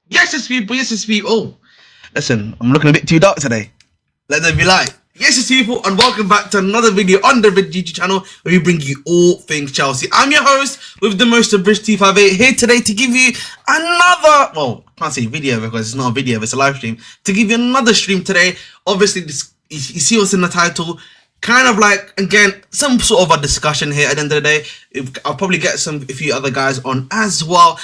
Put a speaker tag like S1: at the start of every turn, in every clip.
S1: Yes, people. Yes, people. Oh, listen, I'm looking a bit too dark today. Let them be like. Yes, people, and welcome back to another video on the YouTube channel where we bring you all things Chelsea. I'm your host with the most of British T58 here today to give you another, well, I can't say video because it's not a video, it's a live stream, to give you another stream today. Obviously, this, you see what's in the title, kind of like, again, some sort of a discussion here at the end of the day. I'll probably get a few other guys on as well.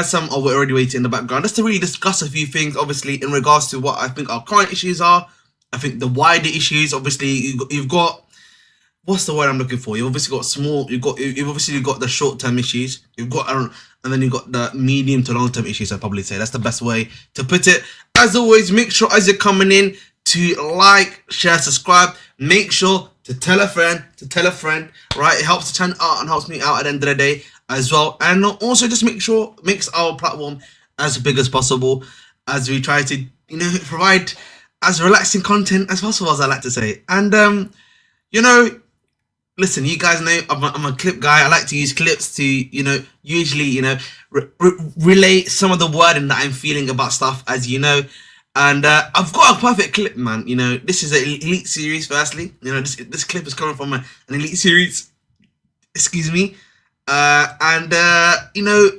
S1: Some are already waiting in the background just to really discuss a few things, obviously, in regards to what I think our current issues are. I think the wider issues, obviously, you've got, what's the word I'm looking for? You've obviously got you've obviously got the short-term issues. You've got, and then you've got the medium to long-term issues, I'd probably say. That's the best way to put it. As always, make sure as you're coming in to like, share, subscribe. Make sure to tell a friend, right? It helps the channel out and helps me out at the end of the day as well. And also just make sure, makes our platform as big as possible as we try to, you know, provide as relaxing content as possible, as I like to say. And, you know, listen, you guys know I'm a clip guy. I like to use clips to, you know, usually, you know, relate some of the wording that I'm feeling about stuff, as you know. And I've got a perfect clip, man. You know, this is an elite series, firstly. You know, this clip is coming from an elite series. Excuse me. You know,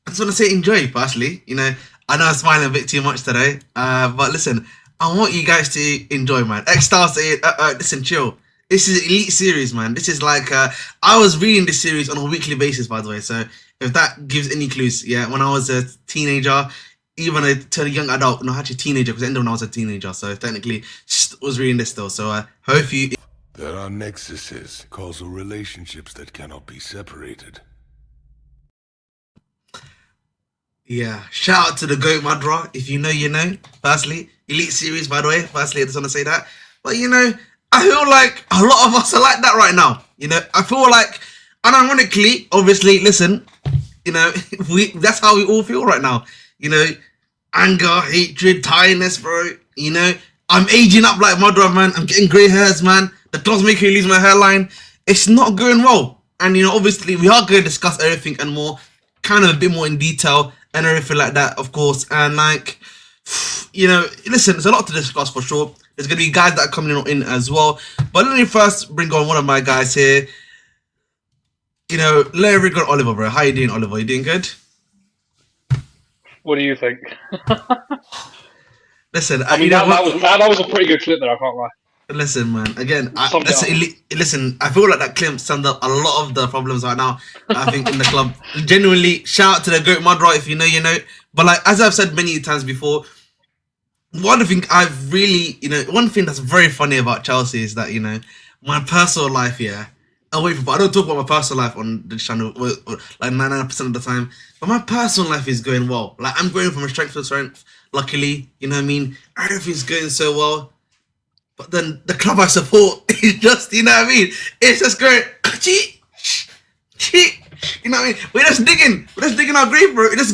S1: I just want to say enjoy, firstly. You know, I know I'm smiling a bit too much today. But listen, I want you guys to enjoy, man. X-Star saying, listen, chill. This is an elite series, man. This is like, I was reading this series on a weekly basis, by the way. So if that gives any clues, yeah, when I was a teenager, even to a young adult, no, actually teenager, because it ended when I was a teenager. So technically, was reading this still. So hope you...
S2: There are nexuses, causal relationships that cannot be separated.
S1: Yeah, shout out to the GOAT Madra. If you know, you know. Firstly, elite series, by the way. Firstly, I just want to say that. But, you know, I feel like a lot of us are like that right now. You know, I feel like, and ironically, obviously, listen, you know, that's how we all feel right now. You know, anger, hatred, tiredness, bro. You know, I'm aging up like Madra, man. I'm getting grey hairs, man. That does make me lose my hairline. It's not going well. And, you know, obviously, we are going to discuss everything and more, kind of a bit more in detail and everything like that, of course. And like, you know, listen, there's a lot to discuss for sure. There's gonna be guys that are coming in as well. But let me first bring on one of my guys here. You know, let me bring on Oliver, bro. How you doing, Oliver? You doing good?
S3: What do you think?
S1: Listen,
S3: I mean,
S1: you know
S3: that was a pretty good clip there, I can't lie.
S1: Listen, man. Again,
S3: Summed it up.
S1: listen. I feel like that clip summed up a lot of the problems right now. I think in the club. Genuinely, shout out to the goat Mudra. If you know, you know. But like as I've said many times before, one thing I've really, you know, one thing that's very funny about Chelsea is that, you know, my personal life, yeah. Away from, I don't talk about my personal life on the channel like 99% of the time, but my personal life is going well. Like I'm going from strength to strength. Luckily, you know what I mean. Everything's going so well. But then the club I support is just, you know what I mean? It's just going, cheat, cheat. You know what I mean? We're just digging our grave, bro. It gets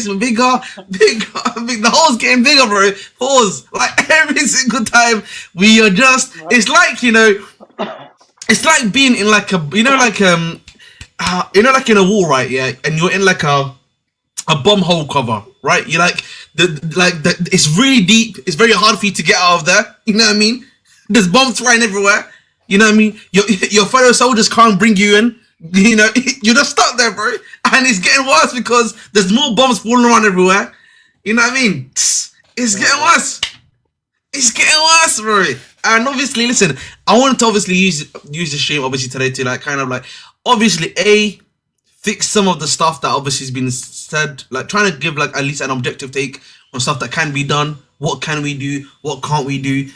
S1: bigger. The hole's getting bigger, bro. Pause. Like every single time we are just, it's like, you know, it's like being in like a, you know, like like in a wall, right? Yeah, and you're in like a bomb hole cover, right? You're like it's really deep. It's very hard for you to get out of there. You know what I mean? There's bombs flying everywhere. You know what I mean? Your fellow soldiers can't bring you in. You know, you're just stuck there, bro. And it's getting worse because there's more bombs falling around everywhere. You know what I mean? It's getting worse. It's getting worse, bro. And obviously, listen, I wanted to obviously use the stream obviously today to like kind of like obviously fix some of the stuff that obviously has been said, like trying to give like at least an objective take on stuff that can be done. What can we do? What can't we do?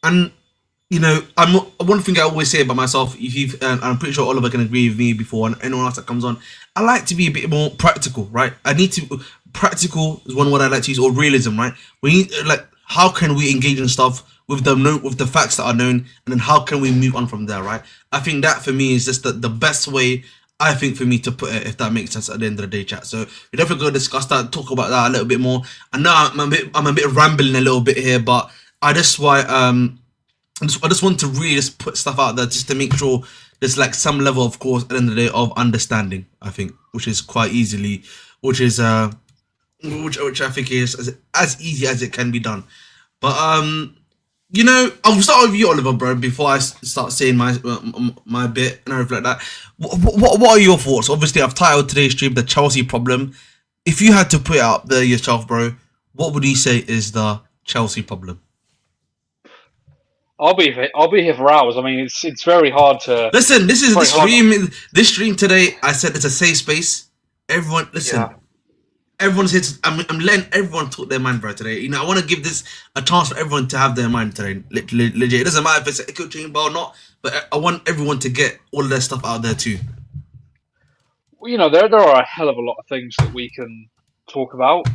S1: And you know, one thing I always say about myself, I'm pretty sure Oliver can agree with me before, and anyone else that comes on, I like to be a bit more practical, right? Practical is one word I like to use, or realism, right? We need like, how can we engage in stuff with the facts that are known, and then how can we move on from there, right? I think that for me is just the best way, I think, for me to put it, if that makes sense at the end of the day, chat. So we're definitely going to discuss that, talk about that a little bit more. I know I'm a bit rambling a little bit here, but I just want to really just put stuff out there just to make sure there's like some level, of course, at the end of the day, of understanding, I think, which is quite easily, which I think is as easy as it can be done. But you know, I'll start with you, Oliver, bro, before I start saying my bit and everything like that. What are your thoughts? Obviously, I've titled today's stream "The Chelsea Problem." If you had to put it out there yourself, bro, what would you say is the Chelsea problem?
S3: I'll be here for hours. I mean, it's very hard to
S1: listen. This stream today. I said it's a safe space. Everyone, listen. Yeah. Everyone's here. I'm letting everyone talk their mind, bro. Today, you know, I want to give this a chance for everyone to have their mind today. Legit, it doesn't matter if it's an echo chamber or not, but I want everyone to get all of their stuff out there too.
S3: Well, you know, there are a hell of a lot of things that we can talk about.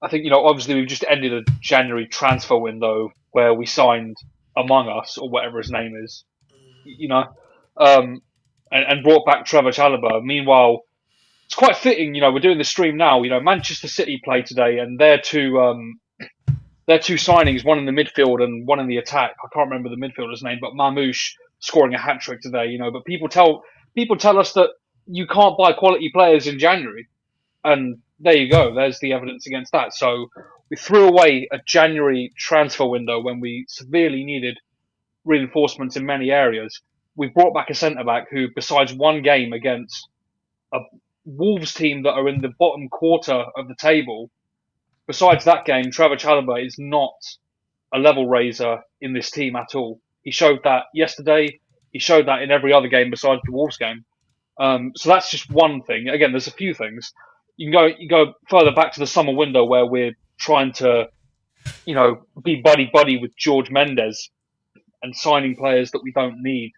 S3: I think, you know, obviously we've just ended a January transfer window where we signed Among Us, or whatever his name is, you know, and brought back Trevor Chalobah. Meanwhile, it's quite fitting, you know, we're doing the stream now. You know, Manchester City played today, and their two signings, one in the midfield and one in the attack. I can't remember the midfielder's name, but Marmoush scoring a hat trick today. You know, but people tell us that you can't buy quality players in January, and there you go. There's the evidence against that. So we threw away a January transfer window when we severely needed reinforcements in many areas. We brought back a centre-back who, besides one game against a Wolves team that are in the bottom quarter of the table, besides that game, Trevor Chalobah is not a level raiser in this team at all. He showed that yesterday. He showed that in every other game besides the Wolves game. So that's just one thing. Again, there's a few things. You go further back to the summer window where we're trying to, you know, be buddy with George Mendes and signing players that we don't need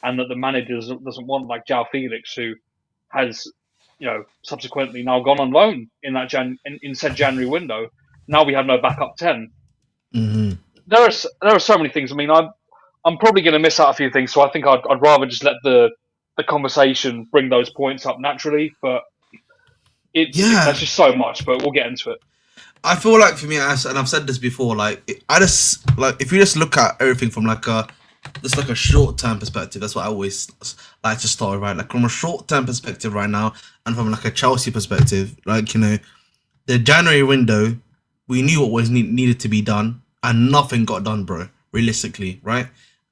S3: and that the manager doesn't want, like João Felix, who has, you know, subsequently now gone on loan in that in said January window. Now we have no backup 10.
S1: Mm-hmm.
S3: There are so many things. I mean, I'm probably going to miss out a few things, so I think I'd rather just let the conversation bring those points up naturally. But that's just so much. But we'll get into it.
S1: I feel like for me, and I've said this before, like I just like if you just look at everything from like a Just like a short-term perspective, that's what I always like to start with, right? Like from a short-term perspective right now, and from like a Chelsea perspective, like, you know, the January window, we knew what was needed to be done, and nothing got done, bro. Realistically, right?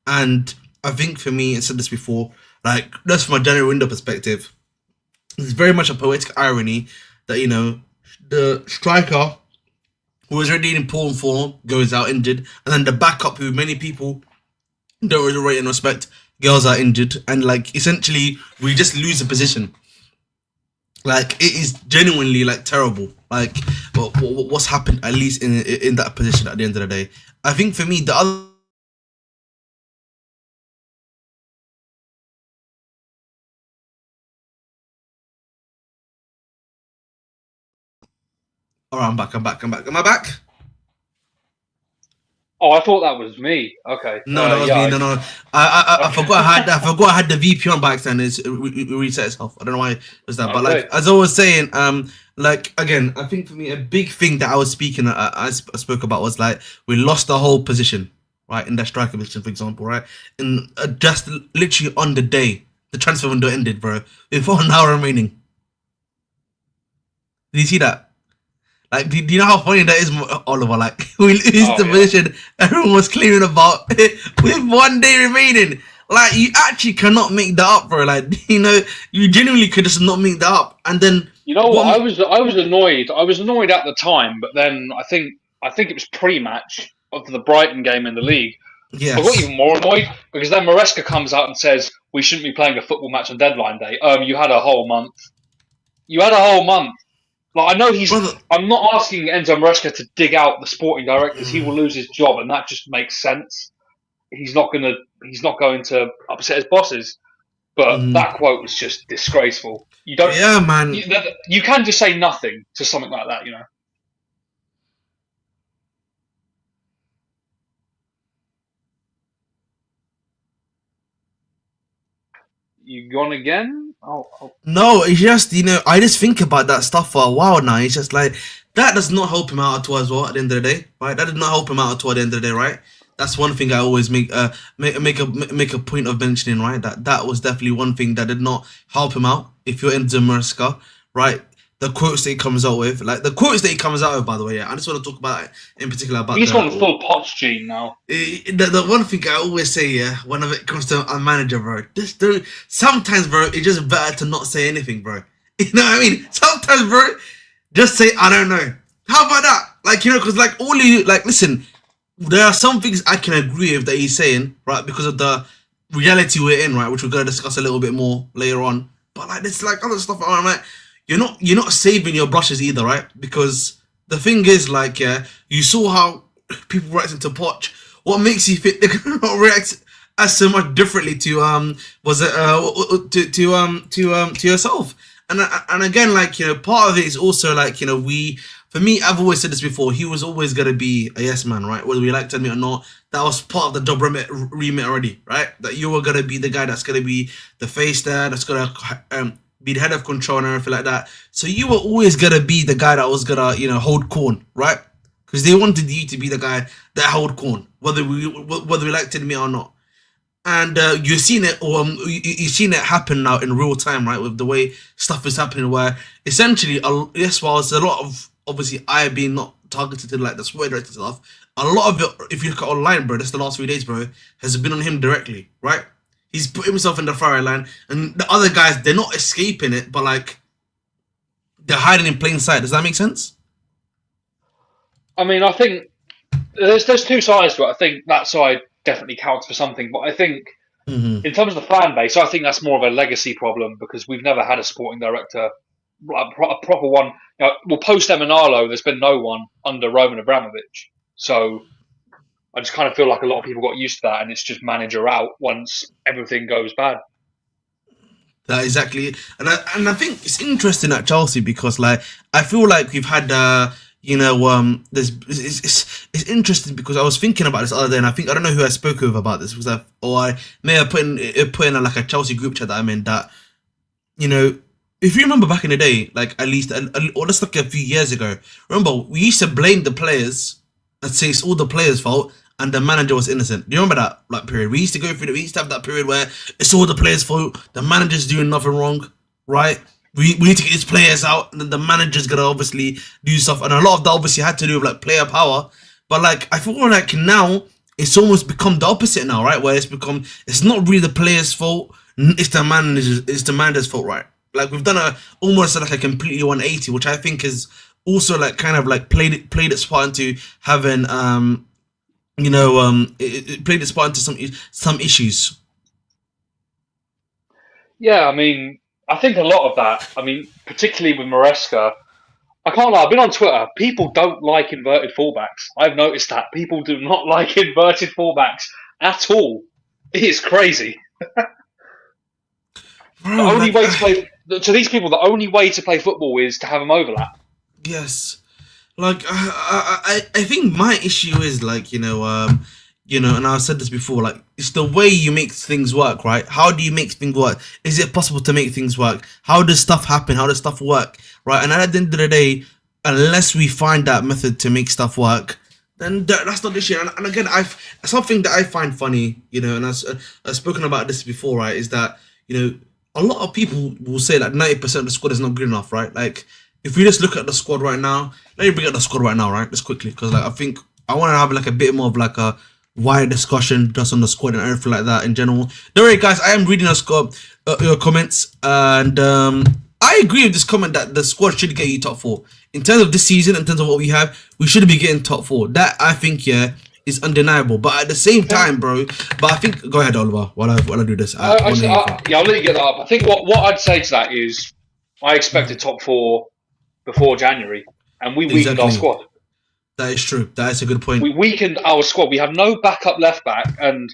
S1: And I think for me, I said this before, like just from a January window perspective, it's very much a poetic irony that, you know, the striker who was already in poor form goes out injured, and then the backup, who many people don't really rate and respect, girls are injured, and like essentially we just lose a position. Like it is genuinely like terrible. Like what's happened, at least in that position at the end of the day. I think for me the other. All right, I'm back. Am I back?
S3: Oh, I thought that was me. Okay.
S1: No, that was
S3: Yeah.
S1: me. No. I forgot I had the VP on by accident. It's reset itself. I don't know why it was that. But like
S3: Okay.
S1: as I was saying, like again, I think for me a big thing that I was speaking, I spoke about was like we lost the whole position, right, in that striker position, for example, right, and just literally on the day the transfer window ended, bro, with 1 hour remaining. Did you see that? Like, do you know how funny that is, Oliver? Like, we lose the position everyone was claiming about with 1 day remaining. Like, you actually cannot make that up, bro. Like, you know, you genuinely could just not make that up. And then,
S3: You know what? I was annoyed. I was annoyed at the time, but then I think it was pre-match of the Brighton game in the league.
S1: yes,
S3: I got even more annoyed because then Maresca comes out and says we shouldn't be playing a football match on deadline day. You had a whole month. You had a whole month. Like I know he's.
S1: brother.
S3: I'm not asking Enzo Maresca to dig out the sporting directors. He will lose his job, and that just makes sense. He's not going to upset his bosses. But that quote was just disgraceful. You don't.
S1: Yeah, man.
S3: You can just say nothing to something like that, you know. You gone again? Oh.
S1: No, it's just, you know, I just think about that stuff for a while now. It's just like that does not help him out at all as well at the end of the day, right? That did not help him out at all at the end of the day, right? That's one thing I always make a point of mentioning, right? That was definitely one thing that did not help him out. If you're in Zamerska, right? The quotes that he comes out with, like the quotes that he comes out with, by the way, yeah. I just want to talk about it in particular about.
S3: He's gone full Potts gene now.
S1: The one thing I always say, yeah, whenever it comes to a manager, bro, just don't. Sometimes, bro, it's just better to not say anything, bro. You know what I mean? Sometimes, bro, just say I don't know. How about that? Like, you know, because like all you like, listen, there are some things I can agree with that he's saying, right, because of the reality we're in, right, which we're gonna discuss a little bit more later on. But like, there's like other stuff. I'm like, you're not saving your brushes either, right? Because the thing is, like, yeah, you saw how people reacted to Poch. What makes you think they're gonna not react as so much differently to to yourself? And again, like, you know, part of it is also like, you know, for me, I've always said this before, he was always gonna be a yes man, right? Whether we like to admit or not, that was part of the job remit already, right? That you were gonna be the guy that's gonna be the face there, that's gonna be the head of control and everything like that. So you were always gonna be the guy that was gonna, you know, hold corn, right? Because they wanted you to be the guy that held corn, whether we like to admit or not. And you've seen it, or you've seen it happen now in real time, right? With the way stuff is happening, where essentially, yes, while it's a lot of obviously I being not targeted to like the sport director stuff, a lot of it, if you look at online, bro, just the last few days, bro, has been on him directly, right? He's put himself in the firing line, and the other guys, they're not escaping it, but like they're hiding in plain sight. Does that make sense?
S3: I mean, I think there's two sides to it. I think that side definitely counts for something, but I think in terms of the fan base, I think that's more of a legacy problem because we've never had a sporting director, a proper one. You know, well, post Emanalo, there's been no one under Roman Abramovich. So I just kind of feel like a lot of people got used to that, and it's just manager out once everything goes bad.
S1: That exactly, and I think it's interesting at Chelsea because like I feel like we've had you know there's it's interesting because I was thinking about this the other day, and I don't know who I spoke with about this, was that, or I may have put in like a Chelsea group chat that I'm in, that, you know, if you remember back in the day, like at least or let's look a few years ago, remember we used to blame the players and say it's all the players' fault, and the manager was innocent. Do you remember that like period? We used to go through. We used to have that period where it's all the players' fault. The manager's doing nothing wrong, right? We need to get these players out, and then the manager's gonna obviously do stuff. And a lot of that obviously had to do with like player power. But like I feel like now it's almost become the opposite now, right? Where it's not really the players' fault. It's the manager's fault, right? Like we've done almost like a completely 180, which I think is also like kind of like played its part into having it played its part into some issues.
S3: Yeah, I mean, I think a lot of that. I mean, particularly with Maresca, I can't lie. I've been on Twitter. People don't like inverted fullbacks. I've noticed that people do not like inverted fullbacks at all. It's crazy.
S1: Bro,
S3: The only
S1: like,
S3: way to play to these people, the only way to play football is to have them overlap.
S1: yes, like I think my issue is like and I've said this before, like it's the way you make things work, right? How do you make things work? Is it possible to make things work? How does stuff happen? How does stuff work, right? And at the end of the day, unless we find that method to make stuff work, then that's not the issue. And again, something that I find funny, and I've spoken about this before, right? Is that a lot of people will say that 90% of the squad is not good enough, right? Like, if we just look at the squad right now, let me bring up the squad right now, right? Just quickly, because like I think I want to have like a bit more of like a wider discussion just on the squad and everything like that in general. Don't worry, guys, I am reading your comments, and I agree with this comment that the squad should get you top 4 in terms of this season. In terms of what we have, we should be getting top 4. That I think is undeniable. But at the same time, bro. But I think go ahead, Oliver. While I do this,
S3: I'll let you get that up. I think what I'd say to that is I expected top 4 before January, and we weakened our squad.
S1: That is true. That is a good point.
S3: We weakened our squad. We have no backup left back, and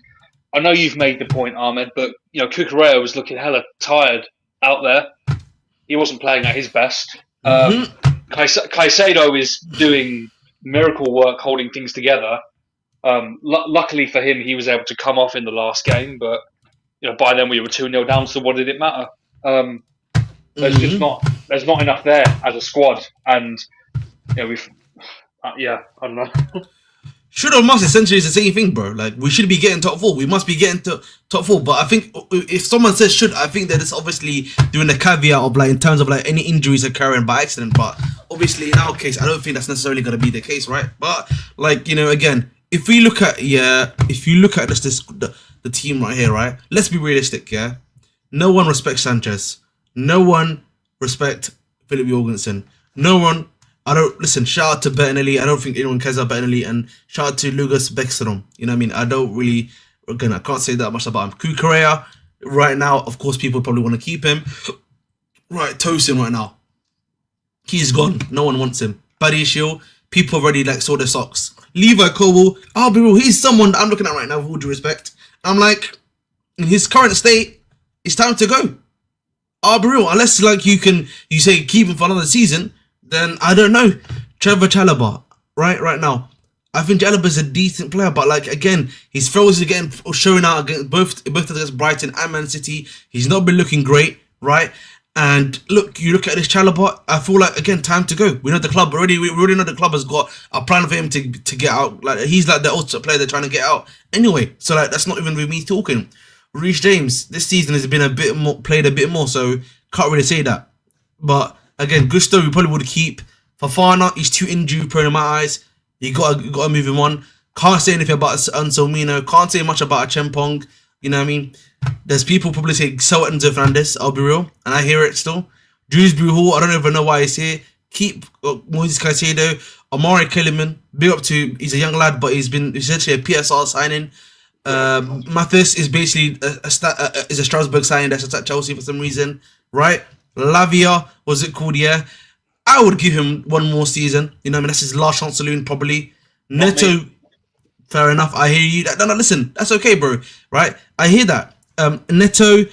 S3: I know you've made the point, Ahmed, but Cucurella was looking hella tired out there. He wasn't playing at his best. Caicedo is doing miracle work, holding things together. Luckily for him, he was able to come off in the last game, but by then we were 2-0 down. So what did it matter? There's just there's not enough there as a squad, and I don't know.
S1: Should or must essentially is the same thing, bro. Like we should be getting top 4. We must be getting to top 4. But I think if someone says should, I think that it's obviously doing a caveat of like in terms of like any injuries occurring by accident. But obviously in our case, I don't think that's necessarily going to be the case, right? But like again, if you look at the team right here, right? Let's be realistic, yeah. No one respects Sanchez. No one respects Philip Jorgensen. No one. Shout out to Bettinelli. I don't think anyone cares about Bettinelli. And shout out to Lucas Bäckström. You know what I mean? I can't say that much about him. Cucurella, right now, of course, people probably want to keep him. Right, Tosin right now. He's gone. No one wants him. Paddy Shield, people already like saw their socks. Levi Colwill, I'll be real, he's someone that I'm looking at right now with all due respect. I'm like, in his current state, it's time to go. I'll be real, unless like you say keep him for another season, then I don't know. Trevor Chalobah, right now. I think Chalobah's a decent player, but like again, his throws again showing out against both against Brighton and Man City. He's not been looking great, right? And you look at this Chalobah, I feel like again, time to go. We know the club already. We already know the club has got a plan for him to get out. Like he's like the ultimate player they're trying to get out anyway. So like that's not even with me talking. Reece James this season has been played a bit more, so can't really say that. But again, Gusto we probably would keep. Fofana, he's too injury prone in my eyes. You gotta move him on. Can't say anything about Anselmino. Can't say much about Chempong. You know what I mean? There's people probably say sell Enzo Fernandez. I'll be real, and I hear it still. Dewsbury Hall, I don't even know why he's here. Keep Moises Caicedo, Amari Kellerman. Big up to he's a young lad, but he's been essentially a PSR signing. Mathis is basically is a Strasbourg signing that's at Chelsea for some reason, right? Lavia, was it called? Yeah. I would give him one more season. You know what I mean? That's his last chance saloon, probably. Neto, fair enough. I hear you. No, listen. That's okay, bro. Right? I hear that. Neto,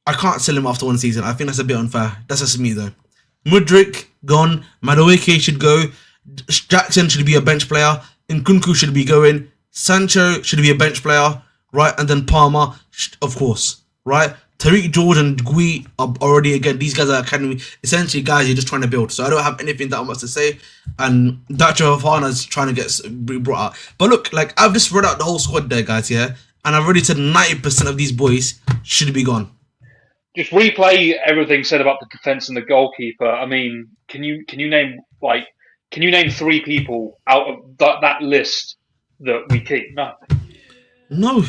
S1: I can't sell him after one season. I think that's a bit unfair. That's just me, though. Mudryk, gone. Madueke should go. Jackson should be a bench player. Nkunku should be going. Sancho should be a bench player. Right? And then Palmer, of course. Right? Tariq Jordan, Gui are already, again, these guys are academy, essentially guys you're just trying to build. So I don't have anything that much to say. And Dacho Fofana's trying to get brought out. But look, like, I've just read out the whole squad there, guys, yeah? And I've already said 90% of these boys should be gone.
S3: Just replay everything said about the defense and the goalkeeper. I mean, can you name 3 people out of that list that we keep? No.
S1: No.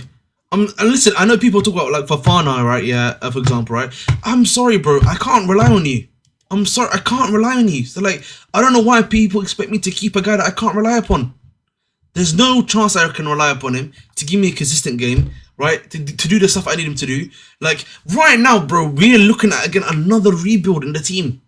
S1: And listen, I know people talk about like Fofana, right? Yeah, for example, right? I'm sorry, bro. I can't rely on you. I'm sorry, I can't rely on you. So like, I don't know why people expect me to keep a guy that I can't rely upon. There's no chance I can rely upon him to give me a consistent game, right? To do the stuff I need him to do. Like right now, bro, we're looking at again another rebuild in the team,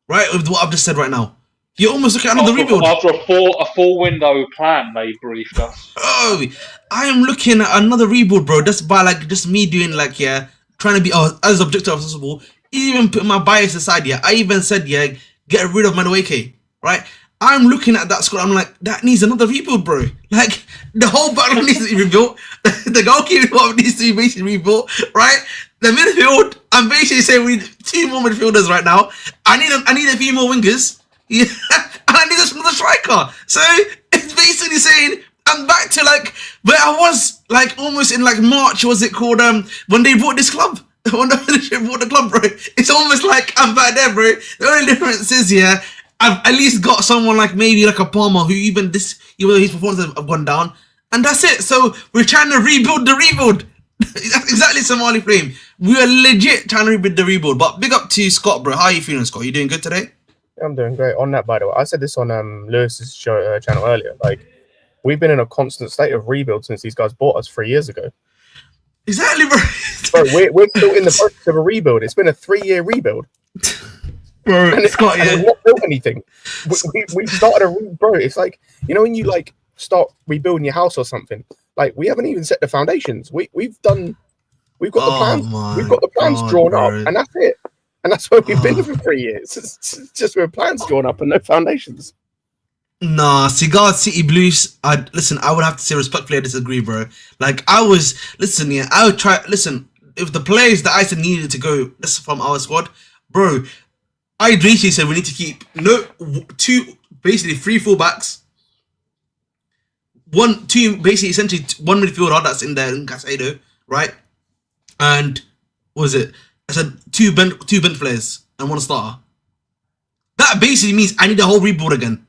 S1: right? With what I've just said right now. You're almost looking at another rebuild.
S3: After a full window plan, they briefed us.
S1: Oh, I am looking at another rebuild, bro. Just by like just me doing like trying to be as objective as possible. Even putting my bias aside, I even said get rid of Madueke, right? I'm looking at that squad. I'm like, that needs another rebuild, bro. Like the whole battle needs to be rebuilt. The goalkeeper needs to be basically rebuilt, right? The midfield, I'm basically saying we need 2 more midfielders right now. I need a few more wingers. Yeah, and I need another striker. So it's basically saying I'm back to like where I was, like almost in like March. Was it called when they bought this club? When they bought the club, bro. It's almost like I'm back there, bro. The only difference is I've at least got someone like maybe like a Palmer who even his performances have gone down, and that's it. So we're trying to rebuild the rebuild. That's exactly Somali Flame. We are legit trying to rebuild the rebuild. But big up to Scott, bro. How are you feeling, Scott? You doing good today?
S4: I'm doing great. On that, by the way, I said this on Lewis's show channel earlier. Like, we've been in a constant state of rebuild since these guys bought us 3 years ago.
S1: Exactly, bro.
S4: Bro, we're still in the process of a rebuild. It's been a 3-year rebuild.
S1: Bro,
S4: and
S1: Scott,
S4: we've not built anything. We started bro. It's like, you know, when you like start rebuilding your house or something. Like, we haven't even set the foundations. We've got the plans. We've got the plans drawn up, and that's it. And that's where we've been for 3 years. It's just with plans drawn up and no foundations.
S1: Nah, Cigar City Blues. I would have to say respectfully, I disagree, bro. Like I would try. Listen, if the players that I said needed to go, this is from our squad, bro. I basically said we need to keep 3 fullbacks, 2 basically essentially 1 midfielder that's in there in Casado, right? And what was it? I said 2 bench players and 1 starter. That basically means I need a whole rebuild again.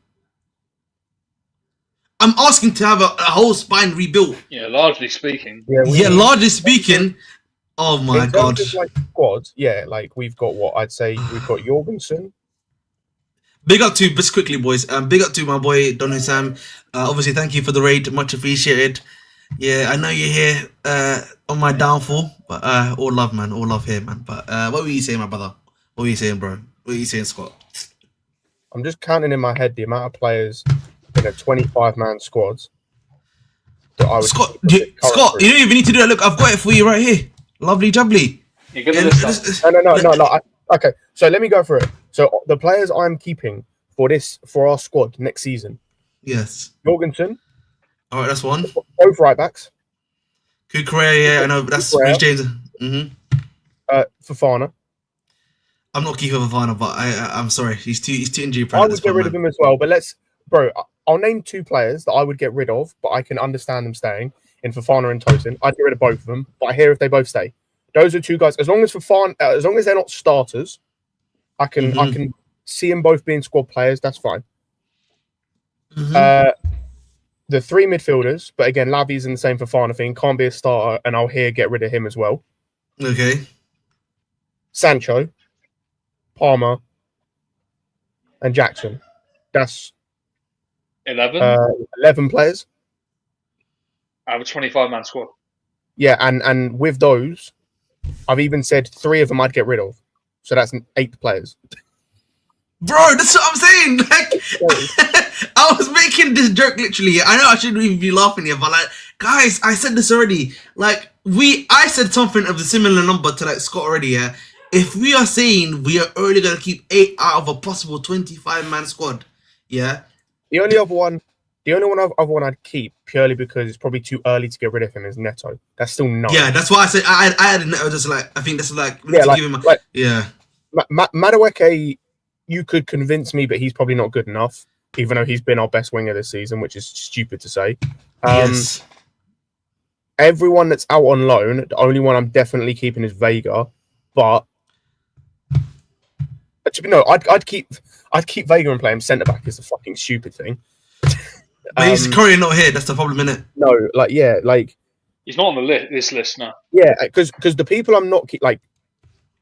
S1: I'm asking to have a whole spine rebuilt.
S3: Yeah, largely speaking.
S1: Largely speaking. Oh my god.
S4: Of like squads, like we've got what I'd say we've got Jorgensen.
S1: Big up to just quickly, boys. Big up to my boy Don Sam. Obviously, thank you for the raid, much appreciated. Yeah, I know you're here on my downfall, but all love, man, all love here, man. But what were you saying, my brother? What were you saying, bro? What were you saying, Scott?
S4: I'm just counting in my head the amount of players in a 25-man squad that I would.
S1: Scott, you don't even need to do that. Look, I've got it for you right here. Lovely jubbly.
S3: You're gonna listen.
S4: No. Okay, so let me go through it. So the players I'm keeping for our squad next season.
S1: Yes.
S4: Jorgensen.
S1: All right, that's 1.
S4: Both right backs.
S1: Kukurea, I know, but that's Rich James.
S4: Fofana.
S1: I'm not keeping Fofana, but I'm sorry, he's too injury prone.
S4: I would get rid of him as well, but I'll name 2 players that I would get rid of, but I can understand them staying in Fofana and Tosin. I'd get rid of both of them, but I hear if they both stay. Those are 2 guys. As long as they're not starters, I can see them both being squad players. That's fine. The 3 midfielders, but again, Lavi's in the same Fofana thing. Can't be a starter, and I'll get rid of him as well.
S1: Okay.
S4: Sancho, Palmer, and Jackson. That's 11 players.
S3: I have a 25-man squad.
S4: Yeah, and with those, I've even said 3 of them I'd get rid of. So that's 8 players.
S1: Bro, that's what I'm saying. Like, I was making this joke literally. I know I shouldn't even be laughing here, but like, guys, I said this already. Like, I said something of a similar number to like Scott already. Yeah, if we are saying we are only gonna keep 8 out of a possible 25-man squad, yeah.
S4: The only other one The only other one I'd keep purely because it's probably too early to get rid of him is Neto. That's still not.
S1: Yeah, that's why I said I had Neto. Just like I think that's like we
S4: Yeah,
S1: need to
S4: like,
S1: give him.
S4: Yeah, Madueke, you could convince me, but he's probably not good enough. Even though he's been our best winger this season, which is stupid to say.
S1: Yes.
S4: Everyone that's out on loan, the only one I'm definitely keeping is Vega, but no, I'd keep Vega and play him centre back is a fucking stupid thing.
S1: But he's currently not here. That's the problem, innit?
S4: No, like
S3: he's not on the this list now.
S4: Yeah, because the people I'm not like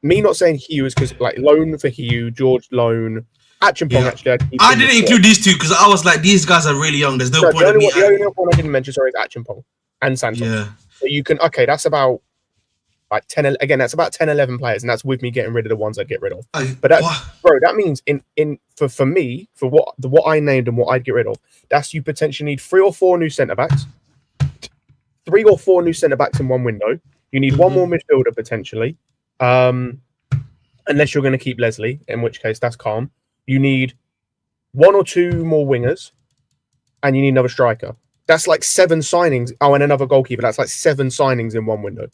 S4: me not saying Hugh is because like loan for Hugh, George loan, Achimpong actually.
S1: I didn't include these two because I was like, these guys are really young. There's no point in me.
S4: The only one I didn't mention, sorry, is Achimpong and Santos.
S1: Yeah. So
S4: you can that's about like 10 again. That's about 10, 11 players, and that's with me getting rid of the ones I'd get rid of. But that means for me for what I named and what I'd get rid of. That's you potentially need 3 or 4 new centre backs, 3 or 4 new centre backs in one window. You need one more midfielder potentially, unless you're going to keep Leslie, in which case that's calm. You need 1 or 2 more wingers, and you need another striker. That's like 7 signings. Oh, and another goalkeeper. That's like 7 signings in one window.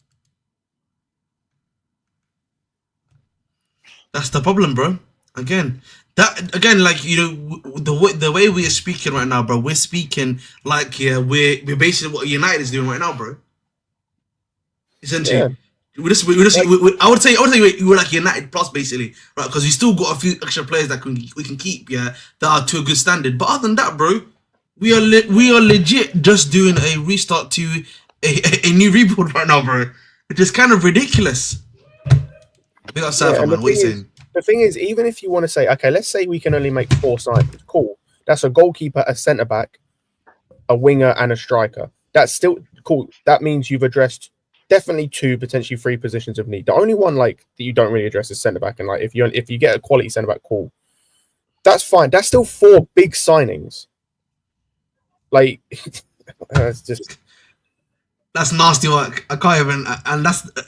S1: That's the problem, bro. Again, like the way we are speaking right now, bro. We're speaking like we're basically what United is doing right now, bro. Essentially. Yeah. I would say we're like United plus basically, right? Because we still got a few extra players that we can keep, that are to a good standard. But other than that, bro, we are legit just doing a restart to a new rebuild right now, bro. It is kind of ridiculous. We got Surfer, man. What are you saying?
S4: The thing is, even if you want to say, okay, let's say we can only make 4 signings, cool. That's a goalkeeper, a centre back, a winger, and a striker. That's still cool. That means you've addressed definitely 2, potentially 3 positions of need. The only one like that you don't really address is centre back, and like if you get a quality centre back, cool. That's fine. That's still 4 big signings. Like it's just
S1: that's nasty work. I can't even,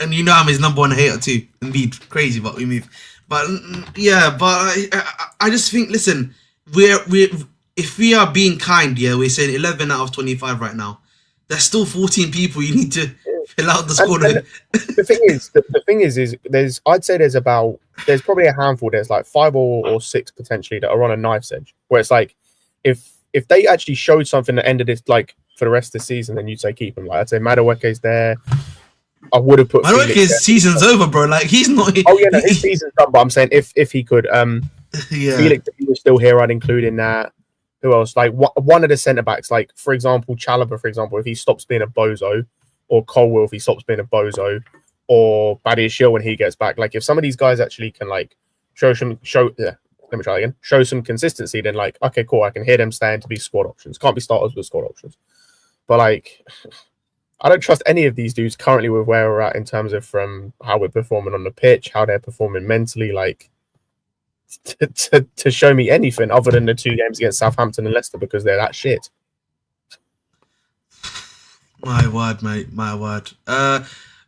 S1: and you know I'm his number 1 hater too. Indeed, crazy, but we move. But yeah, but I just think, listen, if we are being kind, we're saying 11 out of 25 right now. There's still 14 people you need to fill out the squad.
S4: The thing is I'd say there's probably a handful. There's like 5 or 6 potentially that are on a knife's edge. Where it's like, if they actually showed something at the end of this, like for the rest of the season, then you'd say keep them. Like I'd say Madueke's there. I would have put
S1: Madueke's season's over, bro. Like he's not.
S4: Oh yeah, no, his season's done. But I'm saying if he could, Felix, if he was still here, I'd include in that. Who else? Like one of the centre backs, like for example, Chalobah, for example, if he stops being a bozo, or Colwell if he stops being a bozo, or Badiashile when he gets back. Like if some of these guys actually can like show some consistency, then like okay, cool, I can hear them staying to be squad options. Can't be starters with squad options. But like I don't trust any of these dudes currently with where we're at in terms of from how we're performing on the pitch, how they're performing mentally, like to show me anything other than the 2 games against Southampton and Leicester because they're that shit.
S1: My word, mate. My word.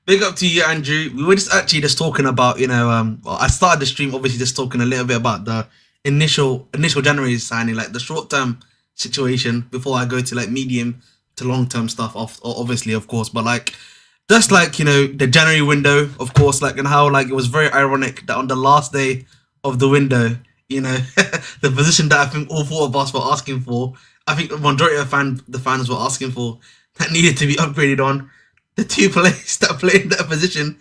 S1: Big up to you, Andrew. We were just talking about, I started the stream obviously just talking a little bit about the initial January signing, like the short-term situation before I go to like medium to long-term stuff, obviously, of course. But like, just like, the January window, of course, like, and how like it was very ironic that on the last day of the window, the position that I think all 4 of us were asking for, I think the majority of the fans were asking for, that needed to be upgraded on. The 2 players that played in that position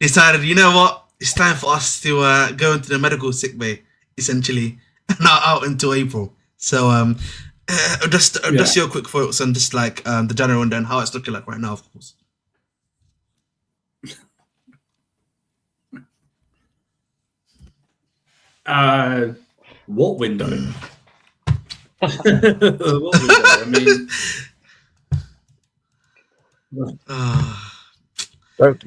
S1: decided, you know what, it's time for us to go into the medical sick bay, essentially, and not out until April. So just your quick thoughts on just like the January window and how it's looking like right now, of course.
S5: What window? What window? I mean,
S4: don't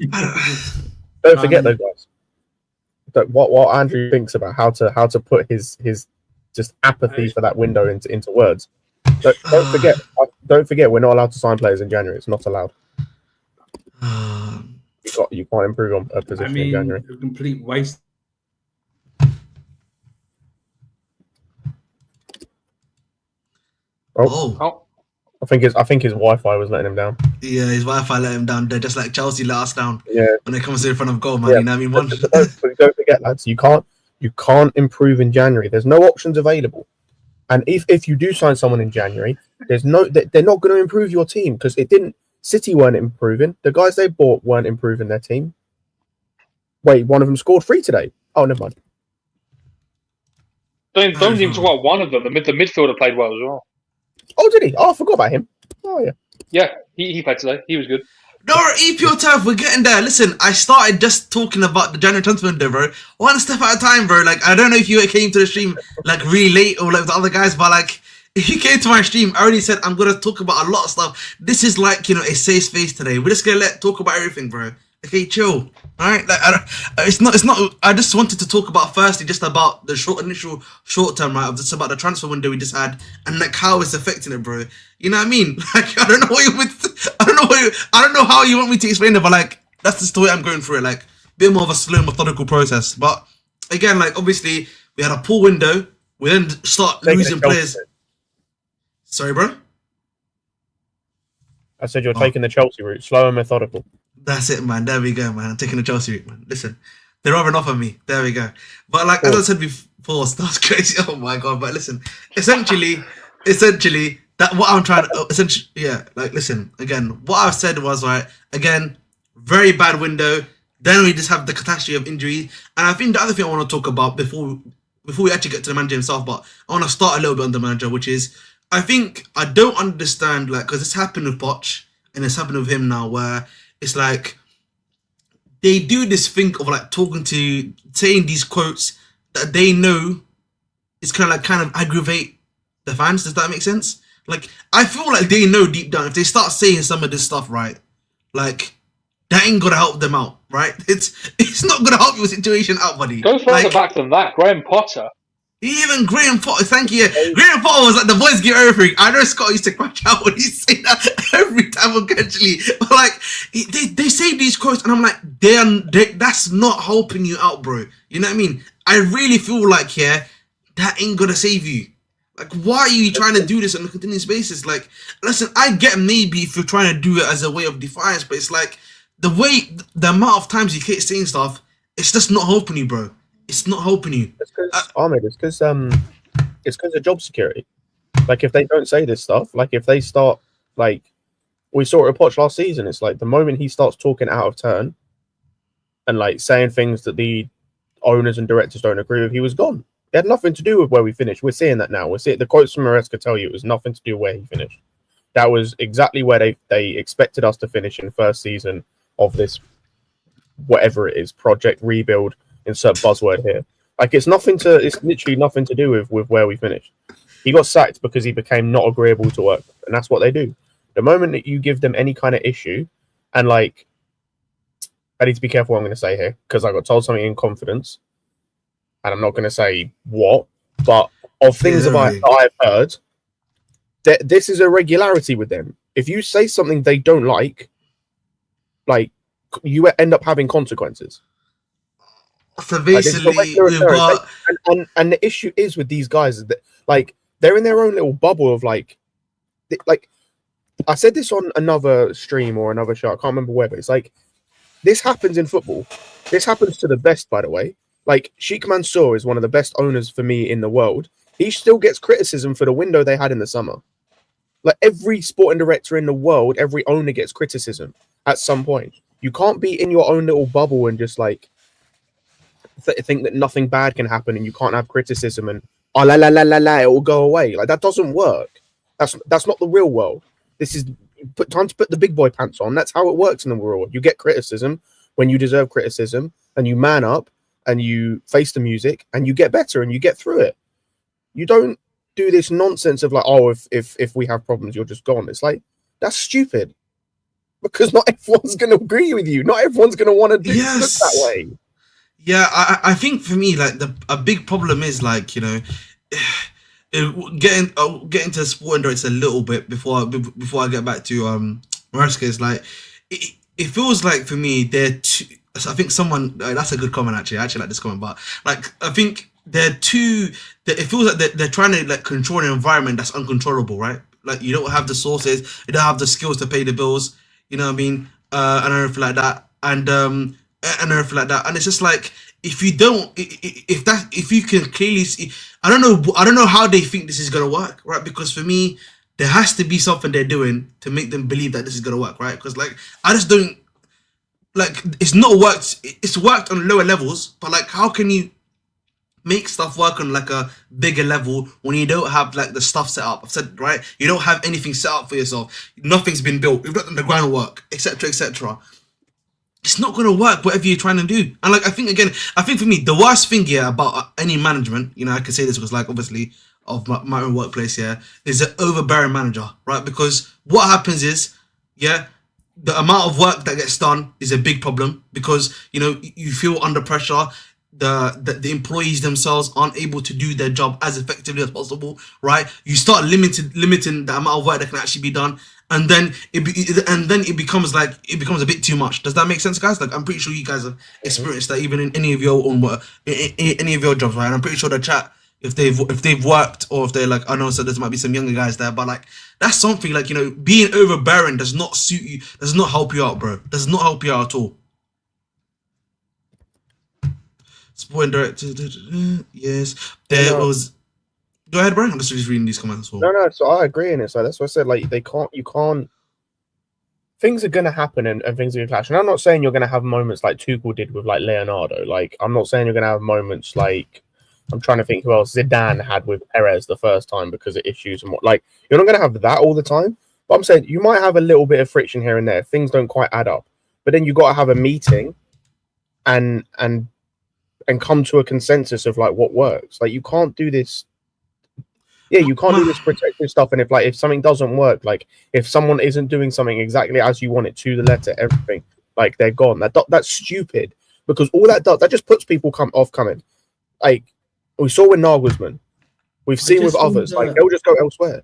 S4: forget those guys. What Andrew thinks about how to put his just apathy for that window into words. Don't forget we're not allowed to sign players in January. It's not allowed. You can't improve on a position in January.
S5: A complete waste.
S1: Oh,
S4: I think his Wi-Fi was letting him down.
S1: Yeah, his Wi-Fi let him down there, just like Chelsea let us down.
S4: Yeah.
S1: When it comes to in front of goal, man.
S4: Yeah.
S1: You know what I mean?
S4: But don't forget, lads, you can't improve in January. There's no options available. And if you do sign someone in January, they're not going to improve your team because City weren't improving. The guys they bought weren't improving their team. Wait, one of them scored 3 today. Oh, never mind.
S3: Don't even talk about one of them. The midfielder played well as well.
S4: Oh, did he? Oh, I forgot about him. Oh, yeah.
S3: Yeah, he played today. He was good.
S1: No, EPO turf, we're getting there. Listen, I started just talking about the January transfer window, bro. One step at a time, bro. Like, I don't know if you came to the stream like really late or like the other guys, but like, if you came to my stream, I already said I'm gonna talk about a lot of stuff. This is like, you know, a safe space today. We're just gonna talk about everything, bro. Okay, chill. All right, like it's not. I just wanted to talk about firstly just about the initial short term, right? Of just about the transfer window we just had and like how it's affecting it, bro. You know what I mean? Like I don't know what I don't know how you want me to explain it, but like that's just the way I'm going through it. Like a bit more of a slow, methodical process. But again, like obviously we had a poor window. We then start losing players. Sorry, bro.
S4: I said you're taking the Chelsea route, slow and methodical.
S1: That's it, man. There we go, man. I'm taking the Chelsea route, man. Listen, they're rubbing off on me. There we go. But like as I said before, that's crazy. Oh my god. But listen, essentially, that what I'm trying to essentially, yeah. Like listen, again, what I've said was right. Again, very bad window. Then we just have the catastrophe of injury, and I think the other thing I want to talk about before we actually get to the manager himself, but I want to start a little bit on the manager, which is I think I don't understand like because it's happened with Poch and it's happened with him now where. It's like they do this thing of like saying these quotes that they know is kind of aggravate the fans. Does that make sense? Like I feel like they know deep down if they start saying some of this stuff, right? Like that ain't gonna help them out, right? It's not gonna help your situation out, buddy.
S3: Go further back than that. Graham Potter.
S1: Even Graham Potter, thank you. Graham Potter was like the boys get everything. I know Scott used to crack out when he say that every time occasionally. But like they say these quotes and I'm like, that's not helping you out, bro. You know what I mean? I really feel like that ain't gonna save you. Like, why are you trying to do this on a continuous basis? Like, listen, I get maybe if you're trying to do it as a way of defiance, but it's like the amount of times you keep saying stuff, it's just not helping you, bro. It's not helping you.
S4: Ahmed, it's because of job security. Like if they don't say this stuff, like if they start like we saw it with Poch last season, it's like the moment he starts talking out of turn and like saying things that the owners and directors don't agree with, he was gone. It had nothing to do with where we finished. We're seeing that now. We're seeing the quotes from Maresca tell you it was nothing to do with where he finished. That was exactly where they expected us to finish in the first season of this whatever it is, project rebuild. Insert buzzword here. Like it's literally nothing to do with where we finished. He got sacked because he became not agreeable to work, and that's what they do. The moment that you give them any kind of issue, and like, I need to be careful what I'm going to say here because I got told something in confidence, and I'm not going to say what, but of things that I've heard, this is a regularity with them. If you say something they don't like you end up having consequences.
S1: So basically, we've got
S4: and the issue is with these guys is that like they're in their own little bubble of like I said this on another stream or another show. I can't remember where, but it's like this happens in football. This happens to the best, by the way. Like Sheikh Mansour is one of the best owners for me in the world. He still gets criticism for the window they had in the summer. Like every sporting director in the world, every owner gets criticism at some point. You can't be in your own little bubble and just like think that nothing bad can happen and you can't have criticism and it will go away. Like that doesn't work. That's not the real world. This is time to put the big boy pants on. That's how it works in the world. You get criticism when you deserve criticism and you man up and you face the music and you get better and you get through it. You don't do this nonsense of like, oh, if we have problems, you're just gone. It's like that's stupid because not everyone's going to agree with you. Not everyone's going to want to do it that way.
S1: Yeah, I think for me, like a big problem is like, you know, getting to sporting directs a little bit before I get back to Maresca is like it feels like for me they're too. I think someone that's a good comment actually. I actually like this comment, but like I think they're too. It feels like they're trying to like control an environment that's uncontrollable, right? like you don't have the sources, you don't have the skills to pay the bills. You know what I mean? And everything like that, and everything like that. And it's just like if you don't, if you can clearly see, I don't know how they think this is gonna work, right? Because for me, there has to be something they're doing to make them believe that this is gonna work, right? Because like I just don't like it's not worked. It's worked on lower levels, but like how can you make stuff work on like a bigger level when you don't have like the stuff set up? I've said, right, you don't have anything set up for yourself, nothing's been built, you've not done the groundwork, etc, etc. It's not going to work whatever you're trying to do. And like I think for me the worst thing here about any management, you know, I can say this because like obviously of my own workplace here, is an overbearing manager, right? Because what happens is, yeah, the amount of work that gets done is a big problem because, you know, you feel under pressure. The employees themselves aren't able to do their job as effectively as possible, right? You start limiting the amount of work that can actually be done, and then it becomes a bit too much. Does that make sense, guys? Like I'm pretty sure you guys have experienced that even in any of your own work, in any of your jobs, right? And I'm pretty sure the chat, if they've worked or if they're like, I know, so there might be some younger guys there, but like that's something like, you know, being overbearing does not suit you, does not help you out, bro. Does not help you out at all. Sporting director, yes. There was. Go ahead, bro. I'm just reading these comments.
S4: No. So I agree in it. So that's what I said. Like you can't. Things are gonna happen and things are gonna clash. And I'm not saying you're gonna have moments like Tuchel did with like Leonardo. Like I'm not saying you're gonna have moments like I'm trying to think who else Zidane had with Perez the first time because of issues and what. Like you're not gonna have that all the time. But I'm saying you might have a little bit of friction here and there. Things don't quite add up. But then you got to have a meeting, and come to a consensus of like what works. Like you can't do this. Yeah, you can't do this protective stuff. And if something doesn't work, like if someone isn't doing something exactly as you want it to the letter, everything, like they're gone. That's stupid because all that does, that just puts people off coming. Like we saw with Nagelsmann, we've seen with others, like they'll just go elsewhere.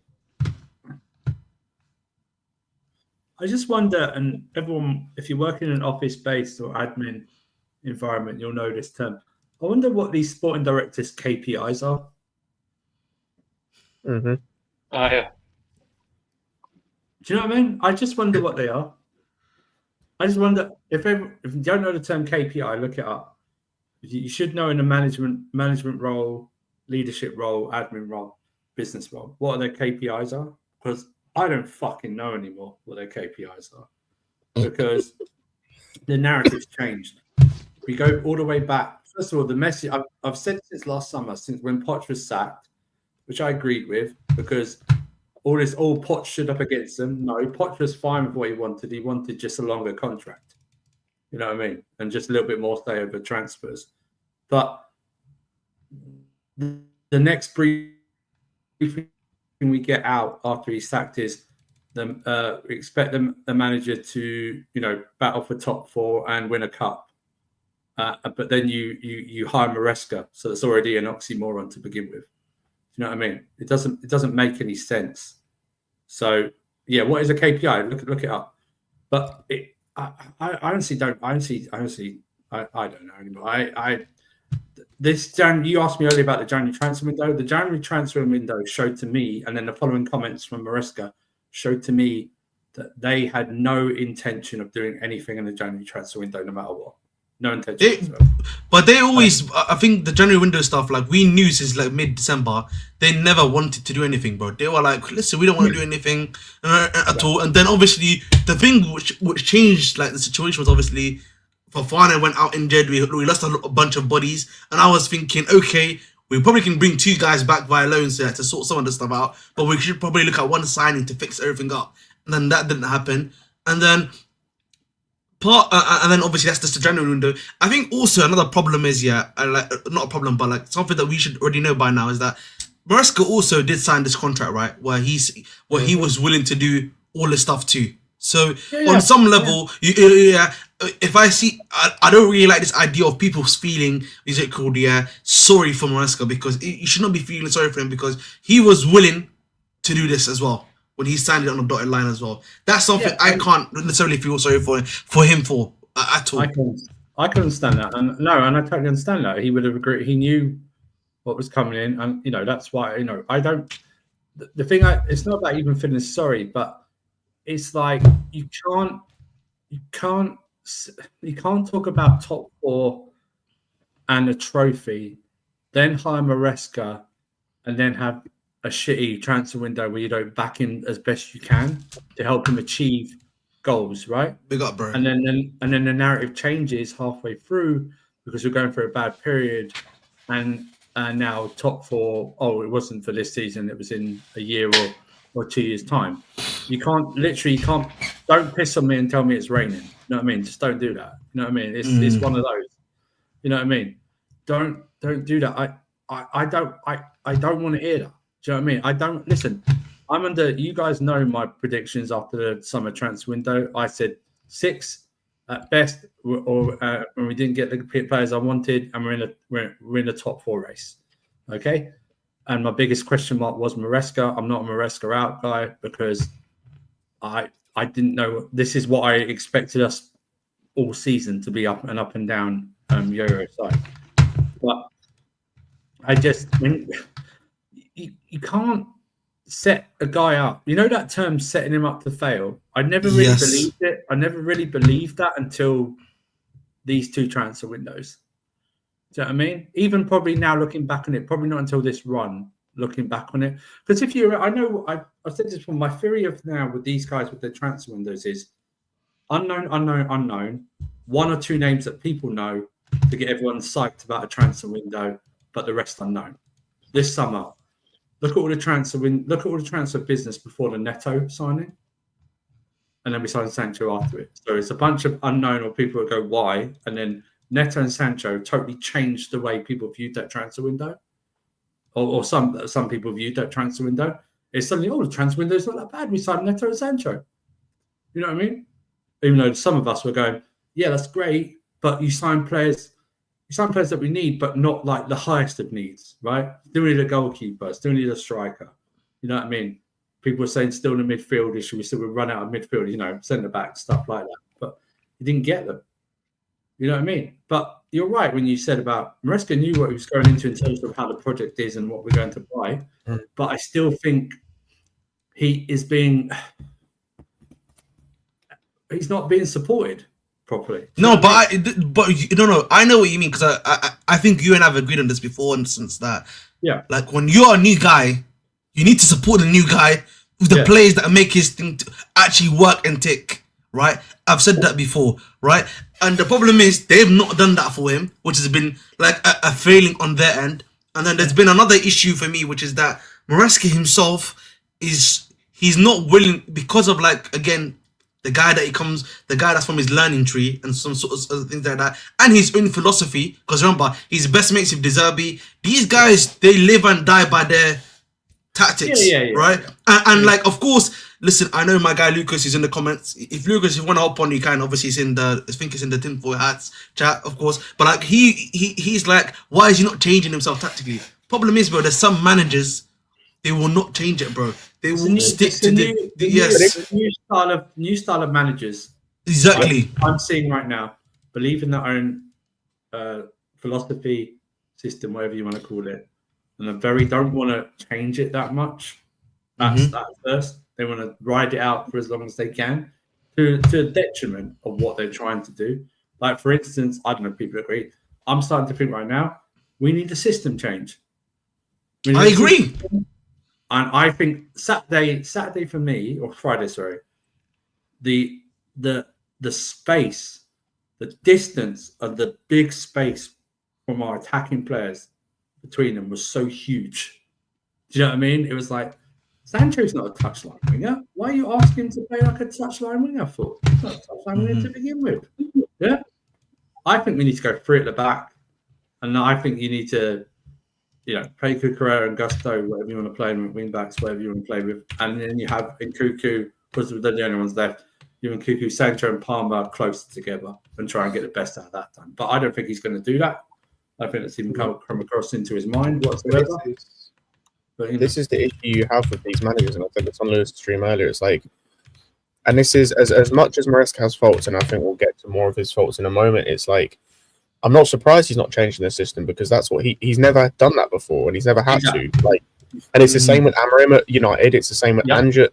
S5: I just wonder, and everyone, if you work in an office-based or admin environment, you'll know this term. I wonder what these sporting directors' KPIs are.
S4: Mm-hmm.
S3: Yeah.
S5: Do you know what I mean? I just wonder what they are. I just wonder if you don't know the term KPI, look it up. You should know in a management role, leadership role, admin role, business role, what their KPIs are. Because I don't fucking know anymore what their KPIs are. Because the narrative's changed. We go all the way back. First of all, the message I've said since last summer, since when Poch was sacked, which I agreed with, because all Poch stood up against them. No, Poch was fine with what he wanted. He wanted just a longer contract. You know what I mean? And just a little bit more say over transfers. But the next briefing we get out after he's sacked is expect the manager to, you know, battle for top four and win a cup. But then you hire Maresca, so that's already an oxymoron to begin with. Do you know what I mean? It doesn't make any sense. So yeah, what is a KPI? Look it up. But I honestly don't. I don't know anymore. You asked me earlier about the January transfer window. The January transfer window showed to me, and then the following comments from Maresca showed to me that they had no intention of doing anything in the January transfer window, no matter what. No intention.
S1: But they always, I think the January window stuff, like we knew since like mid-December, they never wanted to do anything, bro. They were like, listen, we don't want to do anything at all. And then obviously the thing which changed like the situation was obviously Fofana went out injured. We lost a bunch of bodies, and I was thinking, okay, we probably can bring 2 guys back via loans to sort some of the stuff out, but we should probably look at one signing to fix everything up. And then that didn't happen. And then obviously that's just the January window. I think also another problem is, not a problem, but like something that we should already know by now is that Maresca also did sign this contract, right? Where he was willing to do all this stuff too. So on some level, if I see, I don't really like this idea of people feeling, sorry for Maresca, because you should not be feeling sorry for him because he was willing to do this as well when he signed it on the dotted line as well. That's something I can't necessarily feel sorry for him for at all.
S5: I can understand that, and I totally understand that. He would have agreed. He knew what was coming in, and that's why I don't. the thing, it's not about even feeling sorry, but it's like you can't talk about top 4 and a trophy, then hire Maresca, and then have a shitty transfer window where you don't back him as best you can to help him achieve goals, right?
S1: Big up, bro.
S5: And then the narrative changes halfway through because we're going through a bad period, and now top 4. Oh, it wasn't for this season; it was in a year or 2 years' time. You can't. Don't piss on me and tell me it's raining. You know what I mean? Just don't do that. You know what I mean? It's one of those. You know what I mean? Don't do that. I don't want to hear that. Do you know what I mean? I don't listen. I'm under. You guys know my predictions after the summer transfer window. I said 6 at best, or when we didn't get the players I wanted, and we're in the top 4 race. Okay, and my biggest question mark was Maresca. I'm not a Maresca out guy because I didn't know. This is what I expected us all season to be up and down Euro side, but I just you can't set a guy up. You know that term, setting him up to fail? I never really believed it. I never really believed that until these 2 transfer windows. Do you know what I mean? Even probably now looking back on it, probably not until this run, looking back on it. Because if you, I know, I've said this before, my theory of now with these guys with their transfer windows is unknown, 1 or 2 names that people know to get everyone psyched about a transfer window, but the rest unknown. This summer, look at all the transfer business before the Neto signing, and then we signed Sancho after it. So it's a bunch of unknown or people who go why, and then Neto and Sancho totally changed the way people viewed that transfer window, or some people viewed that transfer window. It's suddenly, the transfer window is not that bad. We signed Neto and Sancho. You know what I mean? Even though some of us were going, yeah, that's great, but you sign players that we need, but not like the highest of needs, right? Still need a goalkeeper, still need a striker. You know what I mean? People were saying still in the midfield issue, we still would run out of midfield, centre back, stuff like that. But you didn't get them. You know what I mean? But you're right when you said about Maresca knew what he was going into in terms of how the project is and what we're going to buy. But I still think he's not being supported properly.
S1: No, but I know what you mean, because I think you and I have agreed on this before, in the sense that like when you're a new guy, you need to support the new guy with the players that make his thing to actually work and tick, right? I've said that before, right? And the problem is they've not done that for him, which has been like a failing on their end. And then there's been another issue for me, which is that Maresca himself he's not willing, because of, like, again, the guy that's from his learning tree and some sort of things like that, and his own philosophy. Because remember, he's best mates with De Zerbi. These guys, they live and die by their tactics, right? And like, of course, listen, I know my guy Lucas is in the comments. If Lucas, if you want to hop on, you can. Obviously, I think it's in the tinfoil hats chat, of course. But like, he's like, why is he not changing himself tactically? Problem is, bro, there's some managers, they will not change it, bro. They will stick to the
S5: new style of managers.
S1: Exactly.
S5: I'm seeing right now, believe in their own philosophy, system, whatever you want to call it, and they don't want to change it that much. That's that first. They want to ride it out for as long as they can, to the detriment of what they're trying to do. Like, for instance, I don't know if people agree. I'm starting to think right now, we need a system change.
S1: I agree.
S5: And I think Saturday for me, or Friday, sorry, the space, the distance of the big space from our attacking players between them was so huge. Do you know what I mean? It was like, Sancho's not a touchline winger. Why are you asking him to play like a touchline winger for? He's not a touchline winger to begin with. Yeah, I think we need to go free at the back, and I think you need to, play Cucurella and Gusto, whatever you want to play with, wing backs, whatever you want to play with, and then you have Nkunku, because they're the only ones left. You and Nkunku, Sancho, and Palmer closer together and try and get the best out of that time. But I don't think he's going to do that. I think that's even come across into his mind whatsoever.
S4: This is the issue you have with these managers, and I think it's on Lewis' stream earlier. It's like, and this is as much as Maresca has faults, and I think we'll get to more of his faults in a moment. It's like, I'm not surprised he's not changing the system, because that's what he's never done that before, and he's never had to. Like, And it's the same with Amorim at United. It's the same with Ange at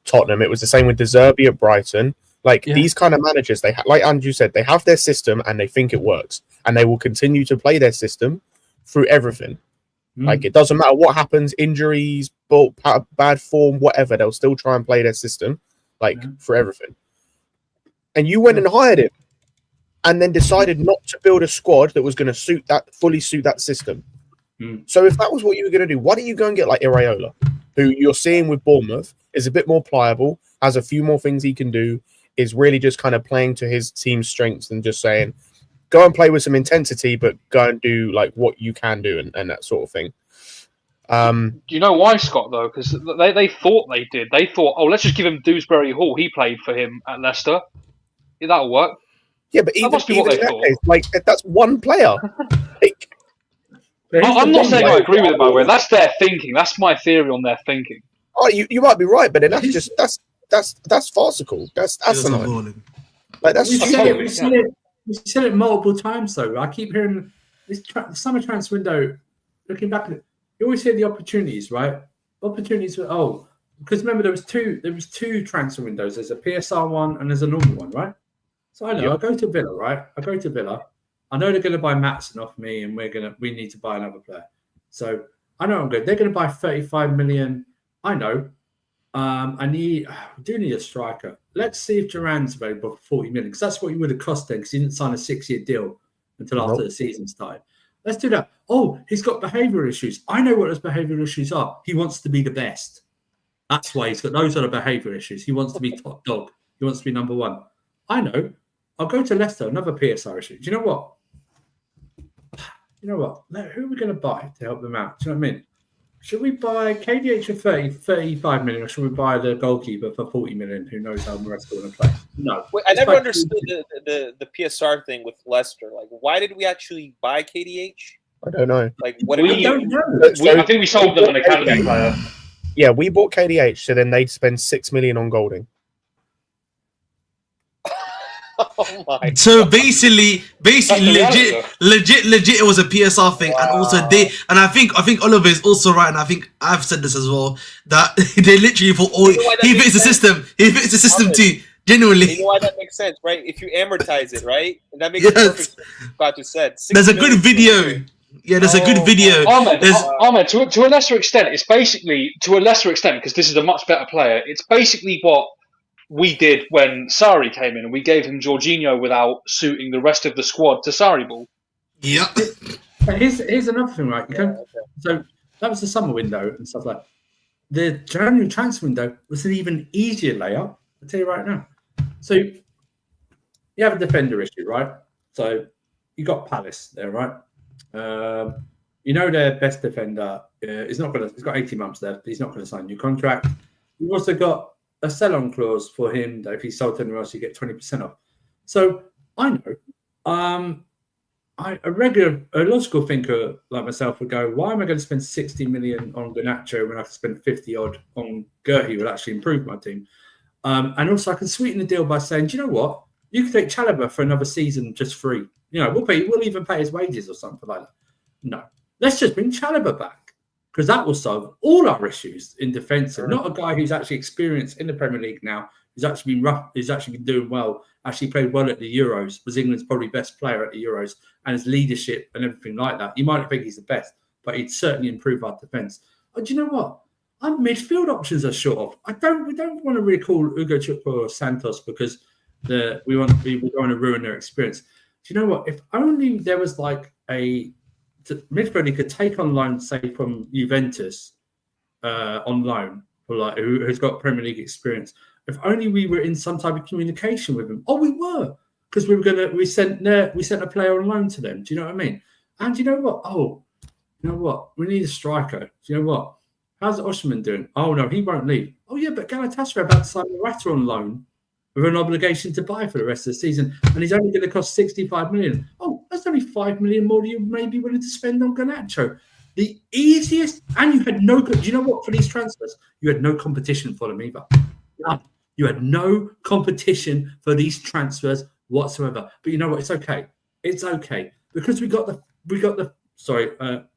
S4: Tottenham. It was the same with De Zerbi at Brighton. Like these kind of managers, they like Andrew said, they have their system and they think it works, and they will continue to play their system through everything. Like it doesn't matter what happens, injuries, bad form, whatever. They'll still try and play their system for everything. And you went and hired him, and then decided not to build a squad that was going to fully suit that system. So if that was what you were going to do, why don't you go and get like Iraola, who you're seeing with Bournemouth is a bit more pliable, has a few more things he can do, is really just kind of playing to his team's strengths and just saying, go and play with some intensity, but go and do like what you can do and that sort of thing.
S3: Do you know why, Scott, though? Because they thought they did. They thought, let's just give him Dewsbury Hall. He played for him at Leicester. Yeah, that'll work.
S4: Yeah, but even in that case, like that's one player.
S3: I'm not saying I agree with it, by the way. That's their thinking. That's my theory on their thinking.
S4: Oh, you might be right, but then that's farcical. That's annoying. Like that's
S5: we've said it multiple times though. I keep hearing this summer transfer window. Looking back at it, you always hear the opportunities, right? Opportunities for because remember there was two transfer windows. There's a PSR one and there's a normal one, right? So I know I go to Villa, right? I know they're going to buy Maatsen off me, and we need to buy another player. So I know I'm good. They're going to buy 35 million. I know. We do need a striker. Let's see if Duran's available for 40 million, because that's what he would have cost then, because he didn't sign a 6-year deal until after the season started. Let's do that. Oh, he's got behavioural issues. I know what those behavioural issues are. He wants to be the best. That's why he's got those are the behavioural issues. He wants to be top dog. He wants to be number one. I know. I'll go to Leicester, another PSR issue. Do you know what? Who are we going to buy to help them out? Do you know what I mean? Should we buy KDH for 35 million, or should we buy the goalkeeper for 40 million? Who knows how the rest are going to play? No.
S6: Wait, I never understood the PSR thing with Leicester. Like, why did we actually buy KDH?
S4: I don't know.
S6: Like, what
S3: I think we sold them an academy player.
S4: Yeah, we bought KDH, so then they'd spend 6 million on Golding.
S6: Oh my!
S1: So basically, legit, it was a PSR thing, and also I think Oliver is also right, and I think I've said this as well, that they literally thought, he fits the system. He fits the system too. Genuinely,
S6: you know why that makes sense, right? If you amortize it, right, and that makes perfect sense. Scott just said.
S1: There's a good video. Yeah, there's a good video.
S3: Ahmed, to a lesser extent, it's basically because this is a much better player. It's basically what we did when Sarri came in, and we gave him Jorginho without suiting the rest of the squad to Sarri ball.
S1: Yeah.
S5: Here's another thing, right? So that was the summer window and stuff like that. The January transfer window was an even easier layup. I'll tell you right now. So you have a defender issue, right? So you got Palace there, right? Their best defender is not going to. He's got 18 months left. He's not going to sign a new contract. You've also got a sell-on clause for him that if he's sold to anyone else, you get 20% off. So I know, a logical thinker like myself would go, why am I going to spend 60 million on Garnacho when I can spend 50 odd on Gerhi, will actually improve my team? And also I can sweeten the deal by saying, do you know what? You can take Chalobah for another season just free. We'll even pay his wages or something like that. No, let's just bring Chalobah back, because that will solve all our issues in defence. And not a guy who's actually experienced in the Premier League now, who's actually been doing well, actually played well at the Euros, was England's probably best player at the Euros, and his leadership and everything like that. You might think he's the best, but he'd certainly improve our defence. Do you know what? Our midfield options are short of. We don't want to recall Hugo Chukwu or Santos because we want to ruin their experience. Do you know what? If only there was like a midfielder he could take on loan, say from Juventus, on loan, or like who's got Premier League experience. If only we were in some type of communication with him. Oh, we were, because we sent a player on loan to them. Do you know what I mean? And you know what? Oh, you know what? We need a striker. Do you know what? How's Osimhen doing? Oh no, he won't leave. Oh yeah, but Galatasaray are about to sign Morata on loan with an obligation to buy for the rest of the season, and he's only going to cost 65 million. Oh, that's only 5 million more than you may be willing to spend on Garnacho. The easiest, and you had no. Do you know what? For these transfers, you had no competition for them either. You had no competition for these transfers whatsoever. But you know what? It's okay. It's okay because we got the. Sorry,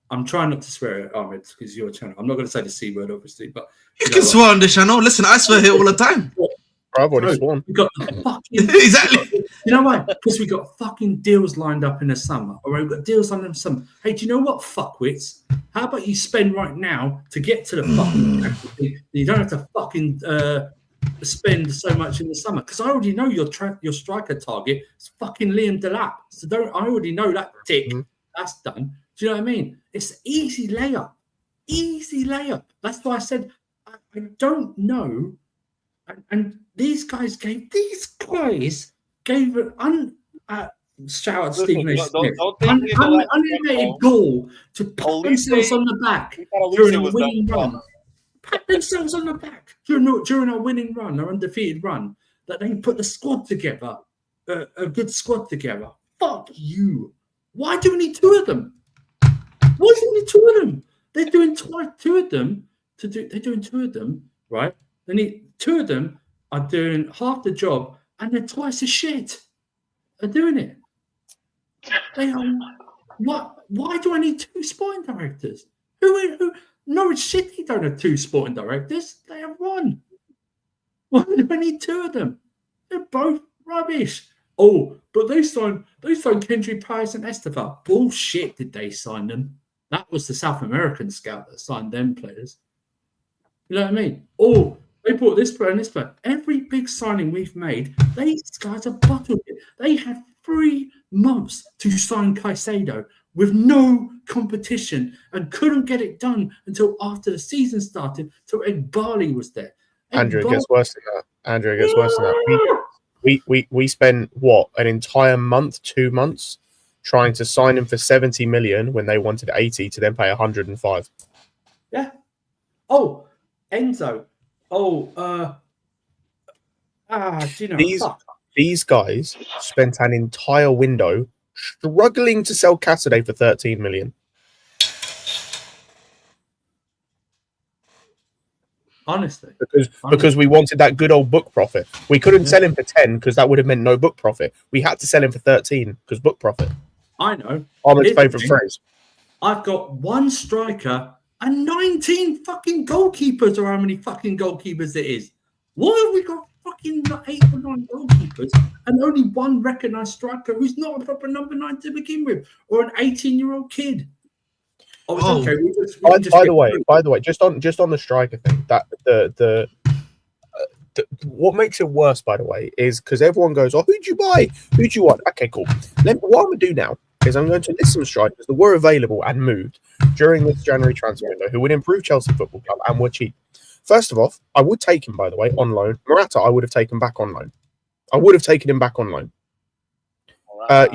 S5: I'm trying not to swear at Ahmed because your channel. I'm not going to say the C word, obviously, but
S1: You can swear on the channel. Listen, I swear here all the time.
S4: I've already sworn.
S5: We got the fucking
S1: Exactly.
S5: You know why? Because we got fucking deals lined up in the summer. All right, we've got deals lined up in the summer. Hey, do you know what, fuckwits? How about you spend right now to get to the fucking you don't have to fucking spend so much in the summer. Because I already know your striker target is fucking Liam Delap. So I already know that tick. That's done. Do you know what I mean? It's easy layup. Easy layup. That's why I said I don't know. And these guys gave an shout out Stephen A. Smith, unlimited goal to pat themselves on the back during a winning run. Pat themselves on the back during a winning run, or undefeated run, that they put the squad together, a good squad together. Fuck you. Why do we need two of them? Why do we need two of them? They're doing two of them, right? They need two of them are doing half the job and they're twice as shit. They're doing it. They are what? Why do I need two sporting directors? Who Norwich City don't have two sporting directors. They have one. Why do I need two of them? They're both rubbish. Oh, but they signed Kendry Price and Esteva. Bullshit, did they sign them? That was the South American scout that signed them players. You know what I mean? Oh, they bought this player and this player. Every big signing we've made, these guys are bottled it. They had 3 months to sign Caicedo with no competition and couldn't get it done until after the season started. So Ed Barley was there.
S4: Andrew, it gets worse than that. We spent what, an entire month, 2 months, trying to sign him for 70 million when they wanted 80 to then pay 105.
S5: Yeah. Oh, Enzo. Oh, do you know
S4: these guys spent an entire window struggling to sell Cassidy for 13 million.
S5: Honestly.
S4: Because we wanted that good old book profit. We couldn't sell him for 10 because that would have meant no book profit. We had to sell him for 13 because book profit.
S5: I know.
S4: Ahmed's favourite phrase.
S5: I've got one striker and 19 fucking goalkeepers, or how many fucking goalkeepers it is. Why have we got fucking 8 or 9 goalkeepers and only one recognised striker who's not a proper number 9 to begin with, or an 18-year-old kid? Oh, okay.
S4: By the way, just on the striker thing, that the what makes it worse, by the way, is because everyone goes, "Oh, who'd you buy? Who'd you want?" Okay, cool. What I'm gonna do now is I'm going to list some strikers that were available and moved during this January transfer window who would improve Chelsea Football Club and were cheap. First of all, I would take him, by the way, on loan. Morata, I would have taken back on loan.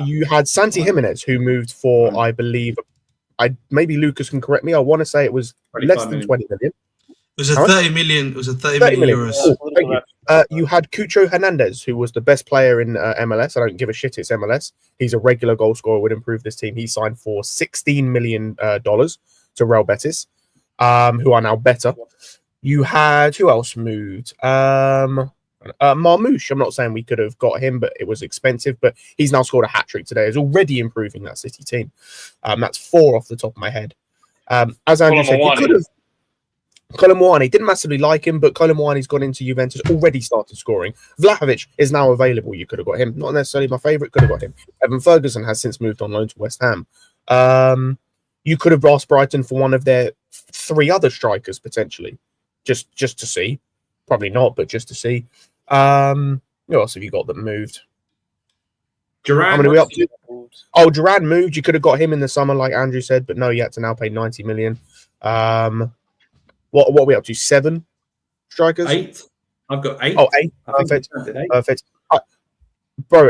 S4: You had Santi Jimenez, who moved for, I believe, maybe Lucas can correct me. I want to say it was less than 20 million.
S1: It was a 30 million. It was a 30 million euros.
S4: Oh, thank you. You had Cucho Hernandez, who was the best player in MLS. I don't give a shit. It's MLS. He's a regular goal scorer. Would improve this team. He signed for $16 million to Real Betis, who are now better. You had, who else moved? Marmouche. I'm not saying we could have got him, but it was expensive. But he's now scored a hat trick today. He's already improving that City team. That's 4 off the top of my head. As Andrew said, you could have. Colin Moani, didn't massively like him, but Colin Moani's gone into Juventus, already started scoring. Vlahovic is now available. You could have got him. Not necessarily my favourite, could have got him. Evan Ferguson has since moved on loan to West Ham. You could have asked Brighton for one of their 3 other strikers, potentially, just to see. Probably not, but just to see. Who else have you got that moved?
S5: Duran.
S4: How many are we up to? Oh, Duran moved. You could have got him in the summer, like Andrew said, but no, you had to now pay 90 million. What are we up to? 7 strikers?
S5: 8. I've got 8.
S4: Oh, 8. Perfect. Bro,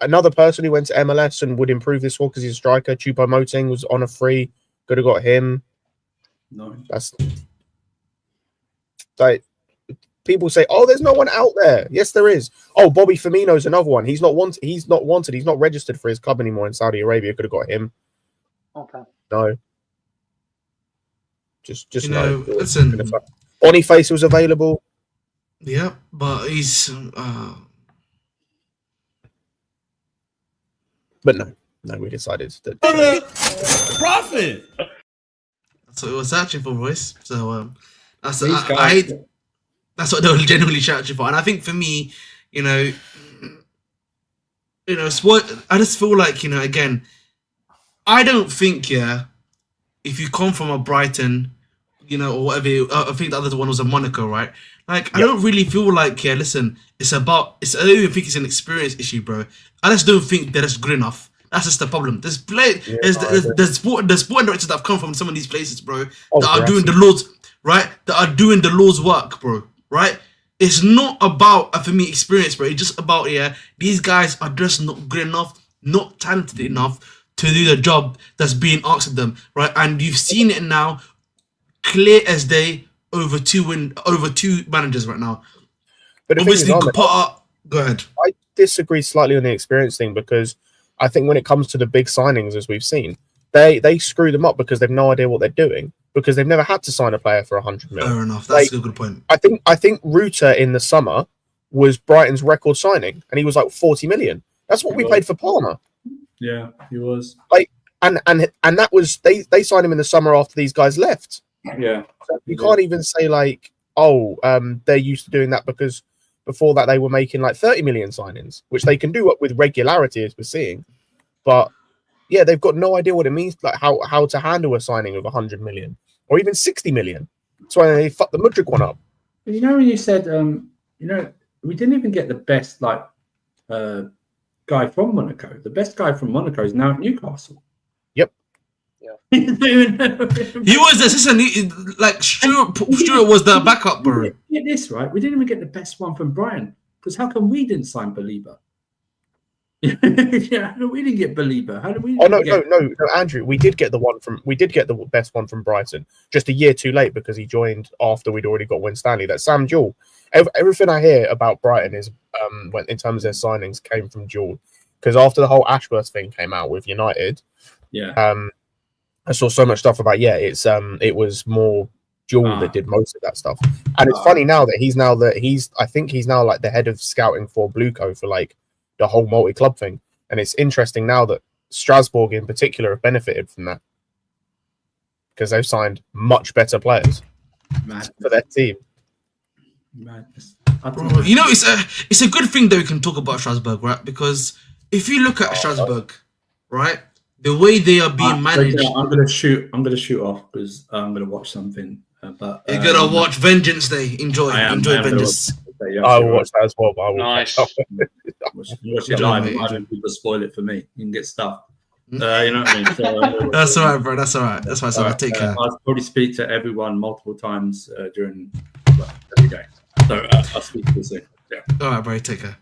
S4: another person who went to MLS and would improve this squad because he's a striker. Choupo-Moting was on a free. Could have got him.
S5: No.
S4: That's like people say, "Oh, there's no one out there." Yes, there is. Oh, Bobby Firmino's another one. He's not wanted. He's not registered for his club anymore in Saudi Arabia. Could have got him.
S3: Okay.
S4: No. Just
S1: no. Listen,
S4: Boniface was available.
S1: Yeah, but he's.
S4: But no, we decided that.
S7: Profit.
S1: That's what we were searching for, boys. So that's
S5: These
S1: I
S5: guys,
S1: hate. That's what they were genuinely searching for, and I think for me, sport. I just feel like again, I don't think if you come from a Brighton, or whatever. I think the other one was a Monaco, right? Like, I don't really feel like, listen, I don't even think it's an experience issue, bro. I just don't think that it's good enough. That's just the problem. There's sporting directors that have come from some of these places, bro, that are doing the Lord's, right? That are doing the Lord's work, bro, right? It's not about, for me, experience, bro. It's just about, these guys are just not good enough, not talented enough to do the job that's being asked of them, right? And you've seen it now, clear as day, over two managers right now.
S4: But
S1: obviously, go ahead.
S4: I disagree slightly on the experience thing, because I think when it comes to the big signings, as we've seen, they screw them up because they've no idea what they're doing, because they've never had to sign a player for 100 million.
S1: Fair enough. That's a good point.
S4: I think Ruter in the summer was Brighton's record signing, and he was like 40 million. That's what we paid for Palmer.
S5: Yeah, he was.
S4: Like, and that was they signed him in the summer after these guys left.
S5: Yeah.
S4: So you can't even say like, they're used to doing that, because before that they were making like 30 million signings, which they can do with regularity, as we're seeing. But yeah, they've got no idea what it means, like how to handle a signing of 100 million or even 60 million. That's why they fucked the Mudryk one up.
S5: When you said, we didn't even get the best guy from Monaco. The best guy from Monaco is now at Newcastle.
S4: Yep.
S5: Yeah.
S1: He was the assistant. Like Stuart was the backup, bro.
S5: Get this right. We didn't even get the best one from Brian, because how come we didn't sign Belieber? We didn't get Belieber. How did we?
S4: No, Andrew. We did get the best one from Brighton, just a year too late, because he joined after we'd already got Win Stanley. That's Sam Jewell. Everything I hear about Brighton is, in terms of their signings, came from Jewell, because after the whole Ashworth thing came out with United, I saw so much stuff about it was more Jewell that did most of that stuff. And it's funny now that I think he's now like the head of scouting for Blueco for like the whole multi-club thing. And it's interesting now that Strasbourg in particular have benefited from that, because they've signed much better players for their team.
S5: Madness.
S1: Bro, it's a good thing that we can talk about Strasbourg, right? Because if you look at Strasbourg, right, the way they are being managed.
S5: I'm gonna shoot off because I'm gonna watch something. But
S1: you're gonna watch Vengeance Day. Enjoy Vengeance.
S4: I will watch that as well. But I will
S3: nice.
S5: Watch it live. I don't people spoil it for me. You can get stuff. You know what I mean? So,
S1: that's all right, bro. That's all right. That's fine. So take care.
S5: I'll probably speak to everyone multiple times during every day. So I'll speak to you soon. Yeah.
S1: All right, bro. Take care.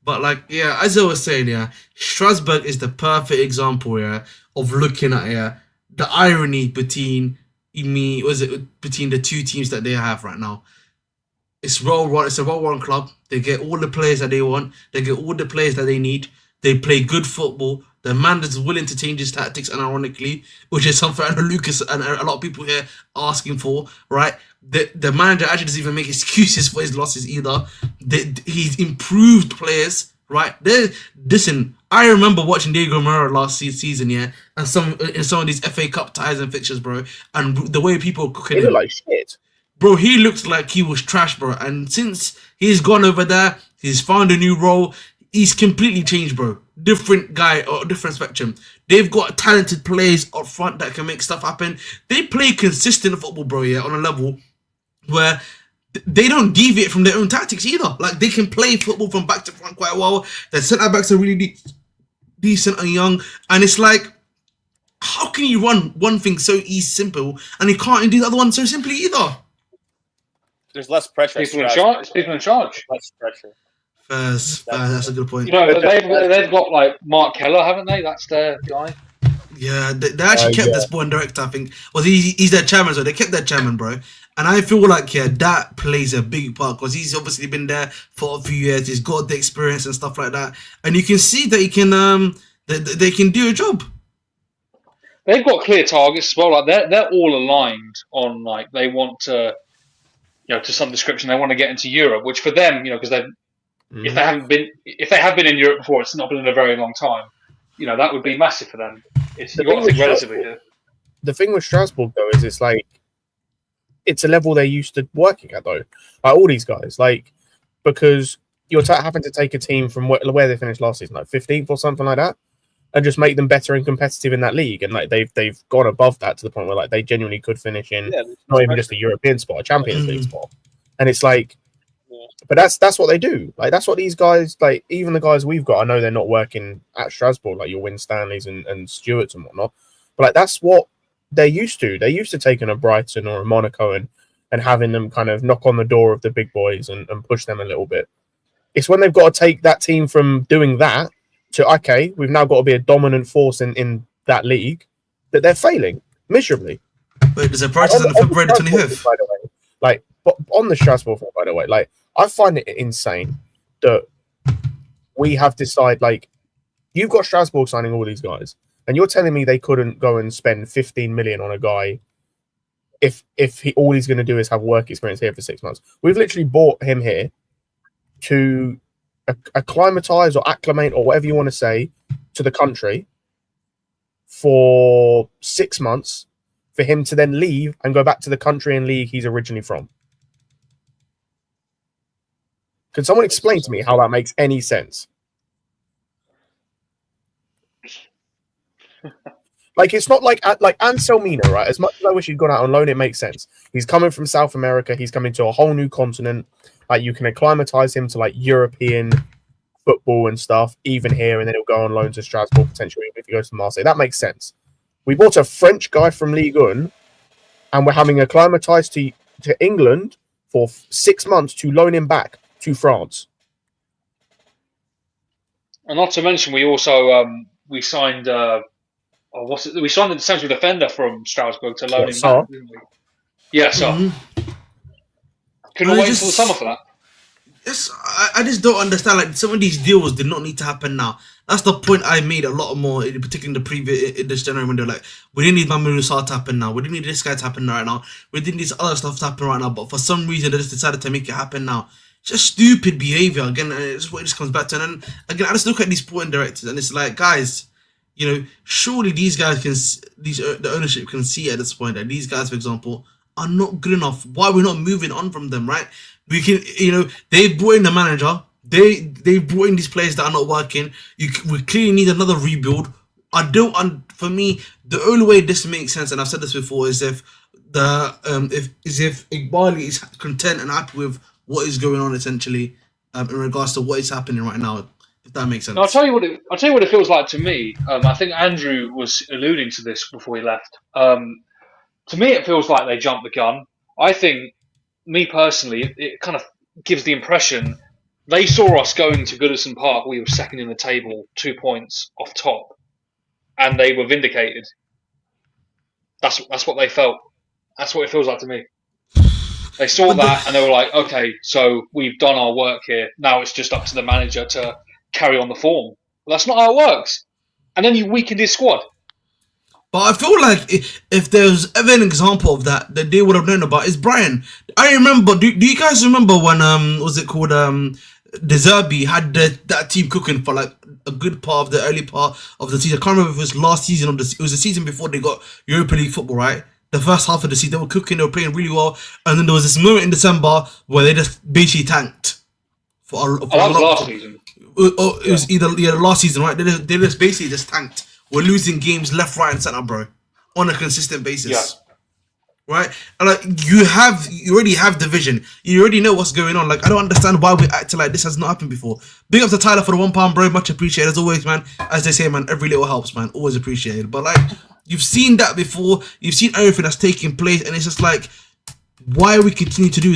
S1: But as I was saying, Strasbourg is the perfect example, of looking at the irony between between the two teams that they have right now. It's a well-run club. They get all the players that they want. They get all the players that they need. They play good football. The man is willing to change his tactics, and ironically, which is something I know Lucas and a lot of people here are asking for, right? The manager actually doesn't even make excuses for his losses either. He's improved players, right? Listen, I remember watching Diego Moreira last season, and some of these FA Cup ties and fixtures, bro, and the way people are cooking him.
S4: Like shit.
S1: Bro, he looks like he was trash, bro. And since he's gone over there, he's found a new role. He's completely changed, bro. Different guy or different spectrum. They've got talented players up front that can make stuff happen. They play consistent football, bro, on a level where they don't deviate from their own tactics either. Like, they can play football from back to front quite well. Their centre-backs are really decent and young. And it's like, how can you run one thing so easy, simple, and you can't do the other one so simply either?
S6: There's less pressure.
S3: People in charge.
S6: Less pressure.
S1: That's a good point.
S3: They've got like Mark Keller, haven't they? That's their guy.
S1: Yeah, they actually kept their sporting director, I think. Well, he's their chairman, so they kept their chairman, bro. And I feel like, that plays a big part, because he's obviously been there for a few years. He's got the experience and stuff like that. And you can see that he can, they can do a job.
S3: They've got clear targets as well. Like they're all aligned on, like, they want to, to some description, they want to get into Europe, which for them, because if they have been in Europe before, it's not been in a very long time. That would be massive for them. You've got to think relatively here.
S4: the thing with Strasbourg though is it's like it's a level they're used to working at though. Like all these guys, like because you're having to take a team from where they finished last season, like 15th or something like that, and just make them better and competitive in that league. And like they've gone above that to the point where like they genuinely could finish in not even just a European spot, a Champions League spot. And it's like, but that's what they do. Like that's what these guys, like even the guys we've got. I know they're not working at Strasbourg, like your Win Stanleys and Stewarts and whatnot. But like that's what they're used to. They're used to taking a Brighton or a Monaco and having them kind of knock on the door of the big boys and push them a little bit. It's when they've got to take that team from doing that to, okay, we've now got to be a dominant force in that league, that they're failing miserably.
S1: Wait, there's a practice on February the 25th.
S4: By the way, like, but on the Strasbourg thing, by the way, like, I find it insane that we have decided, like, you've got Strasbourg signing all these guys, and you're telling me they couldn't go and spend 15 million on a guy if all he's going to do is have work experience here for 6 months. We've literally bought him here to acclimatize or acclimate or whatever you want to say to the country for 6 months for him to then leave and go back to the country and league he's originally from. Can someone explain to me how that makes any sense? Like, it's not like Anselmino, right? As much as I wish he'd gone out on loan, it makes sense. He's coming from South America. He's coming to a whole new continent. Like, you can acclimatize him to, like, European football and stuff, even here, and then he'll go on loan to Strasbourg, potentially, if he goes to Marseille. That makes sense. We bought a French guy from Ligue 1, and we're having acclimatized to England for 6 months to loan him back to France.
S3: And not to mention, we also we signed we signed the central defender from Strasbourg to loan him back, didn't we? Yeah, so couldn't wait until the summer for that.
S1: Yes, I just don't understand. Like, some of these deals did not need to happen now. That's the point I made a lot more, particularly in the previous this January window. Like, we didn't need Mamadou Sarr to happen now. We didn't need this guy to happen right now. We didn't need this other stuff to happen right now. But for some reason, they just decided to make it happen now. It's just stupid behavior. Again, it's what it just comes back to. And then again, I just look at these sporting directors, and it's like, guys, you know, surely these guys can, the ownership can see at this point that these guys, for example, are not good enough. Why are we not moving on from them, right? We can, you know, they've brought in the manager. They've brought in these players that are not working. We clearly need another rebuild. For me, the only way this makes sense, and I've said this before, is if Igbali is content and happy with what is going on, essentially, in regards to what is happening right now. If that makes sense.
S3: No, I'll tell you what it feels like to me. I think Andrew was alluding to this before he left. To me, it feels like they jumped the gun. I think, me personally, it kind of gives the impression they saw us going to Goodison Park. We were second in the table, 2 points off top, and they were vindicated. That's what they felt. That's what it feels like to me. They saw that and they were like, okay, so we've done our work here. Now it's just up to the manager to carry on the form. Well, that's not how it works. And then you weakened his squad.
S1: But I feel like if there's ever an example of that they would have known about, is Brian. I remember. Do you guys remember when what's it called? De Zerbi had that team cooking for like a good part of the early part of the season. I can't remember if it was last season or it was the season before they got Europa League football, right? The first half of the season, they were cooking, they were playing really well, and then there was this moment in December where they just basically tanked. For
S3: last season.
S1: It was either last season, right? They just basically just tanked. We're losing games left, right, and center, bro, on a consistent basis. Yeah. Right? And like you already have the vision. You already know what's going on. Like, I don't understand why we acting like this has not happened before. Big up to Tyler for the £1, bro. Much appreciated as always, man. As they say, man, every little helps, man. Always appreciated. But like, you've seen that before. You've seen everything that's taking place, and it's just like, why are we continuing to do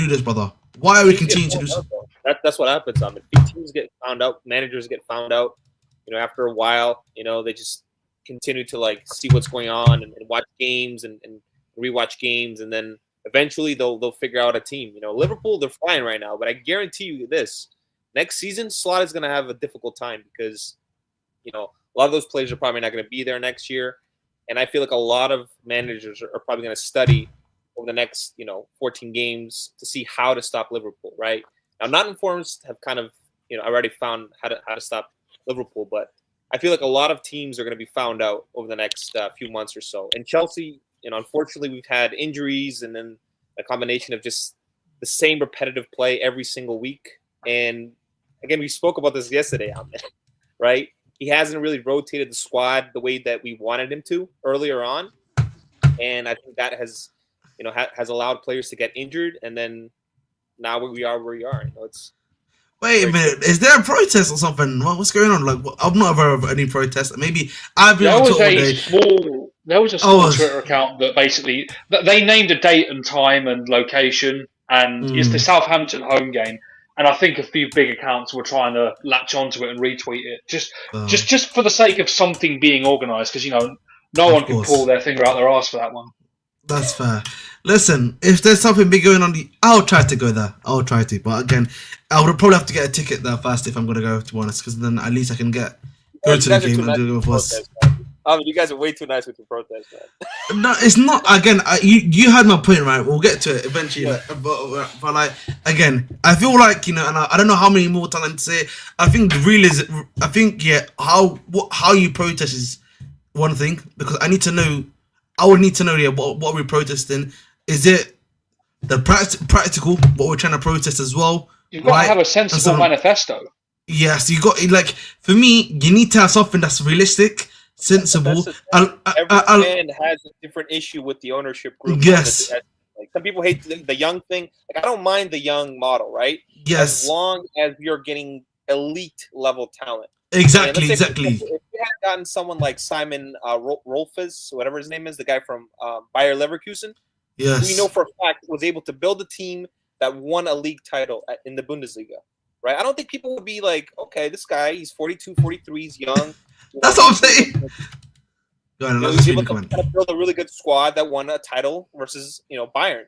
S1: this, brother? Why are we continuing to do this?
S6: That's what happens. Big teams get found out. Managers get found out. You know, after a while, you know, they just continue to like see what's going on and watch games and rewatch games, and then eventually they'll figure out a team. You know, Liverpool, they're flying right now, but I guarantee you this: next season, Slot is going to have a difficult time because, you know, a lot of those players are probably not going to be there next year, and I feel like a lot of managers are probably going to study over the next 14 games to see how to stop Liverpool. Right now, non-informs have kind of already found how to stop Liverpool, but I feel like a lot of teams are going to be found out over the next few months or so. And Chelsea, unfortunately, we've had injuries and then a combination of just the same repetitive play every single week. And again, we spoke about this yesterday, Ahmed, right? He hasn't really rotated the squad the way that we wanted him to earlier on. And I think that has allowed players to get injured. And then now we are where we are.
S1: Wait a minute, is there a protest or something? What's going on? Like, I'm not aware of any protest. Maybe I've been on Twitter all day.
S3: There was a small Twitter account that basically they named a date and time and location, and it's the Southampton home game. And I think a few big accounts were trying to latch onto it and retweet it, just for the sake of something being organised, because no one can pull their finger out their arse for that one.
S1: That's fair. Listen, if there's something big going on, I'll try to go there. I'll try to, but again, I would probably have to get a ticket there first if I'm gonna go. To be honest, because then at least I can go to the game and do it with us.
S6: You guys are way too nice with your protest, man.
S1: No, it's not. Again, you had my point, right? We'll get to it eventually. Yeah. But like, again, I feel like and I don't know how many more times to say it. I think the real is, how you protest is one thing, because I need to know. I would need to know what we're protesting. Is it the practical what we're trying to protest as well?
S3: You've got to have a sensible manifesto.
S1: Yes, you got for me. You need to have something that's realistic. Sensible.
S6: Every man has a different issue with the ownership group.
S1: Yes.
S6: Like, some people hate the young thing. Like, I don't mind the young model, right?
S1: Yes.
S6: As long as you're getting elite level talent.
S1: Exactly.
S6: If you had gotten someone like Simon Rolfes, whatever his name is, the guy from Bayer Leverkusen,
S1: yes,
S6: we know for a fact was able to build a team that won a league title in the Bundesliga, right? I don't think people would be like, okay, this guy, he's 42, 43, he's young.
S1: That's what I'm saying.
S6: He was able to build a really good squad that won a title versus Bayern.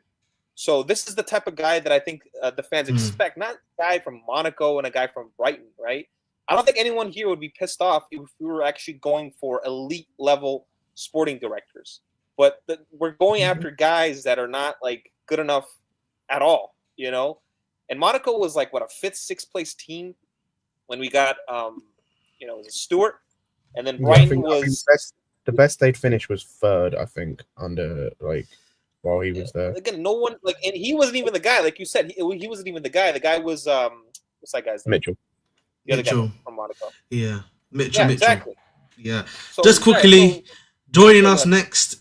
S6: So this is the type of guy that I think the fans expect, not a guy from Monaco and a guy from Brighton, right? I don't think anyone here would be pissed off if we were actually going for elite level sporting directors. But we're going after guys that are not like good enough at all, And Monaco was like, what, a 5th, 6th place team when we got, it was Stewart. And then Brighton was
S4: the best they'd finish was 3rd, I think, under while he was there.
S6: Again, no one and he wasn't even the guy, like you said. He wasn't even the guy. The guy was what's that guy's name?
S4: Mitchell.
S6: The other guy from Monaco.
S1: Yeah, Mitchell.
S6: Exactly.
S1: Yeah. So, just quickly, joining us next,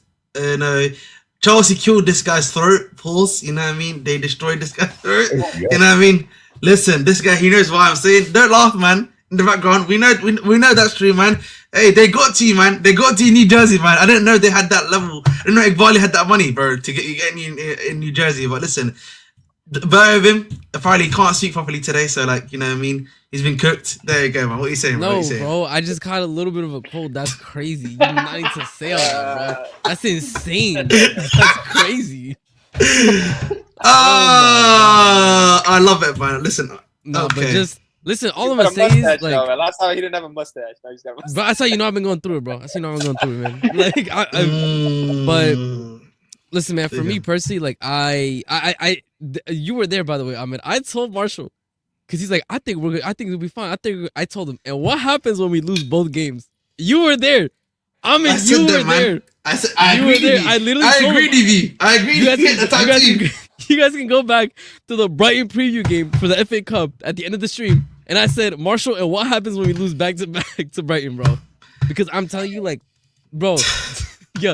S1: Chelsea killed this guy's throat. Pause. You know what I mean? They destroyed this guy's throat.
S4: Yeah.
S1: You know what I mean? Listen, this guy, he knows what I'm saying. Don't laugh, man. In the background, we know that's true, man. Hey, they got to you, man. They got to you in New Jersey, man. I didn't know they had that level. I didn't know Iqbali had that money, bro, to get you in New Jersey. But listen, better of him. Apparently, he can't speak properly today, so you know what I mean. He's been cooked. There you go, man. What are you saying?
S7: No, bro. I just caught a little bit of a cold. That's crazy. You do not need to say all that, bro. That's insane. That's crazy.
S1: I love it, man. Listen.
S7: No,
S1: okay.
S7: But just listen. All I'm gonna say is
S6: last time he didn't have a mustache. Now he's got a mustache.
S7: But that's how I've been going through it, bro. That's how I've been going through it, man. But listen, man. For me personally, you were there, by the way. I mean, I told Marshall. Cause he's like, I think we're good. I think it'll be fine. I told him, and what happens when we lose both games? You were there. You were there.
S1: I said, I agree with you.
S7: I literally
S1: agreed with you. I agreed with you.
S7: You guys can go back to the Brighton preview game for the FA Cup at the end of the stream, and I said, Marshall, and what happens when we lose back to back to Brighton, bro? Because I'm telling you, bro, yeah,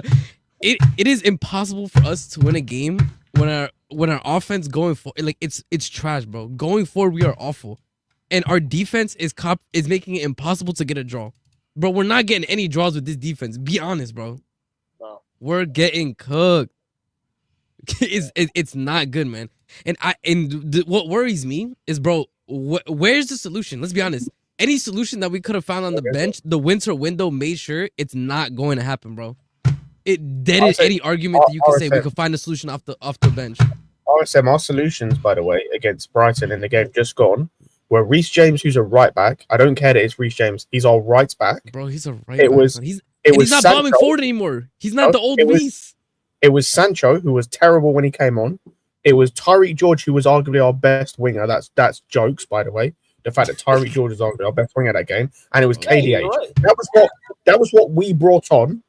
S7: it is impossible for us to win a game when our offense going for it's trash, bro. Going forward, we are awful, and our defense is making it impossible to get a draw, bro. We're not getting any draws with this defense. Be honest, bro.
S6: Wow.
S7: We're getting cooked. It's not good, man. And what worries me is, bro, where's the solution? Let's be honest. Any solution that we could have found on the bench, the winter window made sure it's not going to happen, bro. It deaded any argument that you can say we could find a solution off the bench.
S4: RSM, our solutions, by the way, against Brighton in the game just gone, were Reece James, who's a right back. I don't care that it's Reece James. He's our right back.
S7: Bro, he's a right back. He's not bombing forward anymore. He's not the old Reece.
S4: It was Sancho, who was terrible when he came on. It was Tyreek George, who was arguably our best winger. That's jokes, by the way. the fact that Tyreek George was arguably our best winger that game, and it was
S6: Yeah,
S4: KDH.
S6: you're right.
S4: That was what we brought on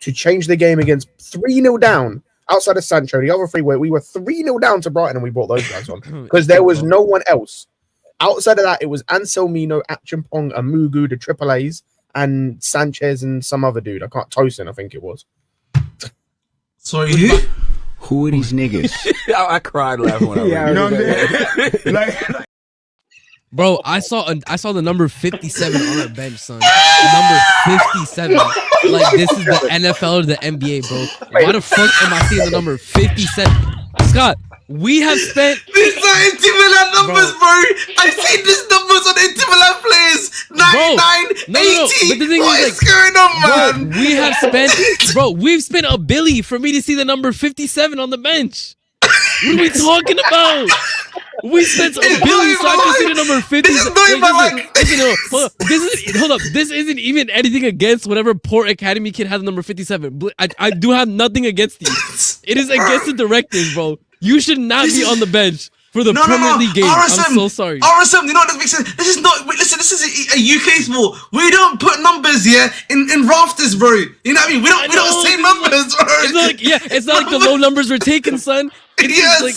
S4: to change the game against 3-0 down. Outside of Sancho, the other three we were 3-0 down to Brighton, and we brought those guys on because there was no one else. Outside of that, it was Anselmino, Achimpong, Amugu, the Triple A's, and Sanchez and some other dude. Tosin, I think it was.
S1: Sorry, who?
S8: Who are these niggas? I cried laughing when I read it.
S9: You know what I'm saying? Like,
S7: Bro, I saw the number 57 on our bench, son. Number 57. Like, this is the NFL or the NBA, bro. Why the fuck am I seeing the number 57? Scott, we have spent...
S1: These are Inter Milan numbers, bro. I've seen these numbers on Inter Milan players. 99, 80.
S7: But the thing
S1: What
S7: is,
S1: is going on, man?
S7: Bro, we have spent... Bro, we've spent a billy for me to see the number 57 on the bench. What are we talking about? We spent a billion so I can see the number 50.
S1: This is not even like...
S7: Listen, hold up. This isn't even anything against whatever poor academy kid has the number 57. I do have nothing against you. It is against the directives, bro. You should not be on the bench for the Premier League game.
S1: RSM,
S7: I'm so sorry.
S1: RSM, you know what this makes sense? This is not... Wait, listen, this is a UK sport. We don't put numbers here in rafters, bro. You know what I mean? We don't say numbers, bro.
S7: It's not like the low numbers were taken, son. It's
S1: yes.
S7: like...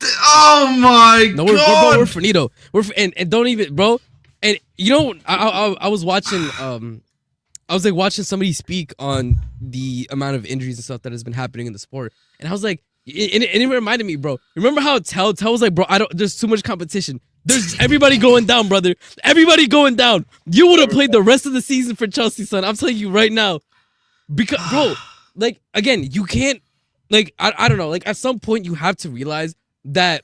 S1: Oh my
S7: no,
S1: god!
S7: We're finito. And don't even, bro. And you know, I was watching, I was like watching somebody speak on the amount of injuries and stuff that has been happening in the sport, and I was like, and it reminded me, bro. Remember how Tell was like, bro, there's too much competition. There's everybody going down, brother. Everybody going down. You would have played the rest of the season for Chelsea, son. I'm telling you right now, because, bro, like again, you can't, like, I don't know, like at some point you have to realize that,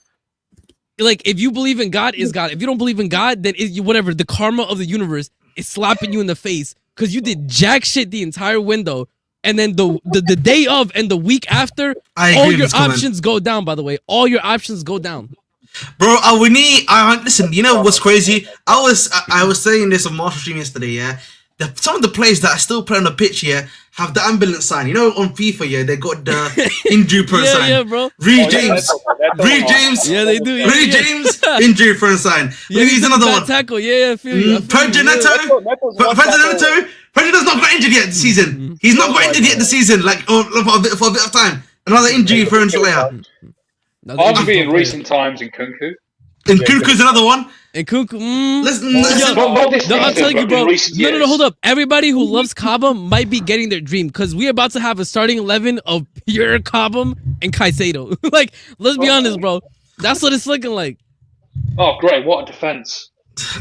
S7: like, if you believe in God, is God. If you don't believe in God, then whatever. The karma of the universe is slapping you in the face because you did jack shit the entire window, and then the day of and the week after, all your options go down. By the way, all your options go down.
S1: Bro, listen. You know what's crazy? I was saying this on Marshall stream yesterday. Yeah, some of the players that are still playing on the pitch here have the ambulance sign. You know, on FIFA, yeah, they got the injury prone sign.
S7: Yeah, bro.
S1: Reed James.
S7: Yeah, they do. Yeah,
S1: Reed James, injury prone sign.
S7: Yeah,
S1: he's another one.
S7: Tackle. Yeah, I feel you.
S1: Pedro Neto. Pedro's not got injured yet this season. He's not got injured yet this season. Like for a bit of time. Another injury prone player.
S3: Arguably in recent times in Kunku.
S1: And Kuku's another one.
S7: And Kuku,
S1: listen.
S7: No, I'm telling you, bro. No, hold up. Everybody who loves Kaba might be getting their dream because we're about to have a starting 11 of pure Cobham and Caicedo. Like, let's be honest, bro. That's what it's looking like.
S3: Oh, great! What a defense!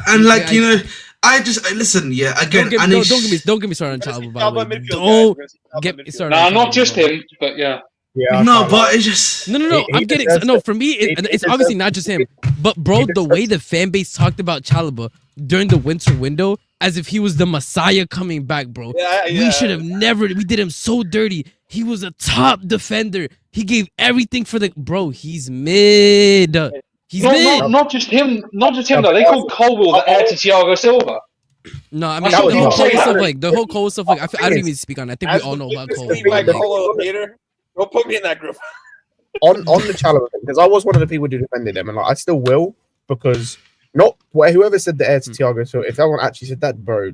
S1: And like, you know, listen. Yeah, again,
S7: don't get me started on Chalaba. By the way, don't get me started.
S3: Nah, not just him, but yeah.
S4: Yeah,
S1: no, but it's just
S7: no. I'm getting no. For me, it's obviously not just him, but bro, the way the fan base talked about Chalaba during the winter window, as if he was the Messiah coming back, bro. We should have never. We did him so dirty. He was a top defender. He gave everything for the bro. He's mid. He's mid.
S3: Not just him. Not just him though. They called Colwell the heir to Thiago Silva.
S7: No, I mean the whole Cole stuff. Like the whole Cole stuff. Like I don't even speak on it. I think we all know about Cole.
S6: Don't put me in that group.
S4: on the Chalaba thing, because I was one of the people who defended them, and like I still will, because whoever said the heir to Thiago, so if someone actually said that, bro,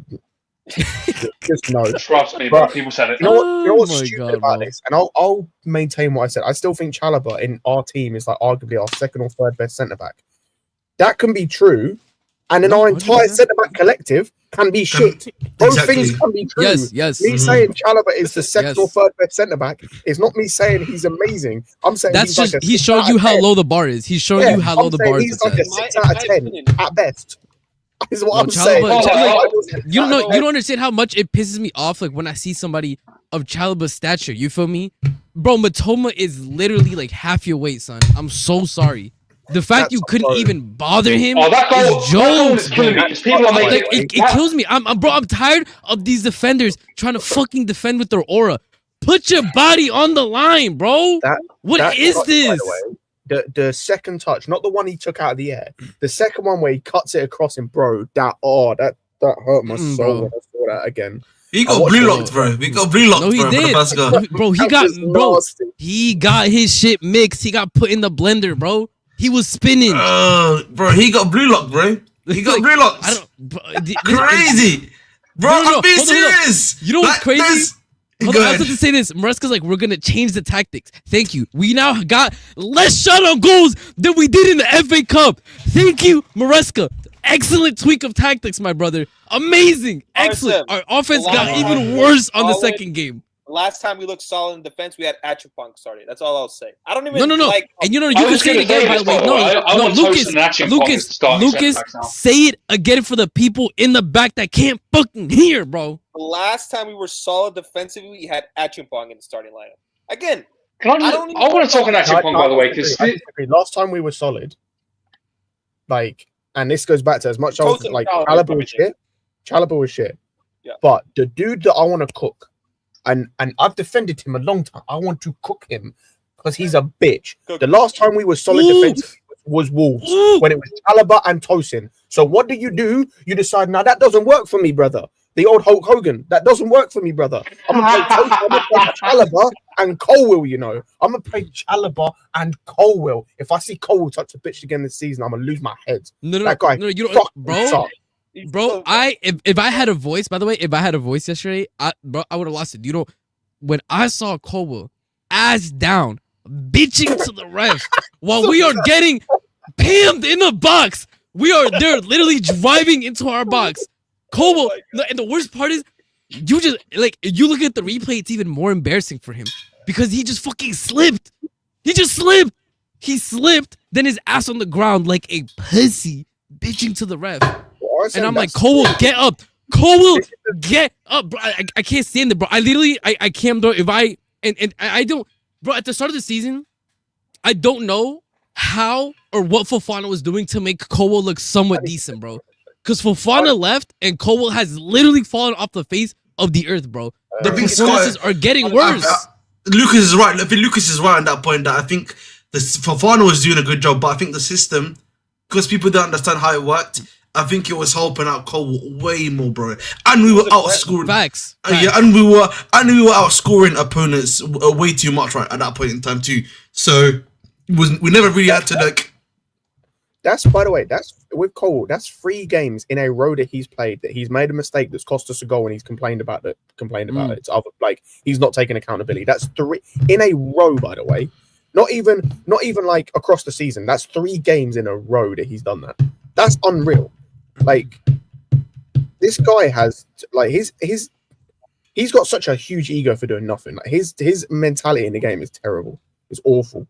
S4: just no.
S3: Trust me, bro. People said it.
S4: You know what's stupid about this, and I'll maintain what I said. I still think Chalaba in our team is like arguably our second or third best centre back. That can be true, and then our entire centre back collective can be shit. Both things can be true.
S7: Yes.
S4: Me saying Chalaba is the second or third best centre back is not me saying he's amazing. I'm saying
S7: that's just like he's showing you how low the bar is. He's showing you how low the bar is.
S4: He's like a 6 out of 10 at best. Is what I'm saying.
S7: You don't understand how much it pisses me off. Like when I see somebody of Chalaba's stature. You feel me, bro? Matoma is literally like half your weight, son. I'm so sorry. The fact you couldn't even bother him is jokes, bro. Like, it kills me. I'm tired of these defenders trying to fucking defend with their aura. Put your body on the line, bro. What is this?
S4: The second touch, not the one he took out of the air. The second one where he cuts it across him, bro. That hurt my soul when I saw that again.
S1: He got blue locked, bro. We got blue locked,
S7: no, he
S1: bro.
S7: Did. Bro, he got his shit mixed. He got put in the blender, bro. He was spinning.
S1: Bro, he got blue lock, bro. He got
S7: Like,
S1: blue locks.
S7: I don't. Bro,
S1: Crazy, bro.
S7: No,
S1: I'm being
S7: hold on, hold on.
S1: serious.
S7: You know what's crazy? Hold on, I was
S1: Good.
S7: about to say this. Maresca's like, we're gonna change the tactics. Thank you. We now got less shot on goals than we did in the FA Cup. Thank you, Maresca. Excellent tweak of tactics, my brother. Amazing. Excellent.
S6: Awesome.
S7: Our offense got
S6: Wow.
S7: even worse on the
S6: Solid.
S7: second game.
S6: Last time we looked solid in defense, we had Achapong starting. That's all I'll say. I don't even
S7: No.
S6: like.
S7: And you
S3: I
S7: can
S3: was
S7: say it
S3: gonna
S7: again,
S3: say
S7: by
S3: this,
S7: the way.
S3: by the way. I
S7: No,
S3: want
S7: Lucas,
S3: Tosin and Acheampong starting
S7: Lucas,
S3: centre-backs now.
S7: say it again for the people in the back that can't fucking hear, bro.
S6: The last time we were solid defensively, we had Achapong in the starting lineup. Again,
S3: Can I want to talk on Acheampong, by the way, because
S4: I disagree. Last time we were solid, like, and this goes back to as much as
S6: Tosin,
S4: like
S6: no,
S4: Chalobah was
S6: everything.
S4: shit. Chalobah was shit.
S6: Yeah.
S4: But the dude that I want to cook, and I've defended him a long time. I want to cook him because he's a bitch.
S6: Cook
S4: The
S6: him.
S4: last time we were solid
S7: Ooh.
S4: defensively was Wolves
S7: Ooh.
S4: when it was Chalobah and Tosin. So what do? You decide now that doesn't work for me, brother. The old Hulk Hogan. That doesn't work for me, brother. I'm gonna play Tosin, I'm gonna play Chalobah and Colwill, you know. I'm gonna play Chalobah and Colwill. If I see Colwill touch a bitch again this season, I'm gonna lose my head.
S7: No,
S4: That guy
S7: you don't,
S4: fucking
S7: bro.
S4: sucks.
S7: Bro, if I had a voice, by the way, if I had a voice yesterday, I would have lost it. You know, when I saw Colwell ass down, bitching to the refs while we are getting pammed in the box, they're literally driving into our box. Colwell, and the worst part is, you just like you look at the replay, it's even more embarrassing for him because he just fucking slipped. He just slipped. He slipped, then his ass on the ground like a pussy, bitching to the ref. And I'm like, Colwell, get up. Colwell, get up, bro. I can't stand it, bro. I literally, I can't, bro. If I don't, bro, at the start of the season, I don't know how or what Fofana was doing to make Colwell look somewhat decent, bro. Because Fofana left and Colwell has literally fallen off the face of the earth, bro. The performances are getting worse.
S1: Lucas is right. I think Lucas is right on that point. That I think Fofana was doing a good job, but I think the system, because people don't understand how it worked, I think it was helping out Cole way more, bro. And we were outscoring.
S7: Facts.
S1: Yeah, and we were outscoring opponents way too much right at that point in time too. So we never really had to like.
S4: That's, by the way, that's with Cole. That's 3 games in a row that he's played that he's made a mistake that's cost us a goal and he's complained about it. It's other, like, he's not taking accountability. That's 3 in a row, by the way. Not even like across the season. That's 3 games in a row that he's done that. That's unreal. Like, this guy has like he's got such a huge ego for doing nothing. Like his mentality in the game is terrible. It's awful.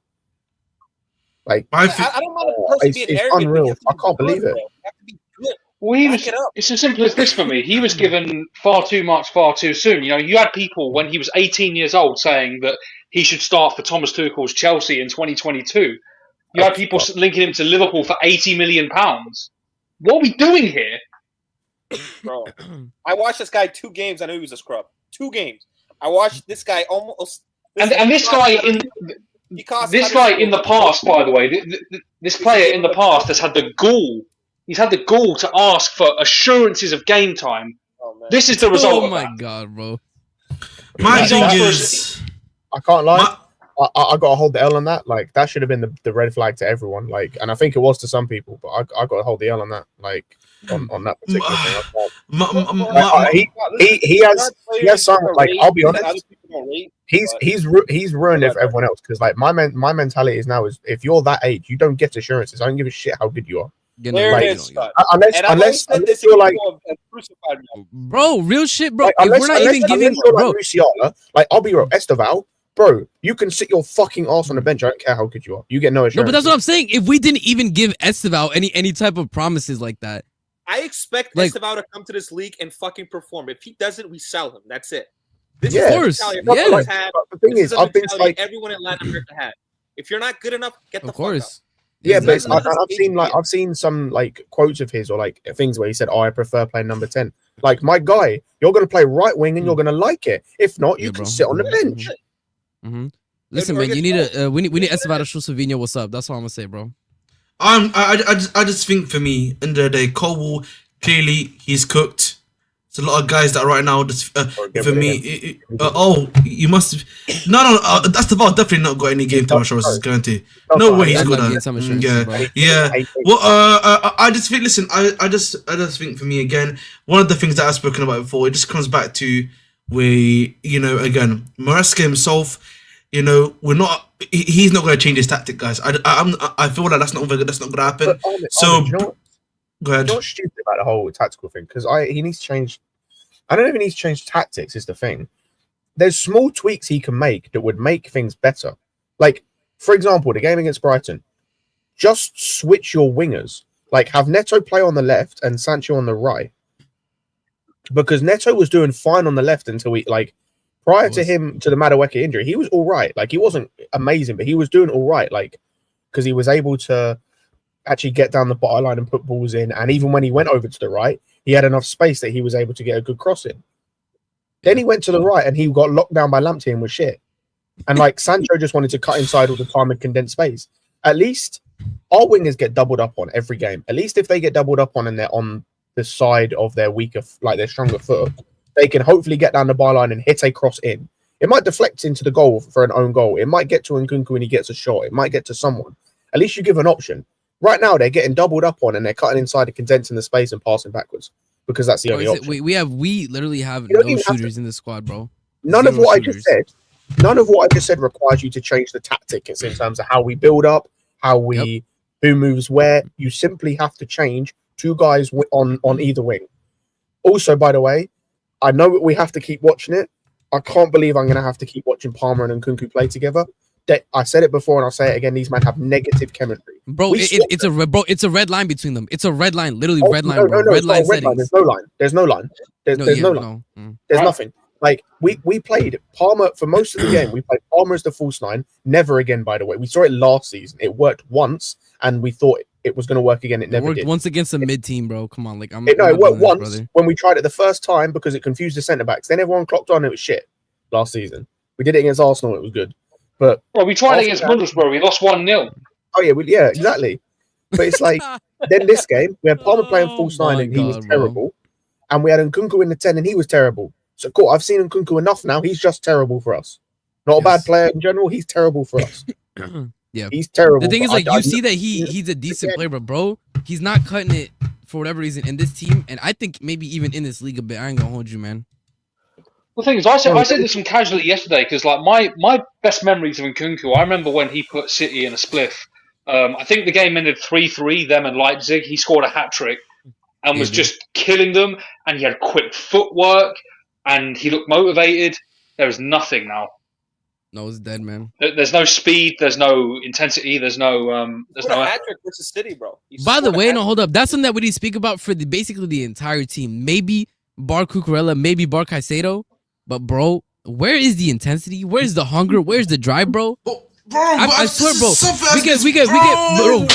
S4: Like
S6: I don't want a person being
S4: it's
S6: arrogant.
S4: unreal. I can't believe it.
S6: You have to be good.
S3: Well, it's as simple as this for me. He was given far too much, far too soon. You know, you had people when he was 18 years old saying that he should start for Thomas Tuchel's Chelsea in 2022. You had people linking him to Liverpool for £80 million. What are we doing here?
S6: Bro, I watched this guy 2 games. I knew he was a scrub. 2 games. I watched this guy almost.
S3: And this guy in the past, by the way, this player in the past has had the gall. He's had the gall to ask for assurances of game time.
S6: Oh, man.
S3: This is the result.
S7: Oh
S3: of
S7: my
S3: that.
S7: god, bro.
S1: My thing is,
S4: I can't lie. I got to hold the L on that. Like, that should have been the red flag to everyone. Like, and I think it was to some people, but I got to hold the L on that. Like, on that particular thing. He has some, like, I'll be honest. He's ruined it for everyone else because, like, my mentality is now is if you're that age, you don't get assurances. I don't give a shit how good you are. Unless you're like,
S7: bro, real shit, bro.
S4: Like,
S7: if we're not even giving,
S4: bro, Musiala, like, I'll be real, Esteval, bro, you can sit your fucking ass on the bench. I don't care how good you are. You get no assurance.
S7: No, but that's what I'm saying. If we didn't even give Esteval any type of promises like that,
S6: I expect
S7: like,
S6: Esteval to come to this league and fucking perform. If he doesn't, we sell him. That's it.
S7: Of course.
S4: The thing is, I've been like
S6: everyone in Latin America had. If you're not good enough, get the fuck out.
S4: Yeah,
S7: Exactly.
S4: but I've seen some like quotes of his or like things where he said, "Oh, I prefer playing number 10." Like, my guy, you're gonna play right wing and you're gonna like it. If not, you can sit on the bench.
S7: Listen, man, you need we need Esteval to show Savinho what's up. That's all I'm gonna say, bro.
S1: I just think for me, end of the day, Colwell clearly he's cooked. It's a lot of guys that right now just
S4: Okay,
S1: for
S4: but
S1: me. You must. No. That's the bar. Definitely not got any game time assurance. Is going to. No way he's
S7: I'm
S1: got
S7: not
S1: that.
S7: getting some assurance,
S1: Yeah,
S7: bro.
S1: yeah. Well, I just think. Listen, I just think for me again, one of the things that I've spoken about before, it just comes back to again, Maresca himself. We're not. He's not going to change his tactic, guys. I feel like that's not going to happen. So. Go ahead.
S4: Not stupid about the whole tactical thing because he needs to change. I don't know if he needs to change tactics. Is the thing. There's small tweaks he can make that would make things better. Like, for example, the game against Brighton. Just switch your wingers. Like, have Neto play on the left and Sancho on the right. Because Neto was doing fine on the left until prior to him to the Madueke injury, he was all right. Like, he wasn't amazing, but he was doing all right. Like, because he was able to actually get down the bottom line and put balls in. And even when he went over to the right, he had enough space that he was able to get a good cross in. Then he went to the right and he got locked down by Lamptey and was shit. And Sancho just wanted to cut inside all the time and condense space. At least our wingers get doubled up on every game. At least if they get doubled up on and they're on the side of their weaker, their stronger foot, they can hopefully get down the byline and hit a cross in. It might deflect into the goal for an own goal. It might get to Nkunku and he gets a shot. It might get to someone. At least you give an option. Right now, they're getting doubled up on and they're cutting inside and condensing the space and passing backwards because that's the only option.
S7: We literally have no shooters in the squad, bro.
S4: None of what I just said requires you to change the tactics in terms of how we build up, who moves where. You simply have to change two guys on either wing. Also, by the way, I know we have to keep watching it. I can't believe I'm going to have to keep watching Palmer and Nkunku play together. I said it before and I'll say it again. These men have negative chemistry,
S7: bro. It's a red line between them. It's a red line, literally red line.
S4: No,
S7: red line settings.
S4: There's no line. There's no line. There's no line. There's nothing. Like we played Palmer for most of the game. We played Palmer as the false nine. Never again. By the way, we saw it last season. It worked once, and we thought it was going to work again. It never did.
S7: Once against a mid team, bro. Come on, like
S4: it worked once when we tried it the first time because it confused the centre backs. Then everyone clocked on. It was shit last season. We did it against Arsenal. It was good. But
S3: we tried it against Middlesbrough. We lost 1-0.
S4: Oh yeah, exactly. But it's like then this game we had Palmer playing false nine and he was terrible, and we had Nkunku in the 10 and he was terrible. So cool, I've seen Nkunku enough now. He's just terrible for us. Not a bad player in general. He's terrible for us.
S7: Yeah,
S4: he's terrible.
S7: The thing is, you see that he's a decent player, but bro, he's not cutting it for whatever reason in this team, and I think maybe even in this league a bit. I ain't gonna hold you, man.
S3: The thing is, I said this from casually yesterday because my best memories of Nkunku, I remember when he put City in a spliff. I think the game ended 3-3, them and Leipzig. He scored a hat-trick and was just killing them, and he had quick footwork and he looked motivated. There is nothing now.
S7: No, it's dead, man.
S3: There's no speed, there's no intensity, there's no
S6: hat-trick versus City, bro.
S7: By the way, no, hold up. That's something that we need to speak about for basically the entire team. Maybe Bar Cucurella, maybe Bar Caicedo. But bro, where is the intensity? Where's the hunger? Where's the drive, bro? I swear, bro. We get, bro.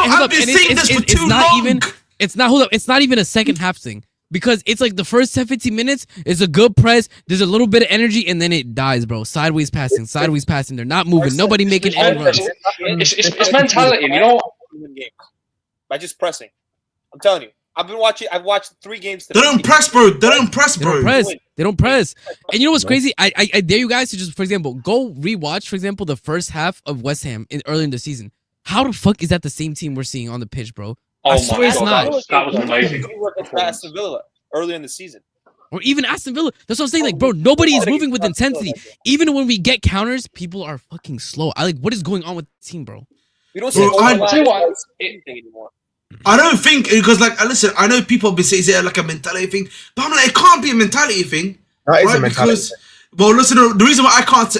S1: I've been saying this for too long.
S7: It's not even a second half thing because it's like the first 10-15 minutes is a good press. There's a little bit of energy and then it dies, bro. Sideways passing. They're not moving. Nobody making any runs.
S3: It's mentality, you know.
S6: By just pressing, I'm telling you. I've watched 3 games today.
S1: They don't press, bro. They don't press.
S7: They don't press. And you know what's crazy? I dare you guys to just, for example, go rewatch, for example, the first half of West Ham early in the season. How the fuck is that the same team we're seeing on the pitch, bro? I swear it's not.
S3: That was amazing.
S6: We worked at Aston Villa early in the season.
S7: Or even Aston Villa. That's what I'm saying. Like, bro, nobody is moving with intensity. Even when we get counters, people are fucking slow. What is going on with the team, bro?
S6: We don't see anything anymore.
S1: I don't think because listen, I know people be saying it's like a mentality thing, but I'm like, it can't be a mentality thing,
S4: right? Because
S1: listen, the reason why I can't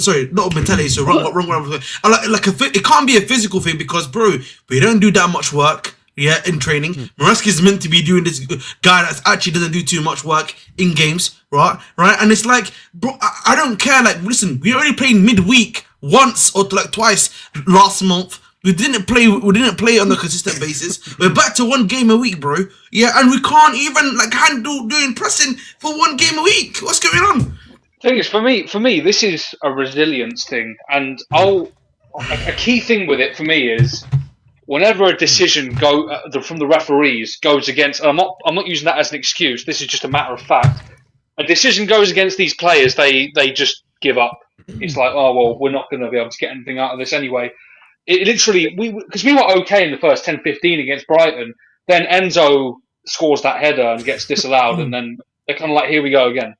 S1: sorry, not a mentality, so wrong. It can't be a physical thing because, bro, we don't do that much work, in training. Maresca is meant to be doing this guy that actually doesn't do too much work in games, right? And it's like, bro, I don't care. Like, listen, we already played midweek once or twice last month. We didn't play on a consistent basis. We're back to 1 game a week, bro. Yeah, and we can't even handle doing pressing for 1 game a week. What's going on?
S3: Thing is, for me, this is a resilience thing, and a key thing with it for me is whenever a decision from the referees goes against, and I'm not using that as an excuse. This is just a matter of fact. A decision goes against these players, they just give up. It's like, oh well, we're not going to be able to get anything out of this anyway. It literally, because we were okay in the first 10-15 against Brighton, then Enzo scores that header and gets disallowed, and then they're kind of like, here we go again.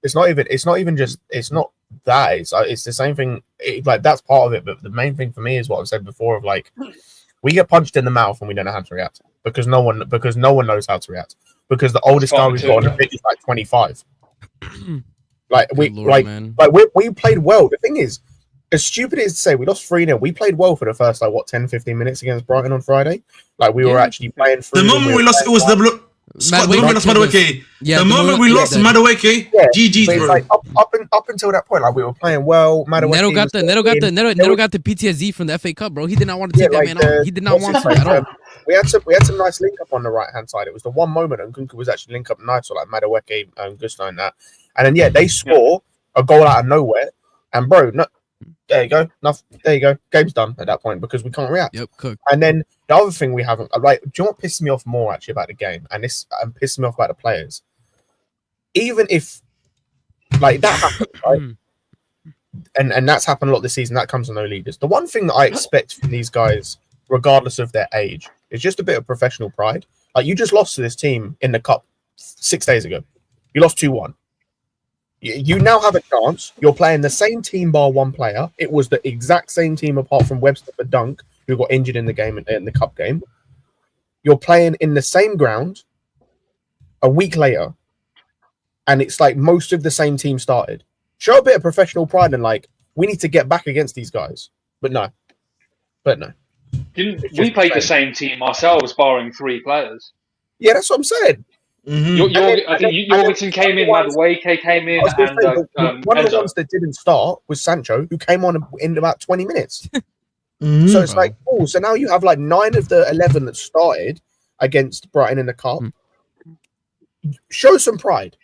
S4: It's not even just. It's not that. It's the same thing. Like that's part of it, but the main thing for me is what I've said before. Of like, we get punched in the mouth and we don't know how to react because no one knows how to react because the oldest guy we've got on the pitch is like 25. Like we we played well. The thing is, as stupid as to say, we lost 3-0. We played well for the first 10-15 minutes against Brighton on Friday. Like we were actually playing through.
S1: The moment we lost, it was the moment we lost Madueke.
S7: Yeah,
S1: the moment we lost Madueke, GG's, bro.
S4: Like up until that point, like we were playing well.
S7: Neto got the PTSD from the FA Cup, bro. He did not want to take that man out. He did not want to at all.
S4: We had some nice link up on the right hand side. It was the one moment and Nkunku was actually link up nice, or like Madueke and Gusto and that. And then they score a goal out of nowhere, and bro, there you go. There you go. Game's done at that point because we can't react.
S7: Yep, cooked.
S4: And then the other thing we haven't, like, do you know what pisses me off more actually about the game? And pisses me off about the players. Even if, like, that happens, right? and that's happened a lot this season. That comes from no leaders. The one thing that I expect from these guys, regardless of their age, is just a bit of professional pride. Like, you just lost to this team in the cup 6 days ago. You lost 2-1. You now have a chance. You're playing the same team bar one player. It was the exact same team apart from Webster for Dunk, who got injured in the game in the cup game. You're playing in the same ground a week later, and it's like most of the same team started. Show a bit of professional pride and like we need to get back against these guys. But no.
S3: We played the same team ourselves, barring 3 players.
S4: Yeah, that's what I'm saying.
S3: I think Jorgensen came in, Madueke came in, and
S4: one of the ones that didn't start was Sancho, who came on in about 20 minutes. So it's like, oh, so now you have like 9 of the 11 that started against Brighton in the cup. Show some pride.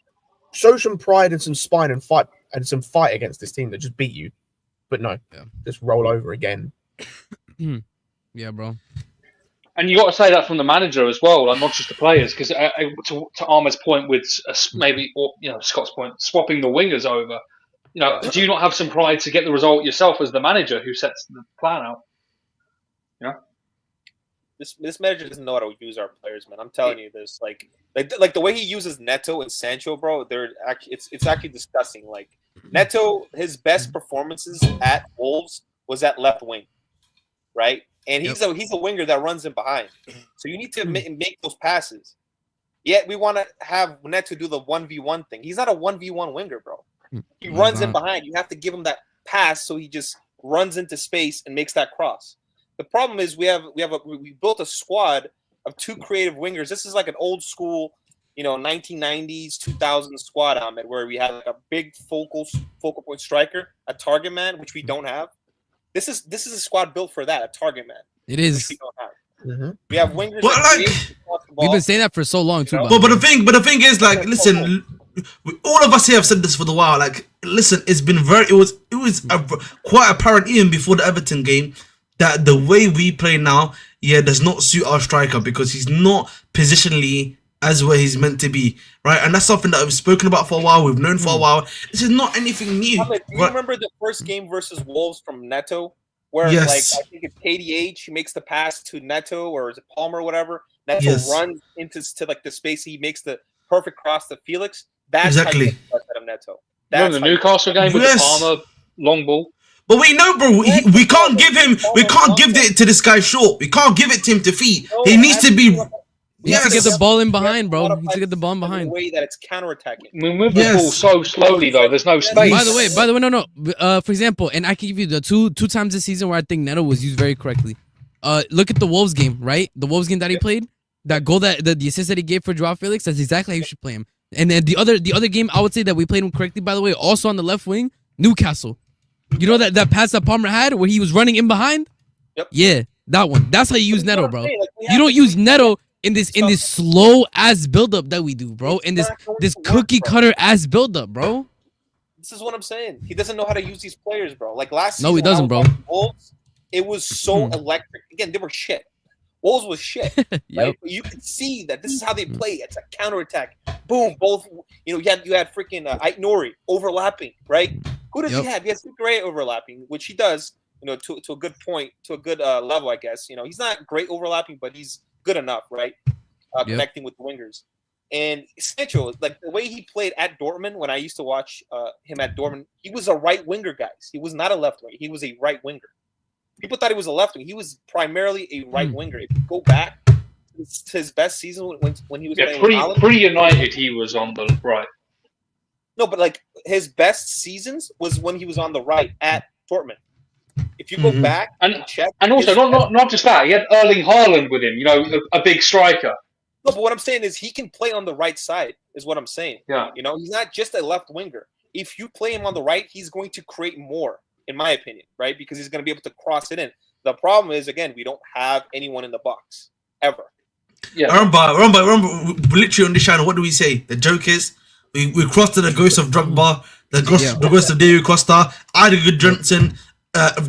S4: Show some pride and some spine and fight against this team that just beat you. But no, just roll over again.
S7: Yeah, bro.
S3: And you got to say that from the manager as well, like not just the players. Because to Arma's point, with maybe, or Scott's point, swapping the wingers over. Do you not have some pride to get the result yourself as the manager who sets the plan out?
S6: This manager doesn't know how to use our players, man. I'm telling you this, like the way he uses Neto and Sancho, bro. It's actually disgusting. Like Neto, his best performances at Wolves was at left wing, right? And he's a winger that runs in behind. So you need to make those passes. Yet we want to have Neto do the 1v1 thing. He's not a 1v1 winger, bro. He runs in behind. You have to give him that pass so he just runs into space and makes that cross. The problem is we built a squad of 2 creative wingers. This is like an old school, 1990s, 2000s squad, Ahmed, where we had like a big focal point striker, a target man, which we don't have. This is a squad built for that, a target man.
S7: It is.
S6: We don't have. We have wingers.
S7: We've been saying that for so long too.
S1: But the thing is, like, listen, all of us here have said this for a while. Like, listen, it was quite apparent even before the Everton game that the way we play now, does not suit our striker because he's not positionally as where he's meant to be, right? And that's something that we've spoken about for a while. We've known for a while. This is not anything new.
S6: Do you remember the first game versus Wolves from Neto, where like I think it's KDH, he makes the pass to Neto, or is it Palmer or whatever? Neto runs into like the space. He makes the perfect cross to Felix. That's how you get out of Neto.
S3: That's the Newcastle game with the Palmer long ball.
S1: But we know, bro. We can't give it to this guy short. We can't give it to him to feed. He needs to be.
S7: He needs to get the ball in behind, bro. He needs to get the ball in behind.
S6: The way that it's counterattacking.
S3: We move the ball so slowly, though. There's no space.
S7: By the way, no. For example, and I can give you the two times this season where I think Neto was used very correctly. Look at the Wolves game, right? The Wolves game that he played, that goal the assist that he gave for Joao Felix. That's exactly how you should play him. And then the other game, I would say that we played him correctly. By the way, also on the left wing, Newcastle. You know that pass that Palmer had where he was running in behind?
S6: Yep.
S7: Yeah, that one. That's how you use Neto, bro. You don't use Neto in this slow ass buildup that we do, bro. In this cookie cutter ass buildup, bro.
S6: This is what I'm saying. He doesn't know how to use these players, bro. Like last season,
S7: no, he doesn't, bro.
S6: Wolves, it was so electric. Again, they were shit. Wolves was shit.
S7: Yep.
S6: Right? But you could see that this is how they play. It's a counterattack. Boom, both. You had freaking Ait Nori overlapping, right? Who does he have? He has great overlapping, which he does. To a good point, to a good level, I guess. He's not great overlapping, but he's good enough, right? Connecting with the wingers. And Sancho, like the way he played at Dortmund, when I used to watch him at Dortmund, he was a right winger, guys. He was not a left winger. He was a right winger. People thought he was a left winger. He was primarily a right winger. If you go back to his best season when he was playing with Holland,
S3: pre-United, he was on the right.
S6: No, but like his best seasons was when he was on the right at Dortmund. If you go back and check,
S3: and also not just that, he had Erling Haaland with him. A big striker.
S6: No, but what I'm saying is he can play on the right side, is what I'm saying.
S3: Yeah.
S6: He's not just a left winger. If you play him on the right, he's going to create more, in my opinion, right? Because he's going to be able to cross it in. The problem is, again, we don't have anyone in the box, ever.
S1: Yeah. Remember, literally on this channel, what do we say? The joke is, we crossed to the ghost of Drogba, the ghost of Diego Costa, Adigo Johnson,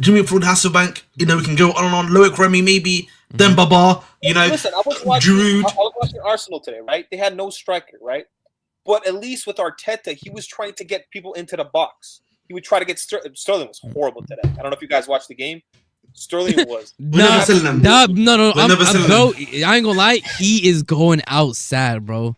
S1: Jimmy Floyd Hasselbank, we can go on and on. Loic Remy, maybe, Dembaba,
S6: Listen, I was watching Arsenal today, right? They had no striker, right? But at least with Arteta, he was trying to get people into the box. He would try to get Sterling was horrible today. I don't know if you guys watched the game. Sterling was.
S7: No. Bro, I ain't gonna lie. He is going out sad, bro.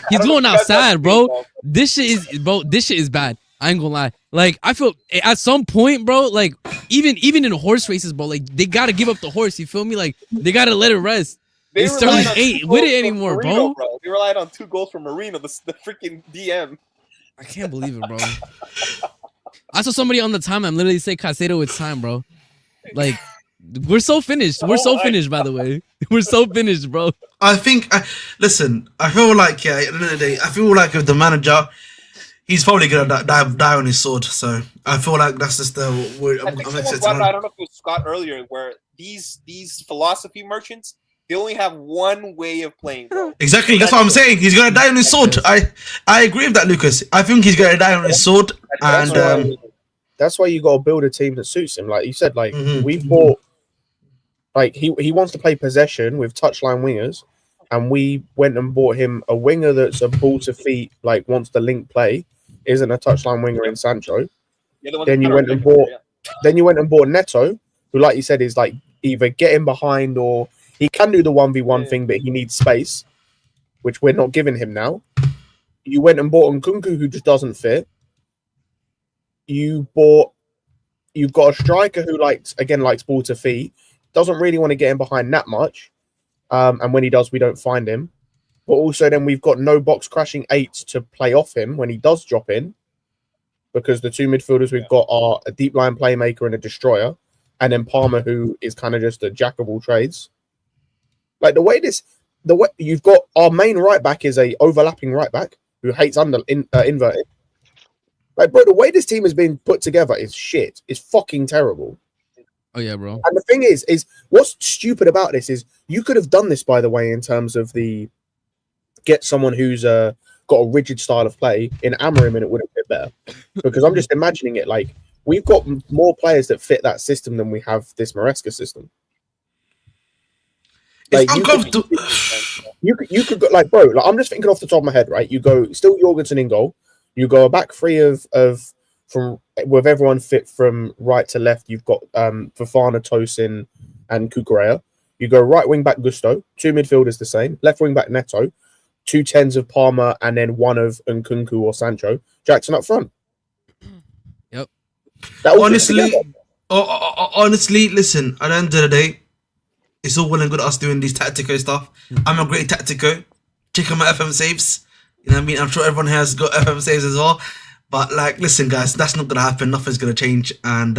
S7: He's going out sad, bro. This shit is bad. I ain't gonna lie. Like, I feel at some point, bro, like even in horse races, bro, like they gotta give up the horse. You feel me? Like they gotta let it rest. Sterling ain't with it anymore,
S6: Marino, bro. They relied on 2 goals from Marino, the freaking DM.
S7: I can't believe it, bro. I saw somebody on the timeline literally say Caicedo, it's time, bro. Like, we're so finished. We're so finished, by the way. We're so finished, bro.
S1: I think, listen, I feel like, at the end of the day, I feel like with the manager, he's probably going to die on his sword. So I feel like that's just the word.
S6: I don't know if it was Scott earlier, where these philosophy merchants, they only have one way of playing, bro.
S1: Exactly, that's what I'm saying. He's going to die on his sword. I agree with that, Lucas. I think he's going to die on his sword. And
S4: that's why you got to build a team that suits him. Like you said, like we bought, like he wants to play possession with touchline wingers, and we went and bought him a winger that's a ball to feet, like wants to link play, isn't a touchline winger in Sancho. Then you went and bought Neto, who, like you said, is like either getting behind or he can do the 1v1 thing, but he needs space, which we're not giving him now. You went and bought Nkunku, who just doesn't fit. You've got a striker who likes ball to feet, doesn't really want to get in behind that much, and when he does, we don't find him. But also, then we've got no box crashing 8s to play off him when he does drop in, because the 2 midfielders we've got are a deep line playmaker and a destroyer, and then Palmer, who is kind of just a jack of all trades. Like the way you've got our main right back is a overlapping right back who hates inverted. Like, bro, the way this team has been put together is shit. It's fucking terrible.
S7: Oh yeah, bro.
S4: And the thing is what's stupid about this is you could have done this, by the way, in terms of get someone who's got a rigid style of play in Amorim, and it would have fit better. Because I'm just imagining it like we've got more players that fit that system than we have this Maresca system. Like,
S1: it's uncomfortable.
S4: You could go, like, bro, like, I'm just thinking off the top of my head, right? You go still Jorgensen in goal. You go a back three from with everyone fit from right to left. You've got Fofana, Tosin, and Kukurea. You go right wing back Gusto. 2 midfielders the same. Left wing back Neto. 2 10s of Palmer, and then 1 of Nkunku or Sancho. Jackson up front.
S7: Yep.
S1: Honestly, listen. At the end of the day, it's all well and good us doing these tactical stuff. I'm a great tactico. Check out my FM saves. You know what I mean? I'm sure everyone here has got FM saves as well. But, like, listen, guys, that's not going to happen. Nothing's going to change. And,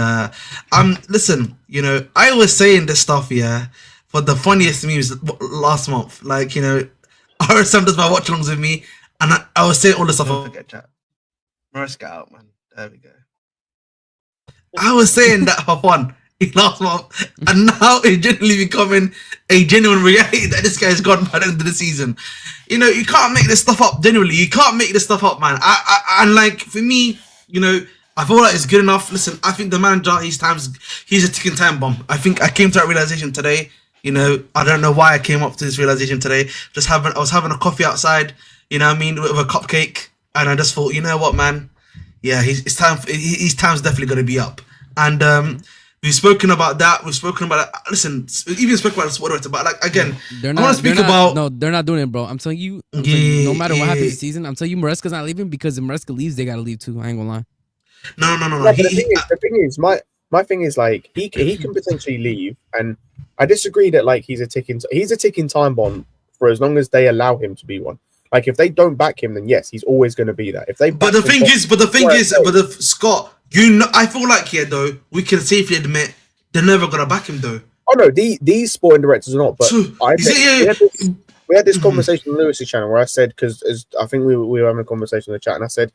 S1: listen, I was saying this stuff, for the funniest memes last month. Like, I heard some does my watch-alongs with me, and I was saying all the stuff. Don't forget, chat. Maresca out, man. There we go. I was saying that for fun last month, and now it's generally becoming a genuine reality that this guy's gone by the end of the season. You can't make this stuff up. Genuinely, you can't make this stuff up, man. And like for me, I feel like it's good enough. Listen, I think the manager, he's a ticking time bomb. I think I came to that realization today. You know, I don't know why I came up to this realization today. I was having a coffee outside, you know what I mean, with a cupcake, and I just thought, you know what, man, yeah, his time's definitely going to be up. And we've spoken about that. We've spoken about it. Listen, we even spoke about it, but like again, I want to speak about.
S7: No, they're not doing it, bro. I'm telling you. No matter what happens this season, I'm telling you, Maresca's not leaving, because if Maresca leaves, they gotta leave too. I ain't gonna lie.
S1: No.
S4: The thing is, my thing is like he can potentially leave, and I disagree that like he's a ticking time bomb for as long as they allow him to be one. Like if they don't back him, then yes, he's always going to be that. If they,
S1: but Scott, I feel like here though we can safely admit they're never gonna back him though.
S4: Oh no, these sporting directors are not. But we had this conversation on Lewis's channel where I said, because I think we were having a conversation in the chat, and I said,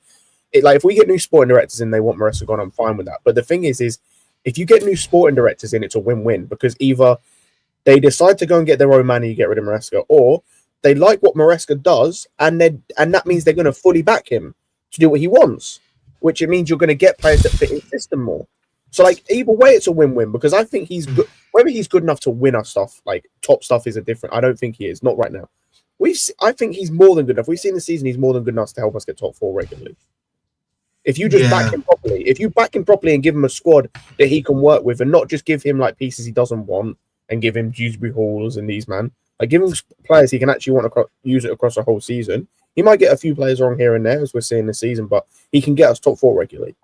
S4: like if we get new sporting directors and they want Maresca gone, I'm fine with that. But the thing is if you get new sporting directors in, it's a win-win, because either they decide to go and get their own man and you get rid of Maresca, or they like what Maresca does, and that means they're going to fully back him to do what he wants, which it means you're going to get players that fit his system more. So, like, either way, it's a win-win, because I think he's good. Whether he's good enough to win our stuff, like top stuff, is a different. I don't think he is, not right now. I think he's more than good enough. We've seen the season; he's more than good enough to help us get top 4 regularly. If you just back him properly, and give him a squad that he can work with, and not just give him like pieces he doesn't want, and give him Dewsbury Halls and these man. Like, give him players he can actually use it across a whole season. He might get a few players wrong here and there, as we're seeing this season, but he can get us top 4 regularly.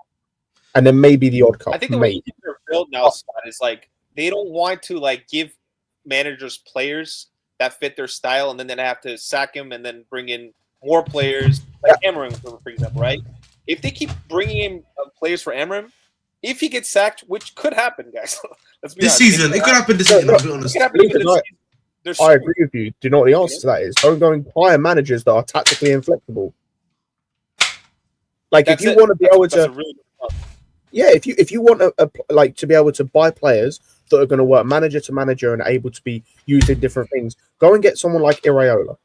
S4: And then maybe the odd cup.
S6: I think the way they're built now, Scott, is like they don't want to like give managers players that fit their style, and then they have to sack him and then bring in more players, like Amarim, for example, right? If they keep bringing in players for Amarim, if he gets sacked, which could happen, guys. Let's be honest.
S1: Season, it could happen this season. I'll be honest.
S4: I agree with you. Do you know what the answer to that is? Don't go and hire managers that are tactically inflexible. Like, if you want to be able to, if you want to be able to buy players that are going to work manager to manager and able to be used in different things, go and get someone like Iraola.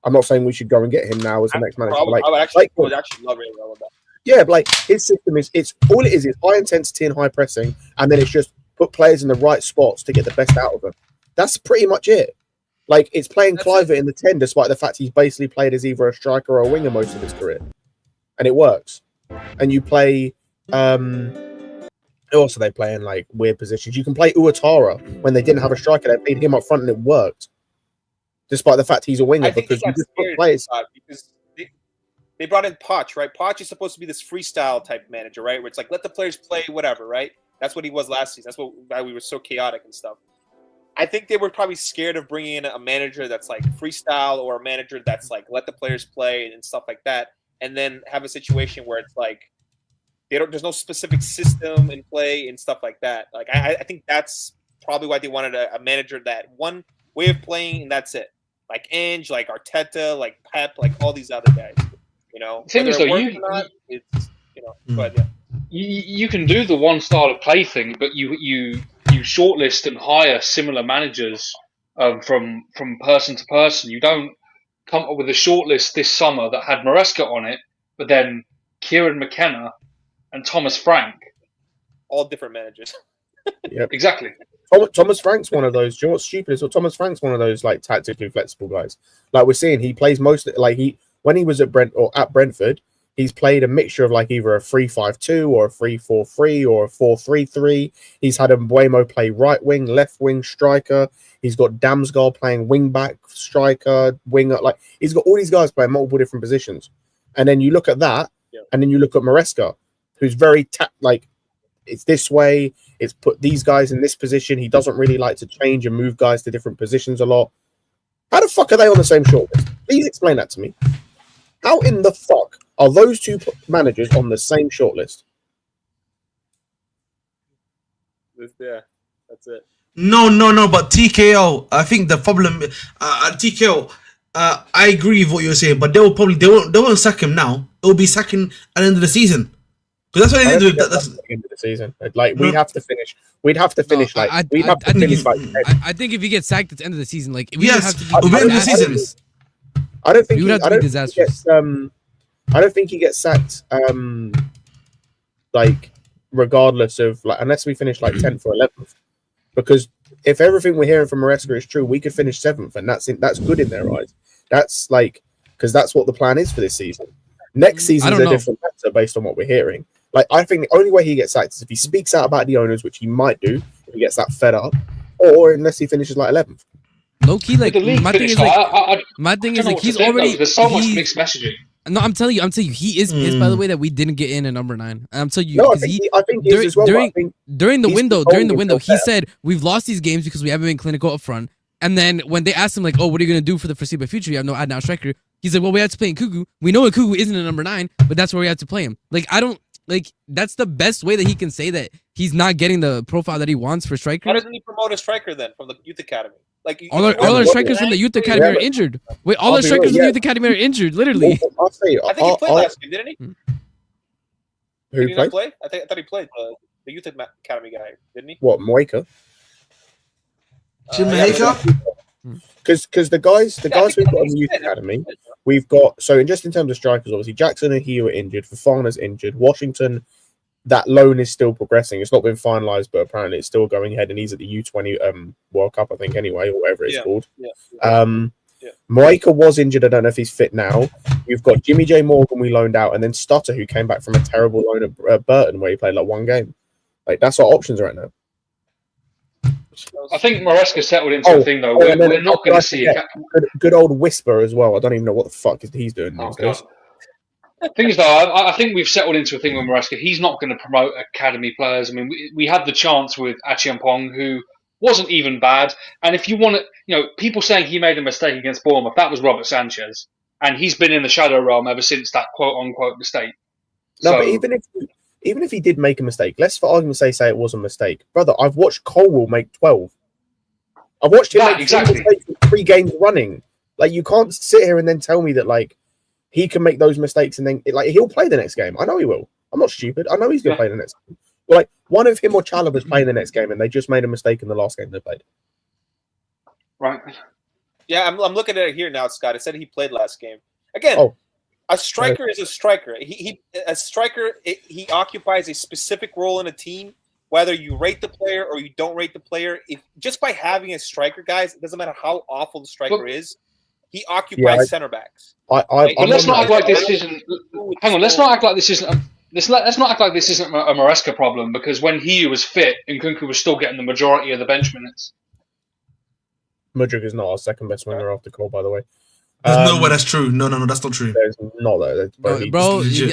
S4: I'm not saying we should go and get him now as the next manager.
S6: I would actually love Iraola.
S4: Yeah, but like his system is all it is high intensity and high pressing, and then it's just put players in the right spots to get the best out of them. That's pretty much it. Like, it's playing Cliver in the 10, despite the fact he's basically played as either a striker or a winger most of his career, and it works. And you play who else are they playing like weird positions? You can play Uatara when they didn't have a striker. They played him up front and it worked, despite the fact he's a winger, because you just put players.
S6: Because they brought in Poch, right? Poch is supposed to be this freestyle type manager, right? Where it's like, let the players play whatever, right? That's what he was last season. That's why we were so chaotic and stuff. I think they were probably scared of bringing in a manager that's like freestyle, or a manager that's like, let the players play and stuff like that. And then have a situation where it's like, there's no specific system in play and stuff like that. Like, I think that's probably why they wanted a manager that one way of playing, and that's it. Like Ange, like Arteta, like Pep, like all these other guys. You know,
S3: you can do the one style of play thing, but you shortlist and hire similar managers from person to person. You don't come up with a shortlist this summer that had Maresca on it, but then Kieran McKenna and Thomas Frank,
S6: all different managers.
S4: Yeah,
S3: exactly.
S4: Thomas Frank's one of those. Do you know what's stupid is? So Thomas Frank's one of those like tactically flexible guys. Like we're seeing, he plays when he was at Brentford, he's played a mixture of like either a 3-5-2 or a 3-4-3 or a 4-3-3. He's had Mbuemo play right wing, left wing, striker. He's got Damsgaard playing wing back, striker, winger. Like, he's got all these guys playing multiple different positions. And then you look at that, and then you look at Maresca, who's very it's this way. It's put these guys in this position. He doesn't really like to change and move guys to different positions a lot. How the fuck are they on the same shortlist? Please explain that to me. How in the fuck are those two managers on the same shortlist?
S6: Yeah, that's it.
S1: No. But TKO, I think the problem. TKO, I agree with what you're saying, but they won't sack him now. It will be sacking at the end of the season, because that's what they did. That's
S4: at the end of the season. Like, we'd have to finish. We'd have to finish.
S7: I think if he gets sacked at the end of the season, like, we have to
S1: be end of the season.
S4: I don't think
S7: he would have to be disastrous.
S4: I don't think he gets sacked. Like, regardless of like, unless we finish like 10th or 11th, because if everything we're hearing from Maresca is true, we could finish 7th, and that's good in their eyes. That's like, because that's what the plan is for this season. Next season's a different matter based on what we're hearing. Like, I think the only way he gets sacked is if he speaks out about the owners, which he might do if he gets that fed up, or unless he finishes like 11th.
S7: Low key, like my thing is like he's already.
S3: There's so much mixed messaging.
S7: No, I'm telling you, he is pissed by the way that we didn't get in at number 9. I'm telling you,
S4: no, I think he is as well.
S7: During the window, he said we've lost these games because we haven't been clinical up front. And then when they asked him like, "Oh, what are you gonna do for the foreseeable future? You have no ad-now striker." He's like, "Well, we have to play in Kuku. We know Kuku isn't a number 9, but that's where we have to play him." Like, I don't like. That's the best way that he can say that he's not getting the profile that he wants for striker.
S6: Why doesn't he promote a striker then from the youth academy? Like
S7: all our strikers from the youth academy are injured. Wait, all our strikers from the youth academy are injured, literally.
S4: I'll say,
S6: I think he played last game, didn't he?
S4: Who
S6: did he not play? I thought he played the youth academy guy, didn't he?
S4: What, Moika? Because the guys we've got in the youth academy, we've got in terms of strikers, obviously Jackson and Hugh are injured, Fofana's injured, Washington, that loan is still progressing. It's not been finalized, but apparently it's still going ahead, and he's at the U20 World Cup, I think, anyway, or whatever it's called. Moika was injured. I don't know if he's fit now. You've got Jimmy J. Morgan we loaned out, and then Stutter, who came back from a terrible loan at Burton, where he played like 1 game. Like, that's our options right now.
S3: I think Maresca settled into a thing, though. We're not going to see a
S4: good old Whisper as well. I don't even know what the fuck he's doing these days.
S3: The thing is, though, I think we've settled into a thing with Maresca. He's not going to promote academy players. I mean, we had the chance with Achiampong, who wasn't even bad. And if you want to, people saying he made a mistake against Bournemouth, that was Robert Sanchez. And he's been in the shadow realm ever since that quote-unquote mistake.
S4: No, but even if he did make a mistake, let's for argument's sake say it was a mistake. Brother, I've watched Colwell make 12. I've watched him make mistakes in 3 games running. Like, you can't sit here and then tell me that, like, he can make those mistakes and then, like, he'll play the next game. I know he will. I'm not stupid. I know he's going to play the next game. But, like, one of him or Chalobah's playing the next game, and they just made a mistake in the last game they played.
S3: Right.
S6: Yeah, I'm looking at it here now, Scott. It said he played last game. Again, a striker is a striker. He occupies a specific role in a team, whether you rate the player or you don't rate the player. Just by having a striker, guys, it doesn't matter how awful the striker is. He occupies center backs.
S3: But let's not act like this isn't. Hang on. Let's not act like this isn't. Let's not act like this isn't a Maresca problem, because when he was fit, Nkunku was still getting the majority of the bench minutes.
S4: Mudryk is not our second best winger after Cole, by the way.
S1: There's no way that's true. No, that's not true.
S4: There's not that,
S7: bro. You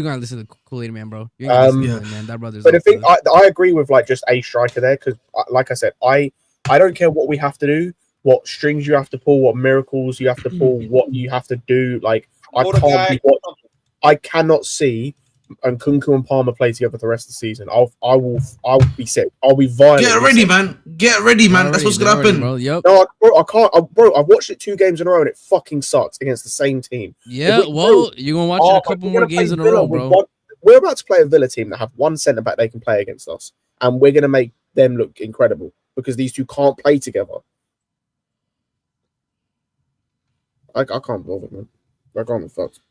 S7: gotta listen to Kool-Aid Man, bro. You gotta listen to him, man. That brother's.
S4: But the thing, I agree with like just a striker there, because, like I said, I don't care what we have to do, what strings you have to pull, what miracles you have to pull, what you have to do. Like, I cannot see Nkunku and Palmer play together for the rest of the season. I'll be sick. I'll be violent.
S1: Get ready, man. Get ready, man. That's what's gonna happen.
S7: Bro. Yep.
S4: No, I can't. Bro, I've watched it 2 games in a row and it fucking sucks against the same team.
S7: Yeah, you're gonna watch it a couple more games in a row, bro.
S4: We're about to play a Villa team that have 1 centre back they can play against us, and we're gonna make them look incredible because these two can't play together. I can't believe it, man. I can't be fucked.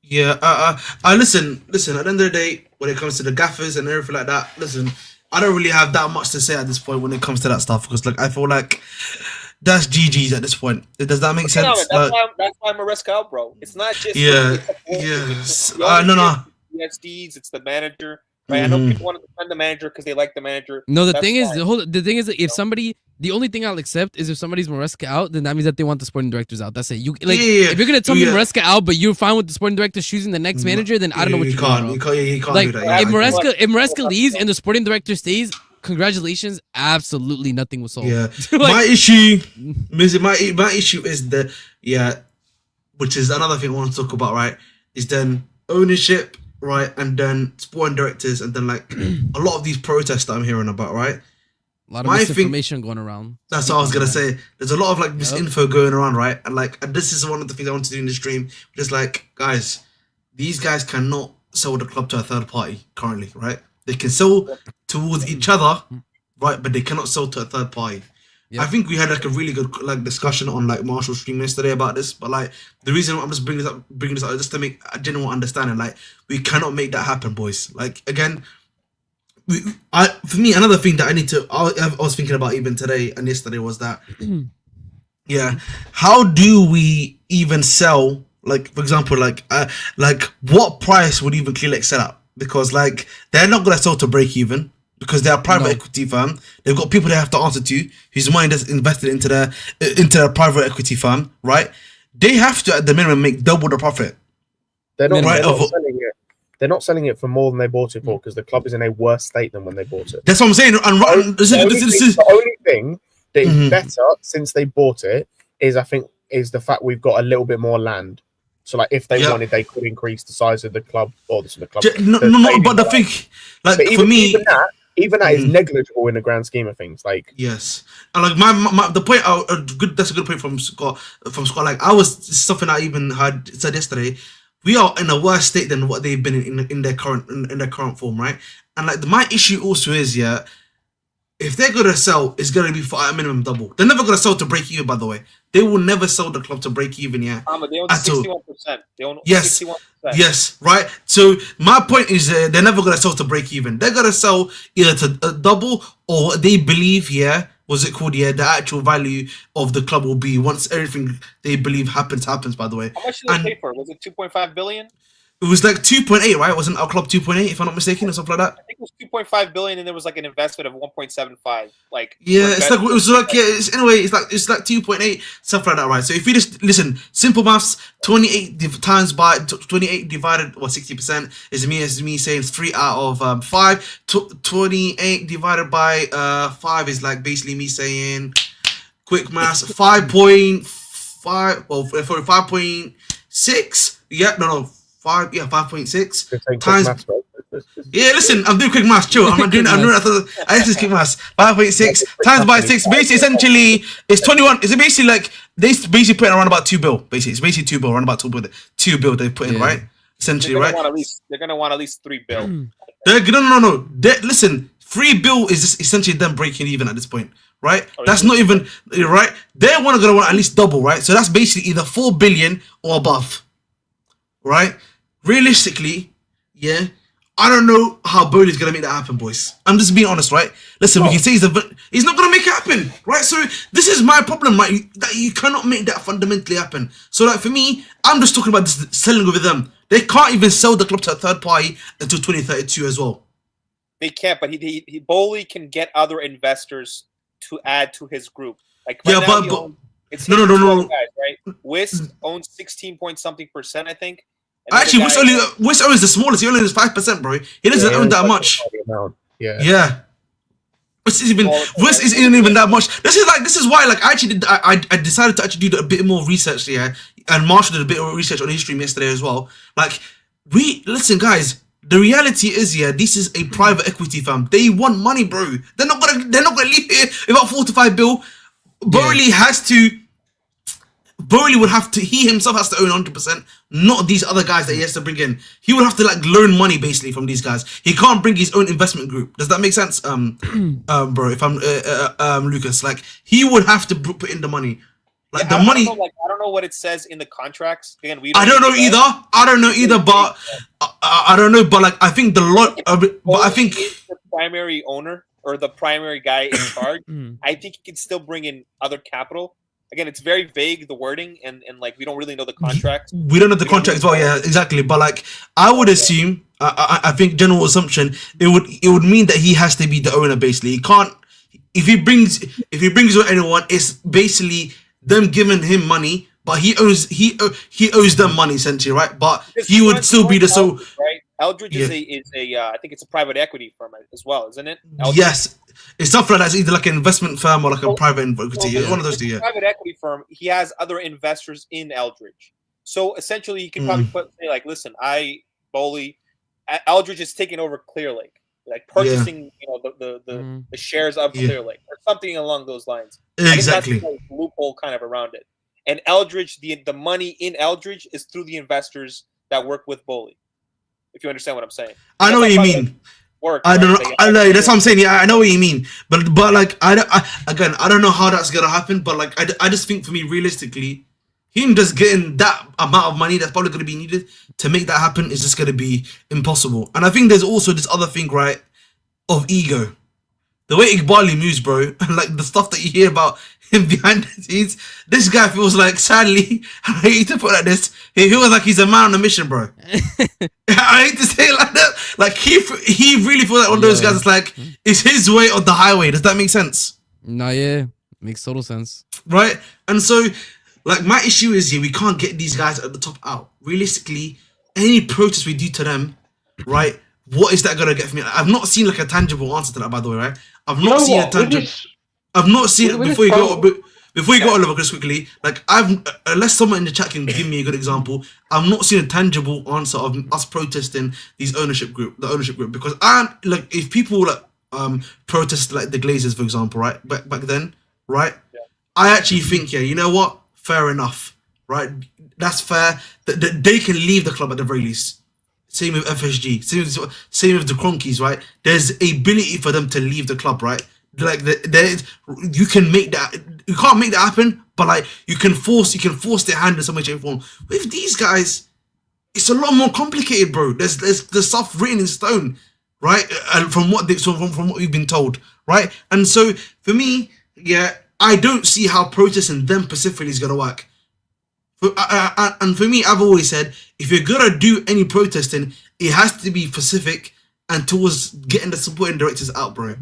S1: Yeah, I listen. At the end of the day, when it comes to the gaffers and everything like that, listen, I don't really have that much to say at this point when it comes to that stuff, because like I feel like that's GG's at this point. Does that make sense?
S6: That's why Maresca out, bro. It's not just
S1: no.
S6: PhDs, it's the manager. Right? I know people want to defend the manager because they like the manager.
S7: No, the thing is that if somebody, the only thing I'll accept is if somebody's Maresca out, then that means that they want the sporting directors out. That's it. If you're gonna tell me Maresca out, but you're fine with the sporting director choosing the next manager, then I don't know what you can't. You can't
S1: like, do that.
S7: If Maresca leaves and the sporting director stays, congratulations, absolutely nothing was solved.
S1: Yeah, my issue is which is another thing I want to talk about. Right, is then ownership. Right, and then sporting directors, and then like a lot of these protests that I'm hearing about, right?
S7: A lot of misinformation going around.
S1: That's what I was gonna say. There's a lot of like misinfo going around, right? And this is one of the things I want to do in the stream. Just like, guys, these guys cannot sell the club to a third party currently, right? They can sell towards each other, right? But they cannot sell to a third party. Yep. I think we had like a really good like discussion on like Marshall's stream yesterday about this, but like the reason I'm just bringing this up is just to make a genuine understanding. Like, we cannot make that happen, boys. Like, again, for me, another thing that I was thinking about even today and yesterday was that, yeah, how do we even sell? Like, for example, like what price would even Clearlake sell at? Because like they're not gonna sell to break even because they're a private equity firm. They've got people they have to answer to whose money is invested into their private equity firm, right? They have to at the minimum make double the profit.
S4: They're not selling it. They're not selling it for more than they bought it for because the club is in a worse state than when they bought it.
S1: That's what I'm saying. And
S4: the only thing that is better since they bought it is, I think, is the fact we've got a little bit more land. So, like, if they wanted, they could increase the size of the club or the club.
S1: But the thing, like,
S4: but
S1: for me,
S4: even that is negligible in the grand scheme of things. Like,
S1: yes, and like the point, that's a good point from Scott. Like, something I even said yesterday. We are in a worse state than what they've been in their current form, right? And like my issue also is, if they're gonna sell, it's gonna be for a minimum double. They're never gonna sell to break even, by the way. They will never sell the club to break even,
S6: but they own 61%. They own
S1: 61%. Yes, right. So my point is, they're never gonna sell to break even. They're gonna sell either to double or what they believe, the actual value of the club will be once everything they believe happens. By the way,
S6: how much did they pay for it? Was it 2.5 billion?
S1: It was like 2.8, right? Wasn't our club 2.8, if I'm not mistaken, or something like that?
S6: I think it was 2.5 billion, and there was like an investment of 1.75. Like,
S1: it's like it's like 2.8, stuff like that, right? So if you just listen, simple maths, 28 times by 28 divided 60% is me saying it's 3 out of 5. 28 divided by 5 is like basically me saying quick maths 5.5 or 5.6. 5.6 times. Listen, I'm doing quick maths. Chill. I just quick maths. 5.6 times by 6. Basically, essentially, it's 21. It's basically like they basically put in around about 2 bill. Basically, it's basically 2 bill. Around about 2 bill. 2 bill they put in, right? Essentially, right?
S6: They're gonna want at least 3 bill.
S1: No. Listen, 3 bill is just essentially them breaking even at this point. Right? That's not even right. They're gonna want at least double, right? So that's basically either 4 billion or above. Right? Realistically, I don't know how Bowley's gonna make that happen, boys. I'm just being honest, right? Listen, we can say he's not gonna make it happen, right? So this is my problem, right? That you cannot make that fundamentally happen. So like for me, I'm just talking about this selling with them. They can't even sell the club to a third party until 2032 as well.
S6: They can't, but Bowley can get other investors to add to his group. Like right now, no. Guys, right? Wist owns 16 point something%, I think.
S1: Actually, Wist owns the smallest. He only owns 5%, bro. He doesn't own that much. Yeah. Wist isn't even that much. This is why I decided to actually do a bit more research here, and Marshall did a bit of research on his stream yesterday as well. Like, listen, guys. The reality is, this is a private equity firm. They want money, bro. They're not gonna leave here without 4 to 5 bill. Bowley would have to. He himself has to own 100%, not these other guys that he has to bring in. He would have to loan money basically from these guys. He can't bring his own investment group. Does that make sense, bro? If I'm Lucas, like he would have to put in the money. Like the money.
S6: I don't know what it says in the contracts. Again,
S1: I don't know either. But I don't know. But like I think the lot. But I think
S6: the primary owner or the primary guy in charge. I think he can still bring in other capital. Again, it's very vague, the wording, and like we don't really know the contract.
S1: We don't know the contract as well, exactly. But like I would assume, I think general assumption, it would mean that he has to be the owner basically. He can't if he brings on anyone, it's basically them giving him money, but he owes them money essentially, right? But he would still be the sole.
S6: Right? Eldridge is a I think it's a private equity firm as well, isn't it? Eldridge?
S1: Yes. It's something like that. It's either like an investment firm or like a private equity. One of those two,
S6: Private equity firm. He has other investors in Eldridge, so essentially he can probably say like, "Listen, Bowley, Eldridge is taking over Clearlake, like purchasing, the shares of Clearlake or something along those lines."
S1: Exactly.
S6: I think that's the loophole kind of around it. And Eldridge, the money in Eldridge is through the investors that work with Bowley. If you understand what I'm saying,
S1: I know what you mean. I don't know. I know that's what I'm saying. Yeah, I know what you mean. But like I don't know how that's gonna happen. But like I just think for me, realistically, him just getting that amount of money that's probably gonna be needed to make that happen is just gonna be impossible. And I think there's also this other thing, right? of ego. The way Iqbali moves, bro, and like the stuff that you hear about him behind the scenes, this guy feels like, sadly, I hate to put it like this, he feels like he's a man on a mission, bro. I hate to say it like that. Like he really feels like one of those guys that's like, it's his way or the highway. Does that make sense?
S7: Nah, yeah, makes total sense.
S1: Right? And so, like, my issue is here, we can't get these guys at the top out. Realistically, any protest we do to them, right? What is that gonna get for me? I've not seen like a tangible answer to that, by the way, right? I've not seen a tangible. I've not seen it before you go. Before you go, Oliver, just quickly, like unless someone in the chat can give me a good example, I've not seen a tangible answer of us protesting the ownership group, because like if people like protest like the Glazers, for example, right, back then, right, I actually think, yeah, you know what, fair enough, right, that's fair, that they can leave the club at the very least. Same with FSG, same with the Cronkies, right? There's ability for them to leave the club, right? Like you can make that. You can't make that happen, but like you can force their hand in some way, shape, or form. With these guys, it's a lot more complicated, bro. There's stuff written in stone, right? And from what we've been told, right? And so for me, yeah, I don't see how protesting them specifically is gonna work. And for me, I've always said, if you're gonna do any protesting, it has to be specific and towards getting the supporting directors out, bro.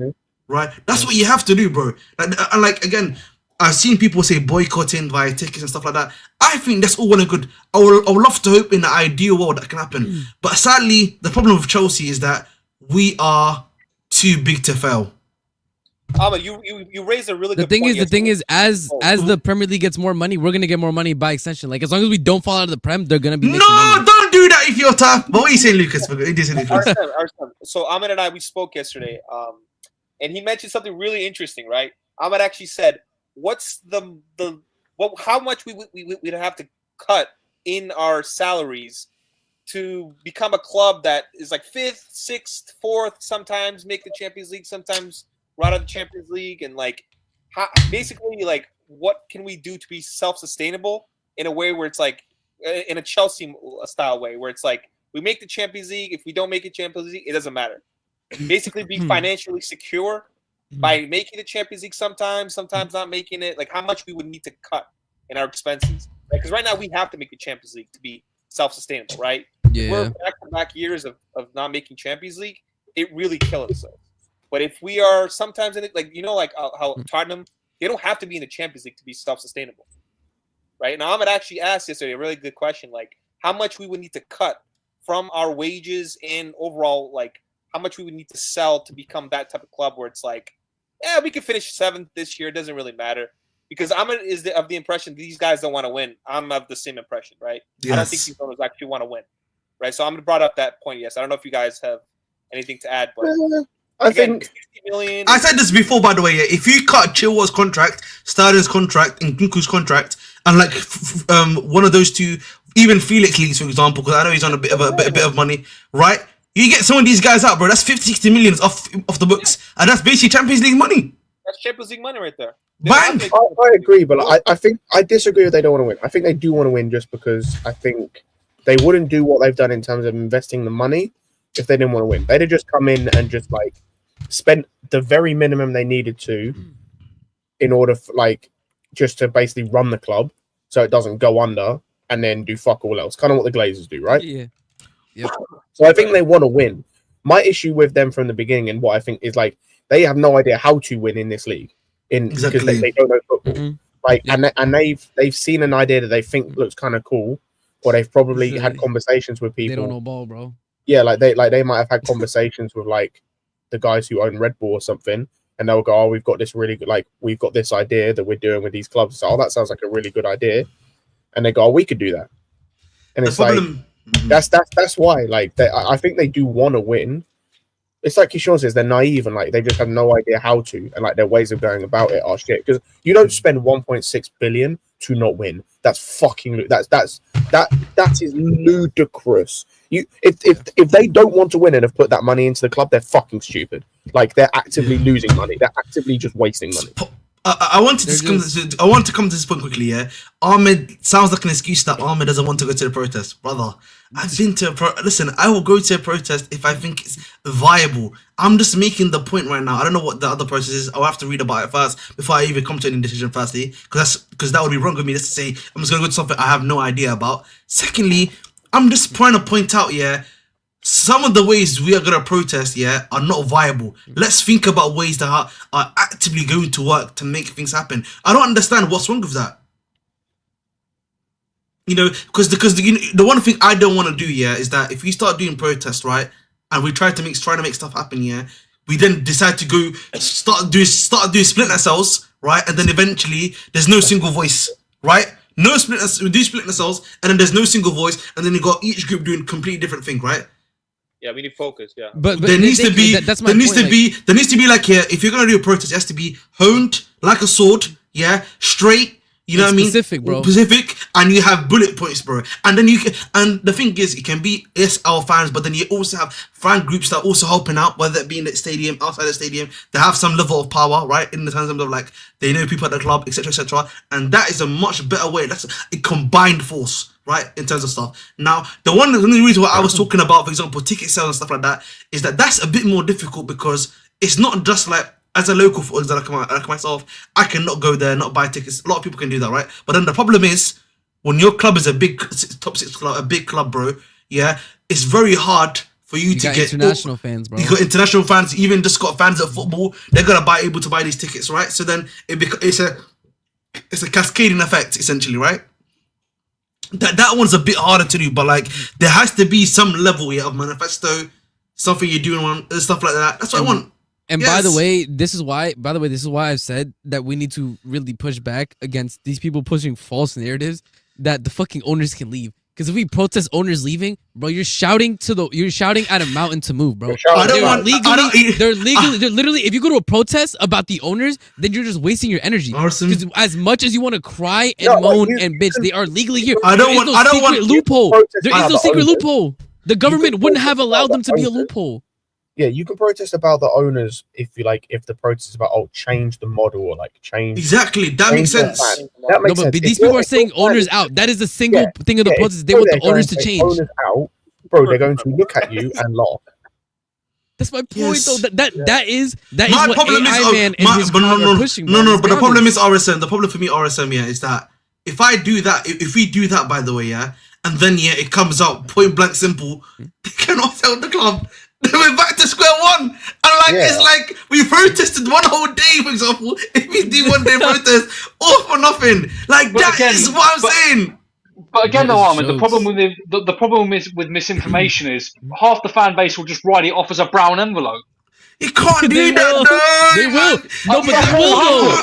S1: Right? That's what you have to do, bro. And like again, I've seen people say boycotting via tickets and stuff like that. I think that's all well and good. I would love to hope in the ideal world that can happen. But sadly, the problem with Chelsea is that we are too big to fail.
S6: You raised a really
S7: the
S6: good
S7: thing
S6: point.
S7: The thing is, as the Premier League gets more money, we're gonna get more money by extension. Like as long as we don't fall out of the Prem, they're gonna be making money.
S1: Don't do that if you're tough. But what are you saying, Lucas?
S6: So Ahmed and I spoke yesterday, and he mentioned something really interesting, right? Ahmed actually said, "What's how much we'd have to cut in our salaries to become a club that is like 5th, 6th, 4th, sometimes make the Champions League, sometimes right out of the Champions League, and like basically like what can we do to be self-sustainable in a way where it's like in a Chelsea style way where it's like we make the Champions League, if we don't make it Champions League, it doesn't matter. Basically be financially secure by making the Champions League sometimes not making it, like how much we would need to cut in our expenses. Because right now we have to make the Champions League to be self-sustainable, right?
S7: Yeah.
S6: We're back-to-back years of not making Champions League, it really kills us. But if we are sometimes in it, like, you know, like how Tottenham, they don't have to be in the Champions League to be self-sustainable, right? Now, Ahmed actually asked yesterday a really good question, like how much we would need to cut from our wages and overall, like how much we would need to sell to become that type of club where it's like, yeah, we could finish 7th this year. It doesn't really matter. Because Ahmed is of the impression these guys don't want to win. I'm of the same impression, right? Yes. I don't think these owners actually want to win, right? So Ahmed brought up that point. Yes, I don't know if you guys have anything to add, but
S4: I think
S6: 60 million.
S1: I said this before, by the way. Yeah, if you cut Chilwell's contract, Sterling's contract, and Nkunku's contract, and like one of those two, even Felix leaves, for example, because I know he's on a bit of money, right? You get some of these guys out, bro. That's 50-60 million off the books, and that's basically Champions League money.
S6: That's Champions League money right there.
S1: Bang!
S4: I agree, but I think I disagree that they don't want to win. I think they do want to win just because I think they wouldn't do what they've done in terms of investing the money if they didn't want to win. They'd have just come in and just like spent the very minimum they needed to in order for, like, just to basically run the club so it doesn't go under and then do fuck all else. Kind of what the Glazers do, right?
S7: Yeah. Yep.
S4: So I think they want to win. My issue with them from the beginning and what I think is like they have no idea how to win in this league. Because they don't know football, like, and they've seen an idea that they think looks kind of cool, or they've probably had conversations with people.
S7: They don't know ball, bro.
S4: Yeah, they might have had conversations with like the guys who own Red Bull or something, and they'll go, "Oh, we've got this really good, like we've got this idea that we're doing with these clubs." So, "Oh, that sounds like a really good idea," and they go, "Oh, we could do that." And it's like that's why, like, I think they do want to win. It's like Kishon says, they're naive and like they just have no idea how to, and like their ways of going about it are shit. Because you don't spend 1.6 billion to not win. That's fucking that is ludicrous. If they don't want to win and have put that money into the club, they're fucking stupid. Like they're actively losing money. They're actively just wasting money.
S1: I want to come to this point quickly. Yeah, Ahmed sounds like an excuse that Ahmed doesn't want to go to the protest, brother. I've been to listen. I will go to a protest if I think it's viable. I'm just making the point right now. I don't know what the other process is. I'll have to read about it first before I even come to any decision. Firstly, because that would be wrong with me just to say I'm just gonna go to something I have no idea about. Secondly, I'm just trying to point out, some of the ways we are going to protest, are not viable. Let's think about ways that are actively going to work to make things happen. I don't understand what's wrong with that. You know, because the one thing I don't want to do, is that if we start doing protests, right, and we try to make stuff happen, we then decide to go start doing split ourselves, right, and then eventually there's no single voice, right? We do split ourselves, and then there's no single voice, and then you got each group doing completely different thing, right?
S6: Yeah, we need focus. Yeah,
S7: but
S1: there needs to be
S7: that's my point,
S1: there needs to be like if you're gonna do a protest, it has to be honed like a sword, straight. You know what I mean?
S7: Specific, bro.
S1: Specific, and you have bullet points, bro. And then and the thing is, it can be our fans, but then you also have fan groups that are also helping out, whether it be in the stadium, outside the stadium. They have some level of power, right? In the terms of like they know people at the club, etc., etc. And that is a much better way. That's a combined force, right? In terms of stuff. Now, the only reason why I was talking about, for example, ticket sales and stuff like that, is that that's a bit more difficult because it's not just like. As a local footballer like myself, I cannot go there, not buy tickets. A lot of people can do that, right? But then the problem is, when your club is a big top 6 club, a big club, bro, it's very hard for you to get
S7: international fans, bro.
S1: You got international fans, even just got fans of football. They're able to buy these tickets, right? So then it's a cascading effect, essentially, right? That one's a bit harder to do, but like there has to be some level of manifesto, something you're doing on stuff like that. That's what I want.
S7: And by the way, this is why I've said that we need to really push back against these people pushing false narratives that the fucking owners can leave. Because if we protest owners leaving, bro, you're shouting at a mountain to move, bro. They're literally, if you go to a protest about the owners, then you're just wasting your energy. Because as much as you want to cry and moan and bitch, they are legally here. There is no secret loophole. The government wouldn't have allowed them to be a loophole.
S4: Yeah, you can protest about the owners if the protest is about change the model or change.
S1: Exactly, that makes sense.
S4: That makes sense.
S7: But these people are saying owners out. That is the single thing of the protest. They want the owners to change.
S4: Owners out, bro. They're going to look at you and laugh.
S7: That's my point, though. That is
S1: my
S7: what
S1: problem
S7: AI Man and his
S1: are
S7: pushing.
S1: But the problem is RSM. The problem for me, RSM, is that if I do that, if we do that, by the way, and then it comes out point blank simple, they cannot sell the club. We're back to square one, and it's like we protested one whole day. For example, if we do one day protest, all for nothing. Is what I'm saying.
S3: But again, though, Ahmed, the problem with misinformation is half the fan base will just write it off as a brown envelope.
S1: You can't do that.
S7: They will. No, but they will though.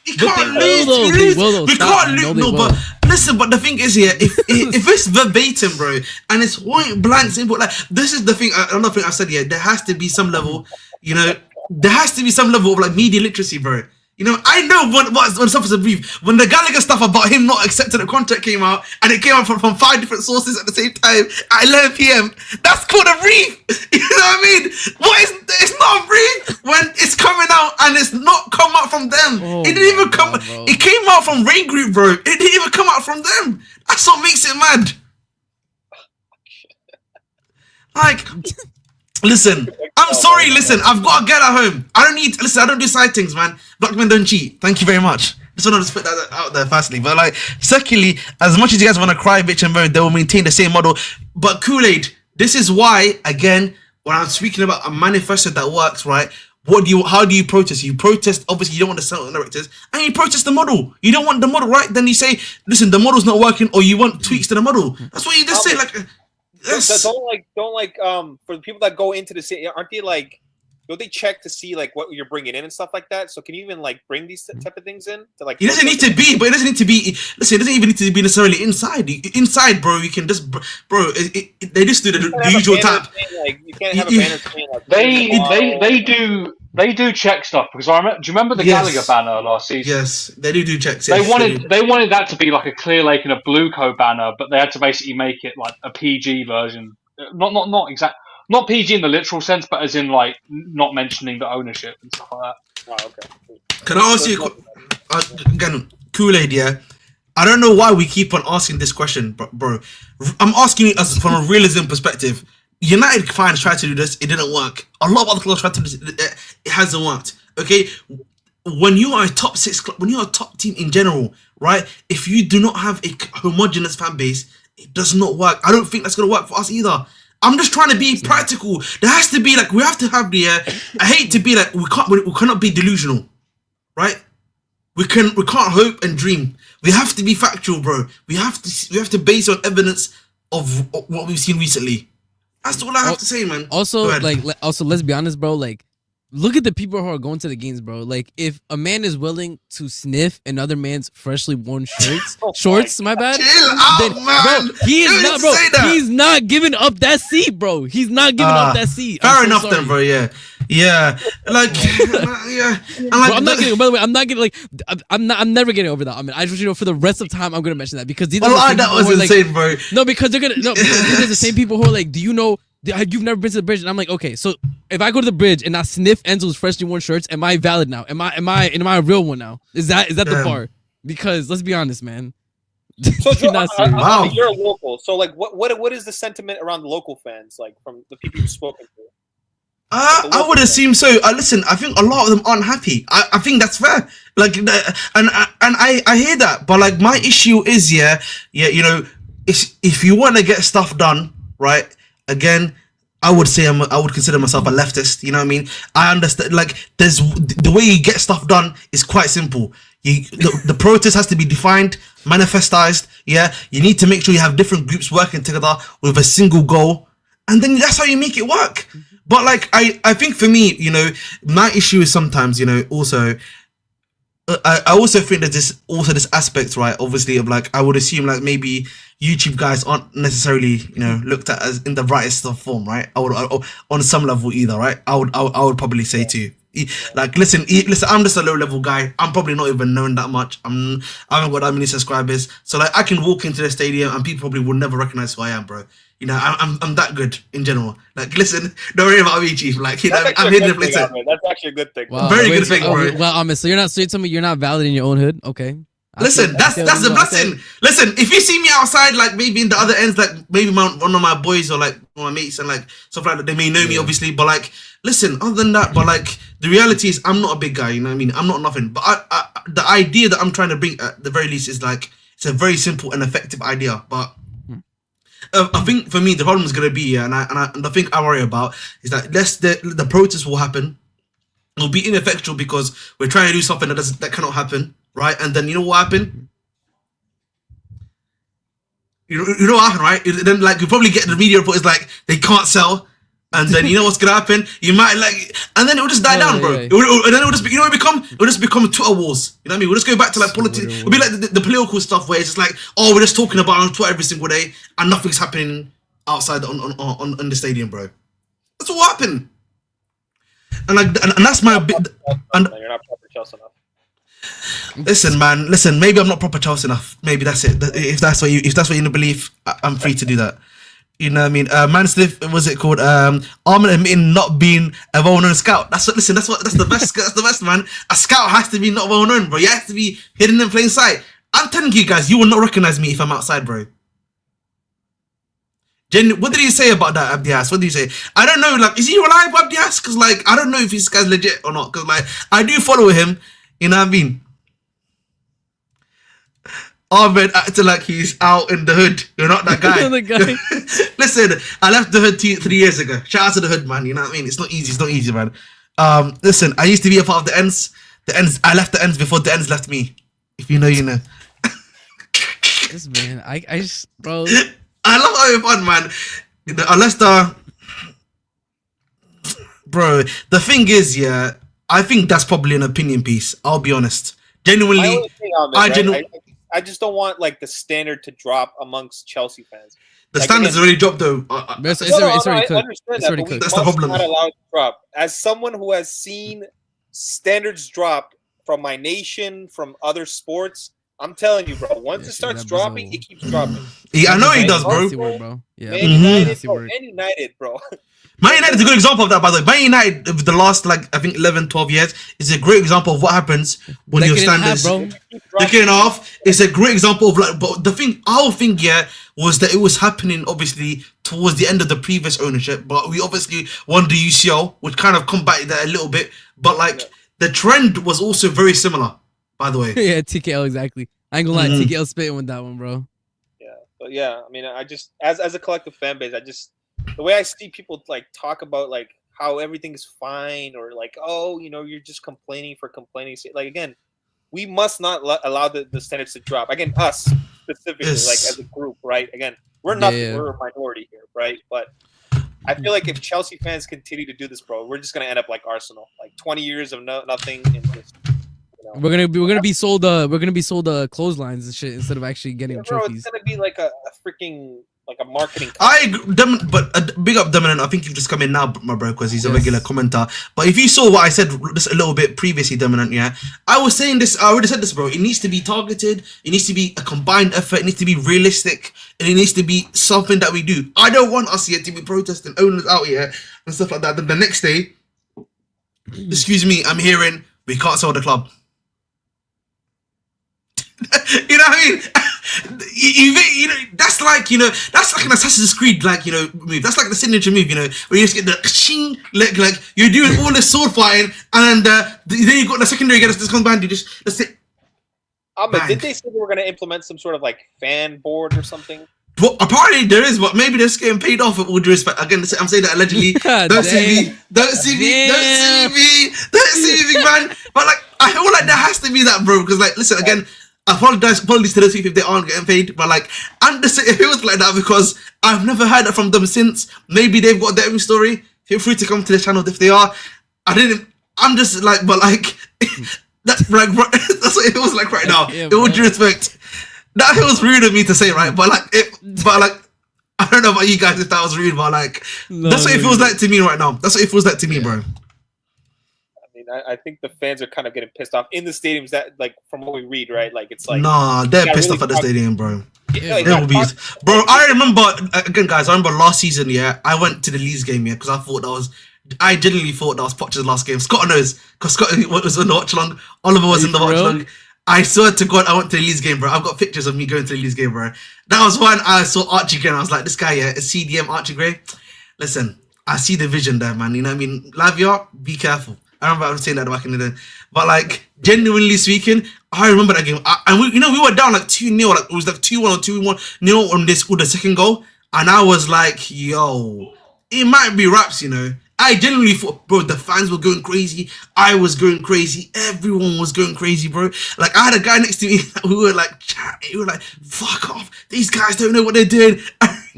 S1: You can't lose. We can't lose. No, but listen. But the thing is, if it's verbatim, bro, and it's point blank simple, this is the thing. Another thing I said, there has to be some level. There has to be some level of media literacy, bro. I know when stuff is a brief. When the Gallagher stuff about him not accepting the contract came out, and it came out from 5 different sources at the same time at 11 p.m. That's called a brief. You know what I mean? It's not a brief when it's coming out and it's not come out from them. It didn't even come. It came out from Rain Group, bro. It didn't even come out from them. That's what makes it mad. Listen, I'm sorry, I've got a girl at home. I don't do side things, man. Black men don't cheat. Thank you very much. Just want to put that out there firstly. But secondly, as much as you guys want to cry, bitch, and moan, they will maintain the same model. But Kool-Aid, this is why, again, when I'm speaking about a manifesto that works, right? How do you protest? You protest, obviously you don't want the central directors, and you protest the model. You don't want the model, right? Then you say, listen, the model's not working, or you want tweaks to the model. That's what you just say,
S6: Don't for the people that go into the city, aren't they don't they check to see what you're bringing in and stuff like that? So can you even bring these type of things in to
S1: It doesn't need to be, but it doesn't need to be. Listen, it doesn't even need to be necessarily inside. Inside, bro, you can just, bro. They just do the usual tap.
S6: You can't have a banner saying
S3: They do check stuff because I remember. Do you remember the Gallagher banner last season?
S1: Yes, they do checks.
S3: They wanted that to be like a Clear Lake and a Blue Co banner, but they had to basically make it like a PG version. Not PG in the literal sense, but as in not mentioning the ownership and stuff like that.
S6: Oh, okay.
S1: Can I ask you again, Kool-Aid? Yeah, I don't know why we keep on asking this question, bro. I'm asking you as from a realism perspective. United fans tried to do this, it didn't work. A lot of other clubs tried to do this, it hasn't worked. Okay, when you are a top 6 club, when you're a top team in general, right? If you do not have a homogenous fan base, it does not work. I don't think that's gonna work for us either. I'm just trying to be practical. There has to be like we have to have the. I hate to be like we cannot be delusional, right? We can't hope and dream. We have to be factual, bro. We have to base on evidence of what we've seen recently. That's all I have to say, man.
S7: Also, let's be honest, bro. Like, look at the people who are going to the games, bro. Like, if a man is willing to sniff another man's freshly worn shorts, my bad.
S1: Chill out, man.
S7: Bro, he is not, bro. He's not giving up that seat, bro. He's not giving up that seat.
S1: Fair enough, then, bro. Yeah, like, yeah. And like,
S7: bro, I'm not getting. By the way, I'm not getting like. I'm never getting over that. I mean, I just for the rest of time, I'm gonna mention that because these are the
S1: that was insane,
S7: like,
S1: bro.
S7: No, because they're gonna because these are the same people who are like, do you know? You've never been to the bridge, and I'm like, okay, so if I go to the bridge and I sniff Enzo's freshly worn shirts, am I valid now? Am I a real one now? Is that the bar? Because let's be honest, man.
S6: So Joe,
S1: wow,
S6: you're a local. So like, what is the sentiment around the local fans, like from the people you've spoken to?
S1: I would assume so. Listen, I think a lot of them aren't happy. I think that's fair. Like, and I hear that, but like my issue is, you know, if you want to get stuff done, right? Again, I would say I would consider myself a leftist. You know what I mean? I understand. Like, there's the way you get stuff done is quite simple. The protest has to be defined, manifestized. Yeah, you need to make sure you have different groups working together with a single goal, and then that's how you make it work. But like, I think for me, you know, my issue is sometimes, you know, also. I also think that this aspect, right? Obviously, of like, I would assume like maybe YouTube guys aren't necessarily, you know, looked at as in the rightest of form, right? I would on some level either, right? I would probably say too. Like, listen, I'm just a low level guy. I'm probably not even known that much. I haven't got that many subscribers, so like I can walk into the stadium and people probably will never recognize who I am, bro. You know, I'm that good in general. Like, listen, don't worry about me, Chief. Like, you know, I'm here to place it.
S6: That's actually a good thing.
S7: Wow.
S1: Very good thing, bro.
S7: Well, so you're telling me you're not valid in your own hood? Okay.
S1: Listen, that's the blessing. Listen, if you see me outside, like maybe in the other ends, like maybe one of my boys or like one of my mates and like stuff like that, they may know me obviously, but like, listen, other than that, but like the reality is I'm not a big guy, you know what I mean? I'm not nothing. But the idea that I'm trying to bring at the very least is like, it's a very simple and effective idea. But I think for me the problem is gonna be, and the thing I worry about is that the protest will happen. It'll be ineffectual because we're trying to do something that cannot happen, right? And then you know what happened? You know what happened, right? Then like you probably get the media report is like they can't sell, and then you know what's gonna happen? You might like, and then it will just die down, bro. And then it will just be, it'll just become Twitter wars. You know what I mean? We'll just go back to like politics. It'll be like the political stuff where it's just like, oh, we're just talking about it on Twitter every single day, and nothing's happening outside on the stadium, bro. That's what happened. And like, and that's my bit. And
S6: you're not proper Chelsea enough.
S1: Listen, man. Listen, maybe I'm not proper Chelsea enough. Maybe that's it. If that's what you believe, I'm free to do that. You know what I mean? Mansliff, what was it called? Armin admitting not being a well-known scout. That's the best. That's the best, man. A scout has to be not well-known, bro. You have to be hidden in plain sight. I'm telling you guys, you will not recognize me if I'm outside, bro. What did he say about that, Abdias? What did he say? I don't know. Like, is he reliable, Abdias? Because like, I don't know if this guy's legit or not. Because like, I do follow him. You know what I mean? Ahmed acting like he's out in the hood. You're not that guy.
S7: The guy.
S1: Listen, I left the hood 3 years ago. Shout out to the hood, man. You know what I mean? It's not easy. It's not easy, man. Listen, I used to be a part of the ends. I left the ends before the ends left me. If you know, you know.
S7: This man, I just, bro.
S1: I love having fun, man. Unless bro, the thing is, yeah, I think that's probably an opinion piece. I'll be honest. Genuinely,
S6: I just don't want like the standard to drop amongst Chelsea fans.
S1: The standards already dropped though.
S7: It's already cooked.
S1: That's the problem.
S6: Not allowed to drop. As someone who has seen standards drop from my nation, from other sports, I'm telling you, bro. Once it starts dropping, it keeps dropping.
S1: Yeah, I know he does, bro.
S7: Yeah,
S6: Man United, bro.
S1: Man United is a good example of that, by the way. Man United, of the last, like, I think 11, 12 years, is a great example of what happens when your standards... Decade and a half. It's a great example of, like, but the thing, our thing, yeah, was that it was happening, obviously, towards the end of the previous ownership, but we obviously won the UCL, which kind of combated that a little bit, but, like, the trend was also very similar, by the way.
S7: Yeah, TKL, exactly. I ain't gonna lie, TKL spitting with that one, bro.
S6: Yeah, but yeah, I mean, I just, as a collective fan base, I just, the way I see people like talk about like how everything's fine or like, oh, you know, you're just complaining for complaining. Like, again, we must not allow the standards to drop. Again, us specifically, like as a group, right? Again, we're nothing. We're a minority here, right? But I feel like if Chelsea fans continue to do this, bro, we're just gonna end up like Arsenal, like 20 years of nothing. And just, you know,
S7: we're gonna be sold clotheslines and shit instead of actually getting trophies.
S6: Bro, it's gonna be like a freaking like a marketing.
S1: But big up Dominant. I think you've just come in now, my bro, because he's a regular commenter. But if you saw what I said just a little bit previously, Dominant, yeah, I was saying this. I already said this, bro. It needs to be targeted. It needs to be a combined effort. It needs to be realistic, and it needs to be something that we do. I don't want us here to be protesting owners out here and stuff like that. Then the next day, excuse me, I'm hearing we can't sell the club. You know what I mean? You know, that's like an Assassin's Creed, like, you know, move. That's like the signature move, you know, where you just get the ching, like you're doing all this sword fighting, and then you got the secondary guy that comes behind you. Just that's it.
S6: Did they say they were going to implement some sort of like fan board or something?
S1: Well, apparently there is, but maybe they're just getting paid off with all due respect. Again, I'm saying that allegedly. Don't see me, big man. But like, I feel like there has to be that, bro. Because like, listen, again, apologies to those people if they aren't getting paid. But like, I'm just saying it feels like that because I've never heard that from them since. Maybe they've got their own story. Feel free to come to the channel if they are. I'm just like, but like, that's like, that's what it feels like right now.
S7: Yeah,
S1: in all due respect. That feels rude of me to say, right? But like, I don't know about you guys if that was rude, but like, that's what it feels like to me right now. That's what it feels like to me, bro.
S6: I mean, I think the fans are kind of getting pissed off in the stadiums. That, like, from what we read, right? Like, it's like,
S1: nah, they're pissed off at the stadium, bro. Bro, I remember again, guys. I remember last season. Yeah, I went to the Leeds game, yeah, because I genuinely thought that was Poch's last game. Scott knows, because Scott was in the watch long. Oliver was in the watch long. I swear to God, I went to the Leeds game, bro. I've got pictures of me going to the Leeds game, bro. That was when I saw Archie Gray, and I was like, this guy, yeah, is CDM Archie Gray. Listen, I see the vision there, man. You know what I mean? Lavia, be careful. I remember I was saying that back in the day. But like, genuinely speaking, I remember that game. And we were down like 2-0, like it was like 2-1 or 2-1 when they scored the second goal. And I was like, yo, it might be raps, you know. I genuinely thought, bro, the fans were going crazy. I was going crazy. Everyone was going crazy, bro. Like, I had a guy next to me who were like chatting. He was like, fuck off. These guys don't know what they're doing.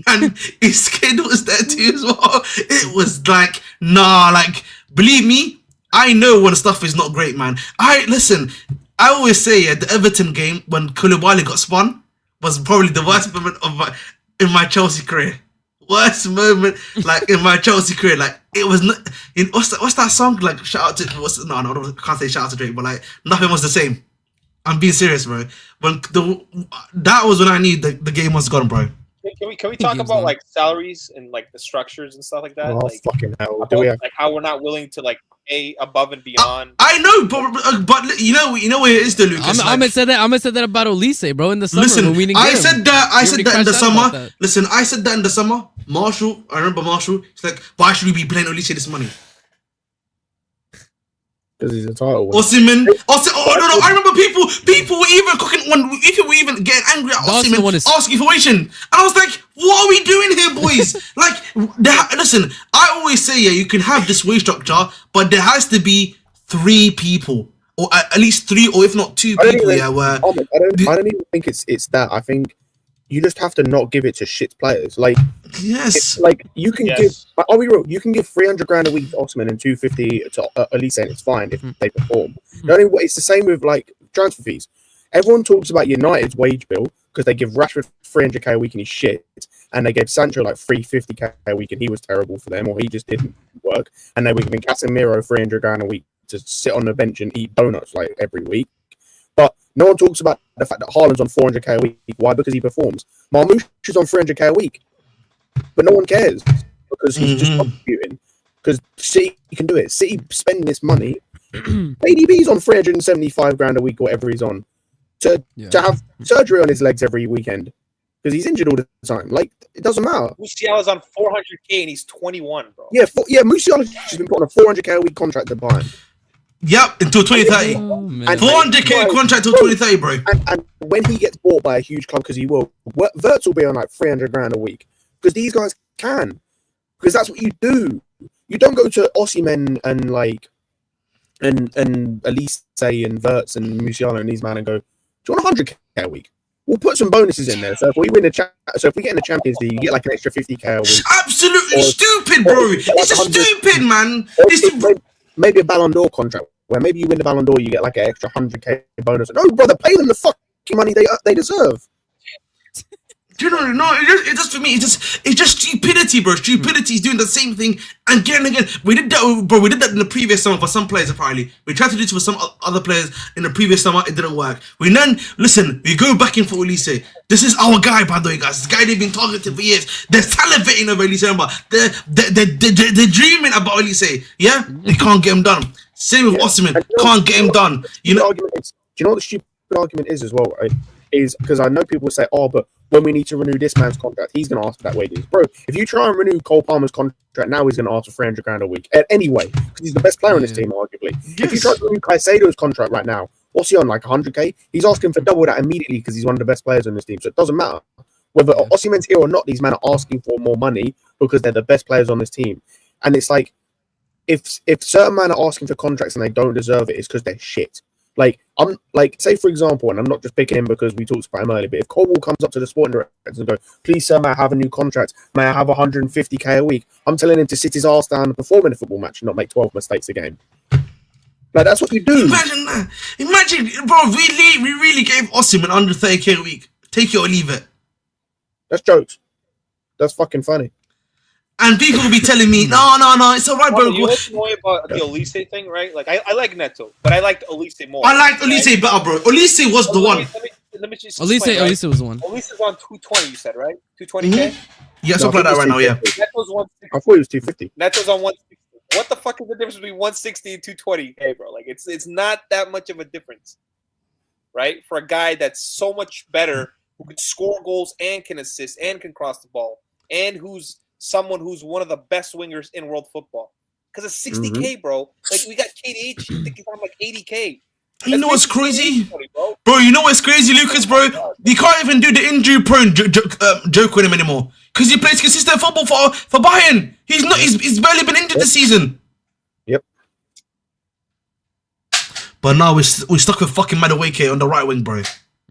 S1: And his kid was there too as well. It was like, nah, like, believe me, I know when stuff is not great, man. Listen, I always say, yeah, the Everton game when Koulibaly got spun was probably the worst moment in my Chelsea career. Worst moment, like, in my Chelsea career. Like, it was not. What's that song? Like, shout out to I can't say shout out to Drake, but like, nothing was the same. I'm being serious, bro. That was when I knew the game was gone, bro.
S6: Can we talk about like salaries and like the structures and stuff like that?
S4: Oh,
S6: like,
S4: fucking hell!
S6: Like how we're not willing to like pay above and beyond.
S1: I know, but you know where it is, though, Lucas.
S7: I'm gonna say that about Olise, bro. In the summer,
S1: listen,
S7: when we didn't
S1: I
S7: get
S1: said
S7: him.
S1: that in the summer. Listen, I said that in the summer. Marshall, I remember Marshall. He's like, why should we be paying Olise this money?
S4: Because he's a title.
S1: Osimhen. No. I remember people were even people were even getting angry at Osimhen, asking for wage. And I was like, what are we doing here, boys? Like, listen, I always say, yeah, you can have this wage structure, but there has to be 3 people, or at least 3, or if not 2 people. I
S4: don't even think it's that. I think you just have to not give it to shit players. Like,
S1: yes,
S4: like you can give. Are we real? You can give 300 grand a week to Ottoman and 250 to Olise, and it's fine if they perform. It's the same with like transfer fees. Everyone talks about United's wage bill because they give Rashford 300k a week and he's shit, and they gave Sancho like 350k a week and he was terrible for them, or he just didn't work. And they were giving Casemiro 300 grand a week to sit on the bench and eat donuts like every week. But no one talks about the fact that Haaland's on 400k a week. Why? Because he performs. Marmoush is on 300k a week, but no one cares. because he's just contributing. Because City can do it. City spending this money. ADB's on 375 grand a week, whatever he's on, to have surgery on his legs every weekend because he's injured all the time. Like, it doesn't matter.
S6: Musiala's on 400K and he's 21, bro.
S4: Yeah, Musiala's just been put on a 400K a week contract to Bayern.
S1: Yep, until 2030.
S4: And
S1: 400K contract till 2030, bro.
S4: And when he gets bought by a huge club, because he will, Wirtz will be on like 300 grand a week because these guys can. Because that's what you do. You don't go to Osimhen and like and Elise and Wirtz and Musiala and these men and go, do you want 100K a week? We'll put some bonuses in there. So if we win so if we get in the Champions League, you get like an extra 50K a week.
S1: Absolutely stupid, bro. It's just stupid, man.
S4: Maybe a Ballon d'Or contract where maybe you win the Ballon d'Or, you get like an extra 100K bonus. No, brother, pay them the fucking money they deserve.
S1: Do you know? No, it's just for me. It's just stupidity, bro. Stupidity is doing the same thing again and again. We did that, bro. We did that in the previous summer for some players. Apparently, we tried to do it for some other players in the previous summer. It didn't work. We go back in for Elise. This is our guy, by the way, guys. This guy they've been targeting for years. They're salivating over Elise. Remember, they're dreaming about Elise. Yeah, they can't get him done. Same with Osimhen. Can't get him done. You know.
S4: Do you know what the stupid argument is as well? Right? Is because I know people say, "Oh, but when we need to renew this man's contract, he's going to ask for that wages." Bro, if you try and renew Cole Palmer's contract now, he's going to ask for 300 grand a week. Anyway, because he's the best player on this team, arguably. Yes. If you try to renew Caicedo's contract right now, what's he on, like 100K? He's asking for double that immediately because he's one of the best players on this team. So it doesn't matter. Whether Osimhen's here or not, these men are asking for more money because they're the best players on this team. And it's like, if certain men are asking for contracts and they don't deserve it, it's because they're shit. Like, I'm like, say for example, and I'm not just picking him because we talked about him earlier, but if Colwell comes up to the sporting directors and go, "Please, sir, may I have a new contract? May I have 150K a week?" I'm telling him to sit his ass down and perform in a football match and not make 12 mistakes a game. Like, that's what you do.
S1: Imagine that. Imagine, bro. We really gave Osimhen 130K a week. Take it or leave it.
S4: That's jokes. That's fucking funny.
S1: And people will be telling me, no, it's alright, bro.
S6: You know what's annoying about the Elise thing, right? Like, I like Neto, but I liked Elise more.
S1: I liked Elise better, bro. Elise was the one.
S6: Let me just
S7: Elise was the one.
S6: Elise is on 220, you said, right? 220K?
S1: Yeah, something like that right now, yeah.
S6: Neto's 160.
S4: I thought it was 250.
S6: Neto's on 160. What the fuck is the difference between 160 and 220K, bro? Like, it's not that much of a difference, right? For a guy that's so much better, who can score goals and can assist and can cross the ball, and who's someone who's one of the best wingers in world football. Because it's 60K, bro. Like, we got KDH, I think he's on like 80K.
S1: You know what's crazy? Bro, you know what's crazy, Lucas, bro? You can't even do the injury-prone joke with him anymore. Because he plays consistent football for Bayern. He's barely been injured this season.
S4: Yep.
S1: But now we're stuck with fucking Madueke on the right wing, bro.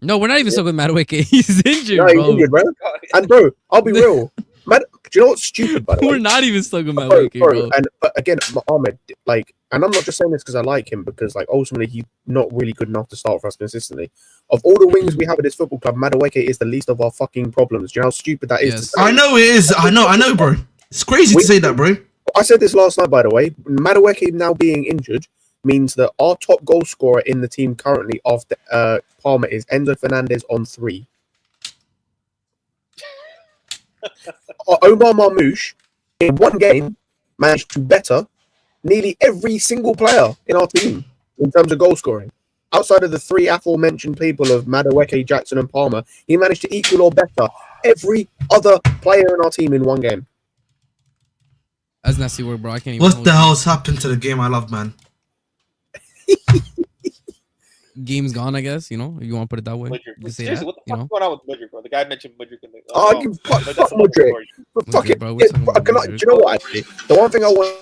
S7: No, we're not even stuck with Madueke. He's injured,
S4: no, he's injured, bro. And, bro, I'll be real. Do you know what's stupid, by the way?
S7: We're not even stuck with Madueke, bro.
S4: But again, Ahmed, like, and I'm not just saying this because I like him, because like ultimately he's not really good enough to start for us consistently. Of all the wings we have at this football club, Madueke is the least of our fucking problems. Do you know how stupid that is?
S7: Yes.
S1: I know it is. I know, bro. It's crazy to say that, bro.
S4: I said this last night, by the way. Madueke now being injured means that our top goal scorer in the team currently after Palmer is Enzo Fernandez on 3. Omar Marmoush in one game managed to better nearly every single player in our team in terms of goal scoring. Outside of the 3 aforementioned people of Madueke, Jackson, and Palmer, he managed to equal or better every other player in our team in one game.
S7: That's nasty word, bro. I can't even.
S1: What the hell's happened to the game I love, man?
S7: Game's gone, I guess. You know, if you want to put it that way.
S6: Seriously, what the fuck's going on with Mudryk, bro? The guy mentioned Mudryk in the.
S4: Fuck Mudryk. Fuck it, bro. Do you know what? Actually, the one thing I want.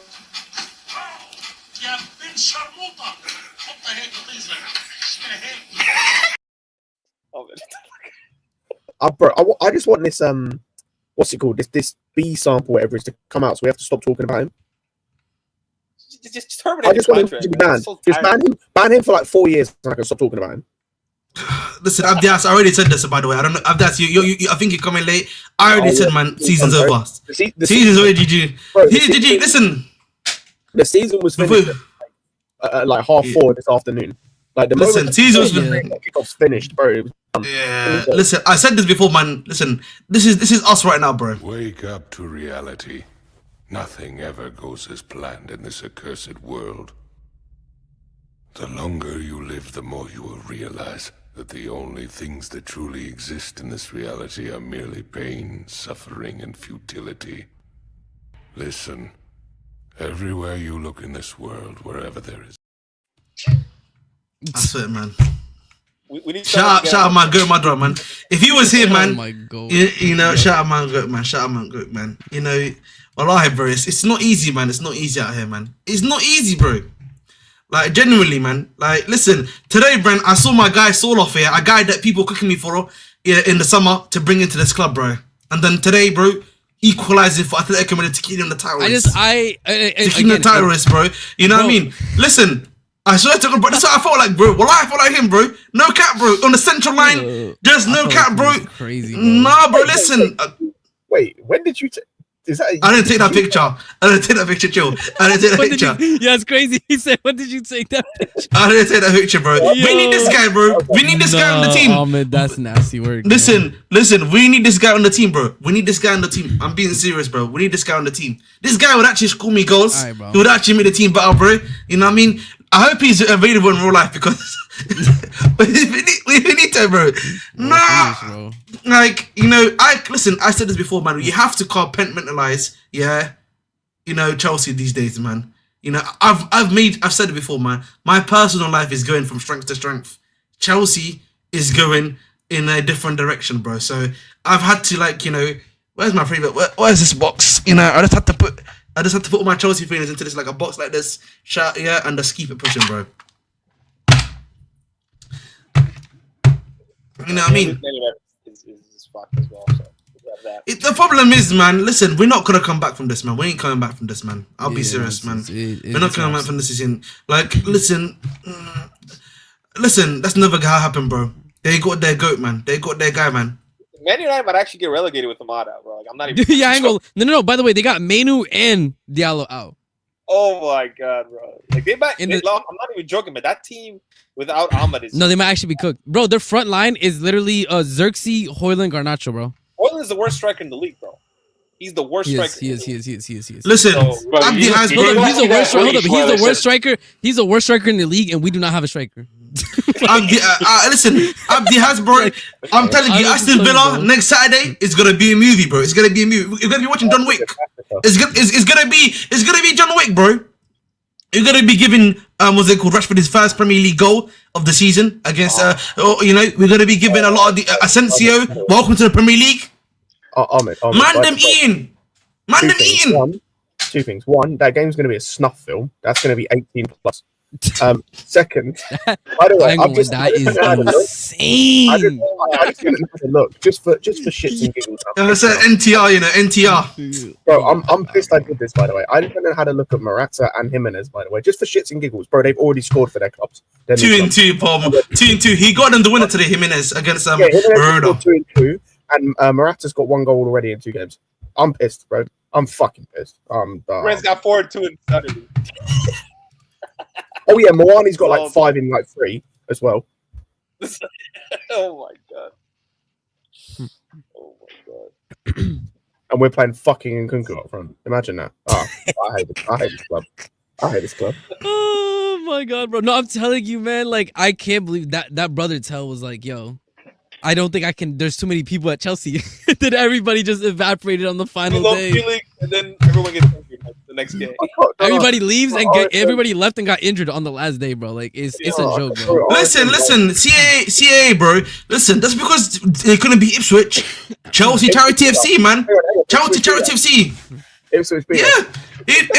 S4: Bro, I just want this what's it called? This B sample, whatever it is, to come out. So we have to stop talking about him.
S6: Just terminate.
S4: I just want him to be banned. Just ban him for like 4 years, and I can stop talking about him.
S1: Listen, Abdias, I already said this, by the way. I don't know, Abdias, you I think you're coming late. I already said, man, season's over. The season's already GG. GG, listen.
S4: The season was finished at like 4:30 this afternoon. Like the season was kickoff's finished, bro.
S1: Yeah, listen, I said this before, man. Listen, this is us right now, bro.
S2: Wake up to reality. Nothing ever goes as planned in this accursed world. The longer you live, the more you will realize that the only things that truly exist in this reality are merely pain, suffering, and futility. Listen, everywhere you look in this world, wherever there is...
S1: That's it, man.
S6: We need
S1: Shout out my goat, my drum, man. If he was here, man,
S7: Oh my God.
S1: you know, shout out my goat, man. Shout out my goat, man. You know, wallahi, bro, it's not easy, man. It's not easy out here, man. It's not easy, bro. Like, genuinely, man. Like, listen, today, Brent, I saw my guy Saul off here, a guy that people cooking me for in the summer to bring into this club, bro. And then today, bro, equalizing for Atletico Madrid to keep him the title race. To keep him the title race, bro. You know what I mean? Listen, I swear to God, bro, that's what I felt like, bro. Well, I felt like him, bro. No cap, bro. On the central line, just no cap, bro.
S7: Crazy, bro.
S1: Nah, bro, listen.
S4: Wait, when did you... Is that?
S1: I didn't take that picture. I didn't take that picture, chill. I didn't take that picture.
S7: Yeah, it's crazy. He said, "When did you take that picture?"
S1: I didn't take that picture, bro. We need this guy, bro. We need this guy on the team.
S7: Oh man, that's nasty work.
S1: Listen. We need this guy on the team, bro. We need this guy on the team. I'm being serious, bro. We need this guy on the team. This guy would actually score me goals.
S7: All right, bro.
S1: He would actually make the team better, bro. You know what I mean? I hope he's available in real life because we need to, bro. Nah, like, you know, I said this before, man. You have to compartmentalize, yeah. You know, Chelsea these days, man. You know, I've said it before, man. My personal life is going from strength to strength. Chelsea is going in a different direction, bro. So I've had to, like, you know, where's my favorite? Where's this box? You know, I just had to put all my Chelsea feelings into this, like a box like this, and just keep it pushing, bro. You know what I mean?
S6: Is fucked as well, so
S1: the problem is, man, listen, we're not gonna come back from this, man. We ain't coming back from this, man. I'll be serious, man. We're not coming back from this season. Like, listen, that's never gonna happen, bro. They got their goat, man. They got their guy, man.
S6: Man United might actually get relegated with Amada, bro. Like, I'm not even.
S7: Yeah, I ain't gonna. No. By the way, they got Menu and Diallo out.
S6: Oh my God, bro! Like I'm not even joking, but that team without Ahmad is.
S7: No, they might actually be cooked, bro. Their front line is literally Xerxes, Hoyland, Garnacho, bro.
S6: Hoyland is the worst striker in the league, bro. He's the worst striker.
S7: He is.
S1: Listen, Abdi has, bro.
S7: He's the worst striker. Hold up, he's the worst striker. He's the worst striker in the league, and we do not have a striker.
S1: Listen, Abdi has, bro. I'm telling you, Aston Villa next Saturday is gonna be a movie, bro. It's gonna be a movie. You're gonna be watching John Wick. It's gonna be John Wick, bro. You're gonna be giving what's it called, Rashford his first Premier League goal of the season against you know, we're gonna be giving a lot of the Asensio. Welcome to the Premier League. Man them eating.
S4: Two things. One, that game's going to be a snuff film. That's going to be 18 plus. Second, by the way,
S7: that is insane.
S4: I just going to have a look just for shits and giggles.
S1: It's NTR, you know, NTR.
S4: Bro, I'm pissed I did this, by the way. I didn't had a look at Morata and Jimenez, by the way, just for shits and giggles. Bro, they've already scored for their clubs.
S1: 2-2, Paul. 2-2. He got them the winner today, Jimenez, against
S4: Verona. 2-2, and Morata's got 1 goal already in 2 games. I'm pissed, bro. I'm fucking pissed.
S6: Ren's got 4-2 in Saturday.
S4: Oh yeah, Moani's got like 5 in like 3 as well.
S6: Oh my God. Oh my God.
S4: And we're playing fucking Nkunku up front. Imagine that. I hate this club.
S7: Oh my God, bro. No, I'm telling you, man. Like, I can't believe that brother Tell was like, yo, I don't think I can. There's too many people at Chelsea. Then everybody just evaporated on the final day.
S6: And then everyone gets injured the next game.
S7: Everybody leaves and everybody left and got injured on the last day, bro. Like, it's a joke, bro.
S1: Listen, CAA, bro. Listen, that's because they couldn't be Ipswich. Chelsea Charity FC, man. Chelsea Charity FC. Yeah.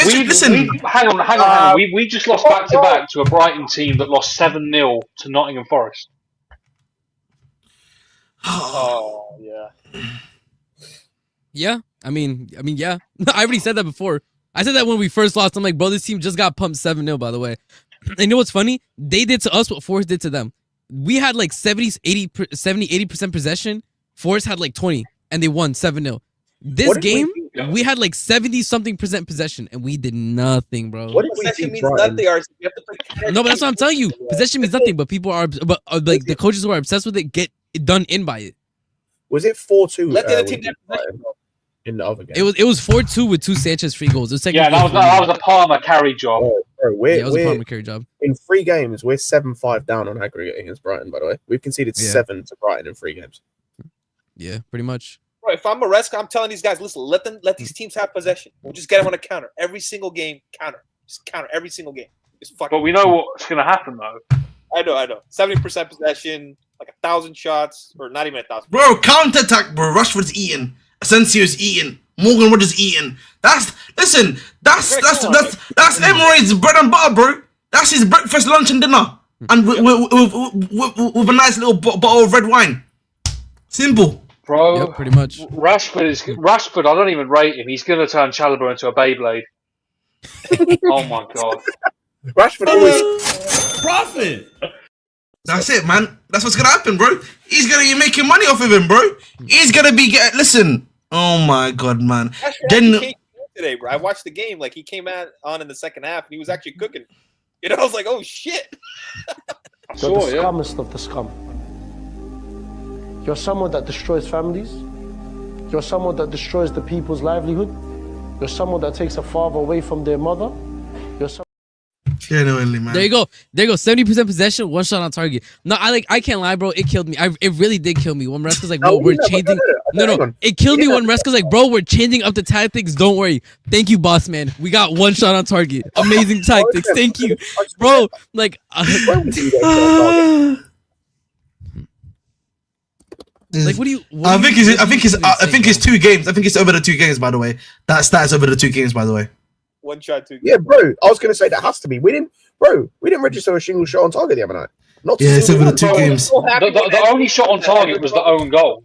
S1: Listen.
S3: Hang on. We just lost back to back to a Brighton team that lost 7-0 to Nottingham Forest.
S6: Oh yeah.
S7: Yeah. I mean, yeah. I already said that before. I said that when we first lost. I'm like, bro, this team just got pumped 7-0, by the way. And you know what's funny? They did to us what Forest did to them. We had like 80% possession. Forest had like 20, and they won 7-0. This game, we had like 70-something percent possession, and we did nothing, bro.
S6: What possession means nothing? You have to
S7: no, but that's what I'm telling you. Possession means nothing, but people are, like the coaches who are obsessed with it get done in by it.
S4: Was it 4-2?
S6: Let the other team get possession, bro.
S4: in the other game.
S7: It was 4-2 with 2 Sanchez free goals. It was
S3: Yeah, that was a Palmer carry job.
S4: Bro,
S7: it was a Palmer carry job.
S4: In 3 games, we're 7-5 down on aggregate against Brighton. By the way, we've conceded 7 to Brighton in 3 games.
S7: Yeah, pretty much.
S6: Bro, if I'm Maresca, I'm telling these guys, listen, let these teams have possession. We'll just get them on a counter every single game. Just counter every single game.
S3: But we know what's going to happen though.
S6: I know. 70% possession, like 1,000 shots, or not even 1,000.
S1: Bro, counter attack, bro. Rashford's eating. Asensio's eating. Morgan Rogers eating. That's Emirates bread and butter, bro. That's his breakfast, lunch, and dinner, and with a nice little bottle of red wine. Simple,
S3: bro.
S7: Yep, pretty much.
S3: Rashford. I don't even rate him. He's going to turn Chalobah into a Beyblade. Oh my god.
S4: Rashford always
S7: profit.
S1: That's it, man. That's what's gonna happen, bro. He's gonna be making money off of him, bro. He's gonna be listen. Oh my god, man.
S6: Then today, bro, I watched the game. Like he came on in the second half, and he was actually cooking. You know, I was like, oh shit.
S10: You're the scummest of the scum. You're someone that destroys families. You're someone that destroys the people's livelihood. You're someone that takes a father away from their mother. You're someone.
S1: Genuinely, man.
S7: There you go. 70% possession, 1 shot on target. No, I can't lie, bro. It killed me. It really did kill me. When Maresca's like, bro, we're changing. No. It killed me when Maresca's like, bro, we're changing up the tactics. Don't worry. Thank you, boss man. We got 1 shot on target. Amazing tactics. Thank you, bro. Like, like, what do you?
S1: I think it's 2 games. I think it's over the 2 games. By the way, that stats over the 2 games. By the way.
S6: 1 shot, 2 games.
S4: Yeah, bro. I was gonna say that has to be. We didn't register a single shot on target the other night.
S1: It's over the 2 games.
S3: The only shot on target was the own goal.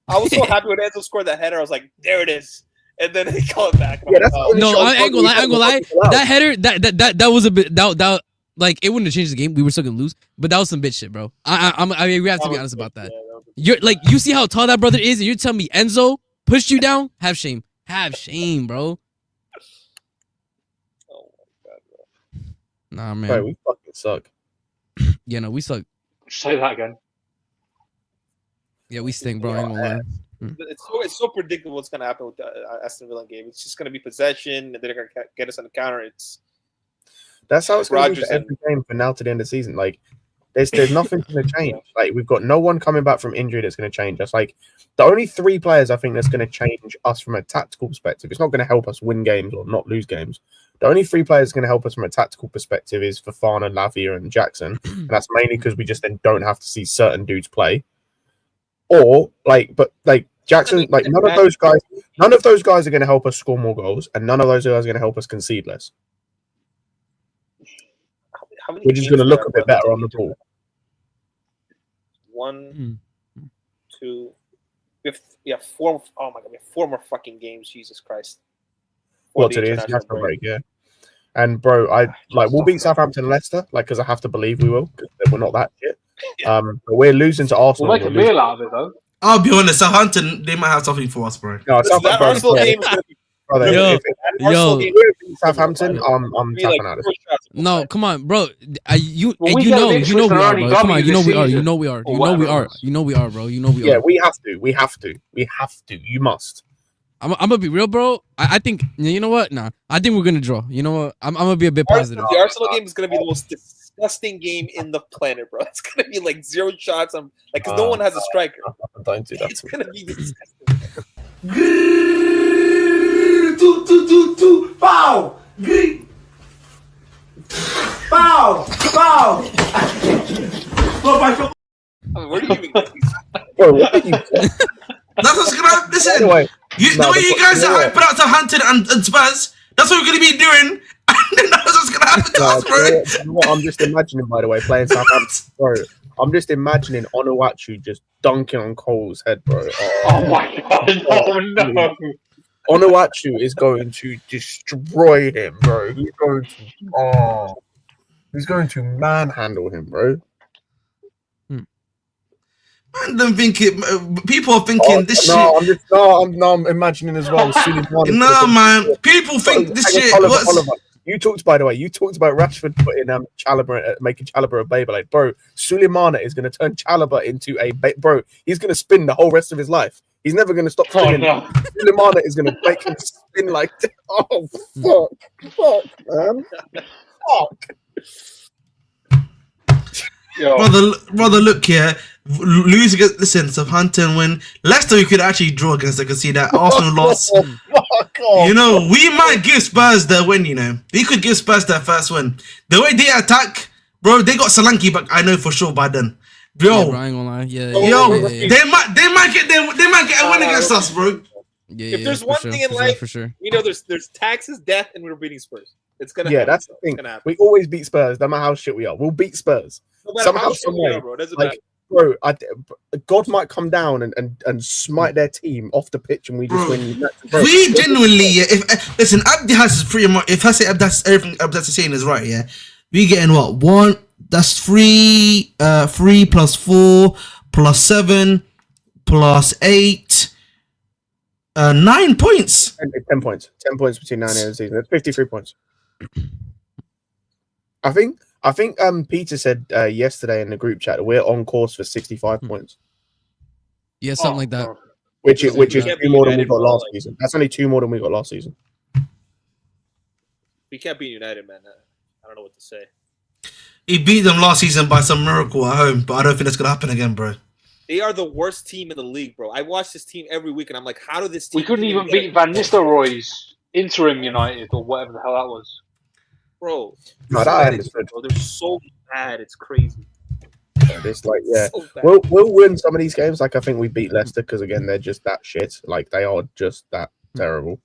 S6: I was so happy when Enzo scored that header. I was like, there it is. And then he called back.
S4: Yeah, that's
S7: I ain't gonna lie. That header, that was a bit that like it wouldn't have changed the game. We were still gonna lose, but that was some bitch shit, bro. I mean, we have to be honest about that. You're like, you see how tall that brother is, and you're telling me Enzo pushed you down? Have shame, bro.
S6: Oh my god, bro.
S7: Nah, man.
S4: Bro, we fucking suck.
S7: Yeah, no, we suck.
S3: Say that again.
S7: Yeah, we stink, bro. I ain't gonna lie.
S6: It's so predictable what's gonna happen with the Aston Villa game. It's just gonna be possession, and they're gonna get us on the counter.
S4: That's how it's going to be for every game from now to the end of the season. Like, there's nothing going to change. Like, we've got no one coming back from injury that's going to change us. Like, the only 3 players I think that's going to change us from a tactical perspective. It's not going to help us win games or not lose games. The only 3 players going to help us from a tactical perspective is Fofana, Lavia, and Jackson. And that's mainly because we just then don't have to see certain dudes play. Or Jackson, none of those guys are going to help us score more goals, and none of those guys are going to help us concede less. We're just going to look a bit better on the ball.
S6: 1, 2. We have 4. Oh my god, we have 4 more fucking games. Jesus Christ.
S4: What it is? National break, yeah. And bro, we'll beat Southampton and Leicester, because I have to believe we will, because we're not that shit. But we're losing to Arsenal.
S3: We'll make a meal out of it though.
S1: I'll be honest, Southampton, they might have something for us, bro.
S4: No,
S6: that Arsenal game is going to be.
S4: Southampton, I'm tapping out of it.
S7: No, come on, bro. You know we are, bro. Come on, you know we are, bro.
S4: Yeah, we have to. You must.
S7: I'm gonna be real, bro. I think you know what? Nah, I think we're gonna draw. You know what? I'm gonna be a bit positive.
S6: The Arsenal game is gonna be the most disgusting game in the planet, bro. It's gonna be like 0 shots. Because no one has a striker.
S4: Don't do that.
S6: It's gonna be disgusting.
S9: Foul! Foul! Foul!
S6: Where do you even get these?
S4: Bro, what are you?
S1: That's what's gonna happen. Listen, the way you guys are hyping out Southampton and Spurs, that's what we're gonna be doing. And then that's what's gonna happen to us, bro.
S4: You know what I'm just imagining, by the way, playing Southampton, bro. I'm just imagining Onuachu just dunking on Cole's head, bro.
S3: Oh my god! Oh no!
S4: Onuachu is going to destroy him, bro. He's going to manhandle him, bro.
S1: People are thinking this shit.
S4: I'm imagining as well.
S1: No, man. People think this shit.
S4: You talked about Rashford putting making Chalobah a Beyblade, bro. Suleimana is going to turn Chalobah into bro. He's going to spin the whole rest of his life. He's never going to stop
S3: Oh,
S4: spinning.
S3: no.
S4: Sulemana is going to make him spin like, oh, fuck, man. Fuck.
S3: Yo.
S1: Brother, look here. Lose against, listen, Southampton win. Leicester, we could actually draw against. I can see that. Arsenal lost.
S4: Oh, fuck off.
S1: You know, we might give Spurs their win, you know. We could give Spurs their first win. The way they attack, bro, they got Solanke back, I know for sure by then. Bro,
S7: Yeah, bro, I ain't gonna lie. Yeah,
S1: they might get a win against us, bro.
S6: If there's one thing in life,
S7: for sure.
S6: you know, there's taxes, death, and we're beating Spurs. It's gonna
S4: Yeah,
S6: happen.
S4: that's the thing.
S6: It's gonna happen.
S4: We always beat Spurs, no matter how shit we are. We'll beat Spurs.
S6: No matter
S4: Somehow,
S6: how shit
S4: some
S6: we
S4: way.
S6: are, bro. It doesn't
S4: Like,
S6: matter.
S4: bro, God might come down and smite their team off the pitch, and we just
S1: Bro,
S4: win. Bro,
S1: we genuinely, yeah, if listen, Abdi has pretty much. If I say everything Abdi is saying is right, yeah, we getting what 1? That's 3, 3 plus 4 plus 7 plus 8, 9 points.
S4: 10 points. 10 points between now and the end of the season. That's 53 points. I think Peter said yesterday in the group chat that we're on course for 65 points,
S7: Yeah, something like that.
S4: which is
S6: We
S4: 2
S6: can't be
S4: more than we
S6: United,
S4: got
S6: bro,
S4: last
S6: like-
S4: season. That's only 2 more than we got last season.
S6: We can't beat United, man. I don't know what to say.
S1: He beat them last season by some miracle at home, but I don't think that's gonna happen again, bro.
S6: They are the worst team in the league, bro. I watch this team every week, and I'm like, how did this team?
S3: We couldn't even beat Van Nistelrooy's interim United or whatever the hell that was.
S6: Bro.
S4: No, that I understood.
S6: Bro, they're so bad. It's crazy.
S4: It's like, yeah,
S6: So bad.
S4: we'll win some of these games. Like I think we beat Leicester because again they're just that shit. Like they are just that terrible.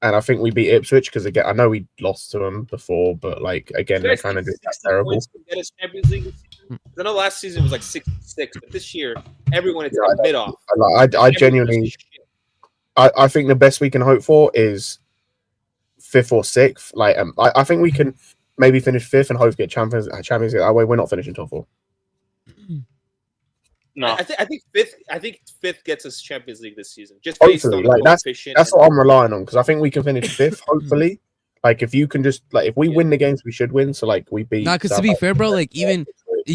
S4: And I think we beat Ipswich because again I know we lost to them before, but like again they're kind of just that
S6: 60
S4: terrible.
S6: points to get us Champions League this season. I know last season was like 66, but this year everyone is
S4: Yeah,
S6: mid off.
S4: I genuinely, I think the best we can hope for is 5th or 6th. Like I think we can maybe finish 5th and hope to get Champions League that way. We're not finishing top 4.
S3: No.
S6: I think fifth. I think 5th gets us Champions League this season. Just based
S4: Hopefully,
S6: on
S4: like that's
S6: coefficient
S4: what I'm relying on because I think we can finish 5th. Hopefully, like if you can just like if we win the games we should win, so like we beat.
S7: Nah, because to be fair, bro, like even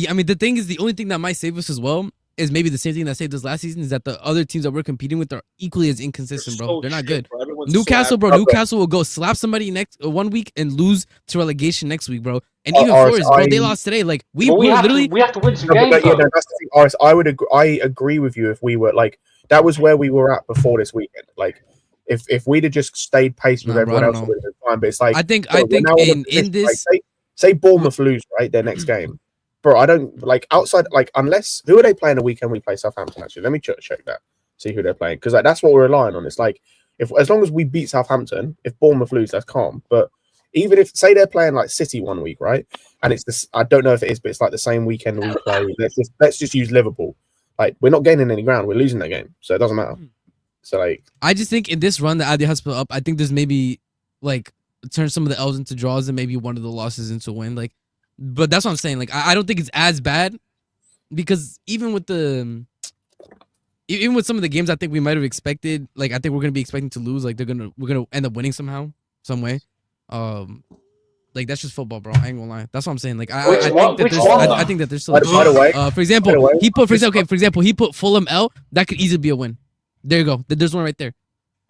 S7: I mean the thing is the only thing that might save us as well is maybe the same thing that saved us last season is that the other teams that we're competing with are equally as inconsistent, bro. They're not good. Newcastle, bro. Newcastle will go slap somebody next 1 week and lose to relegation next week, bro. And even Forest, bro, they lost today. Like we
S3: have
S7: literally
S3: to win some
S4: No,
S3: games.
S4: but, yeah,
S3: though.
S4: no, that's the thing. Aris, I agree with you. If we were like that was where we were at before this weekend. Like if we'd have just stayed pace with
S7: Nah, bro,
S4: everyone
S7: I
S4: else,
S7: don't
S4: it would have been fine. But it's like
S7: I think
S4: bro, we're now
S7: in
S4: position,
S7: this
S4: like, say Bournemouth lose right their next game, bro. I don't like outside like unless who are they playing the weekend we play Southampton? Actually, let me check that, see who they're playing because like that's what we're relying on. It's like if as long as we beat Southampton, if Bournemouth lose, that's calm. But even if say they're playing like City 1 week, right? And it's this, I don't know if it is, but it's like the same weekend we play. Let's just use Liverpool. Like we're not gaining any ground, we're losing that game, so it doesn't matter. So like,
S7: I just think in this run that Adi has put up, I think there's maybe like turn some of the L's into draws and maybe one of the losses into a win. Like, but that's what I'm saying. Like, I don't think it's as bad because even with some of the games, I think we might have expected. Like, I think we're gonna be expecting to lose. Like, we're gonna end up winning somehow, some way. Like that's just football, bro. I ain't gonna lie. That's what I'm saying. Like I think that there's still.
S4: By the way,
S7: for example, he put Fulham L. That could easily be a win. There you go. There's one right there.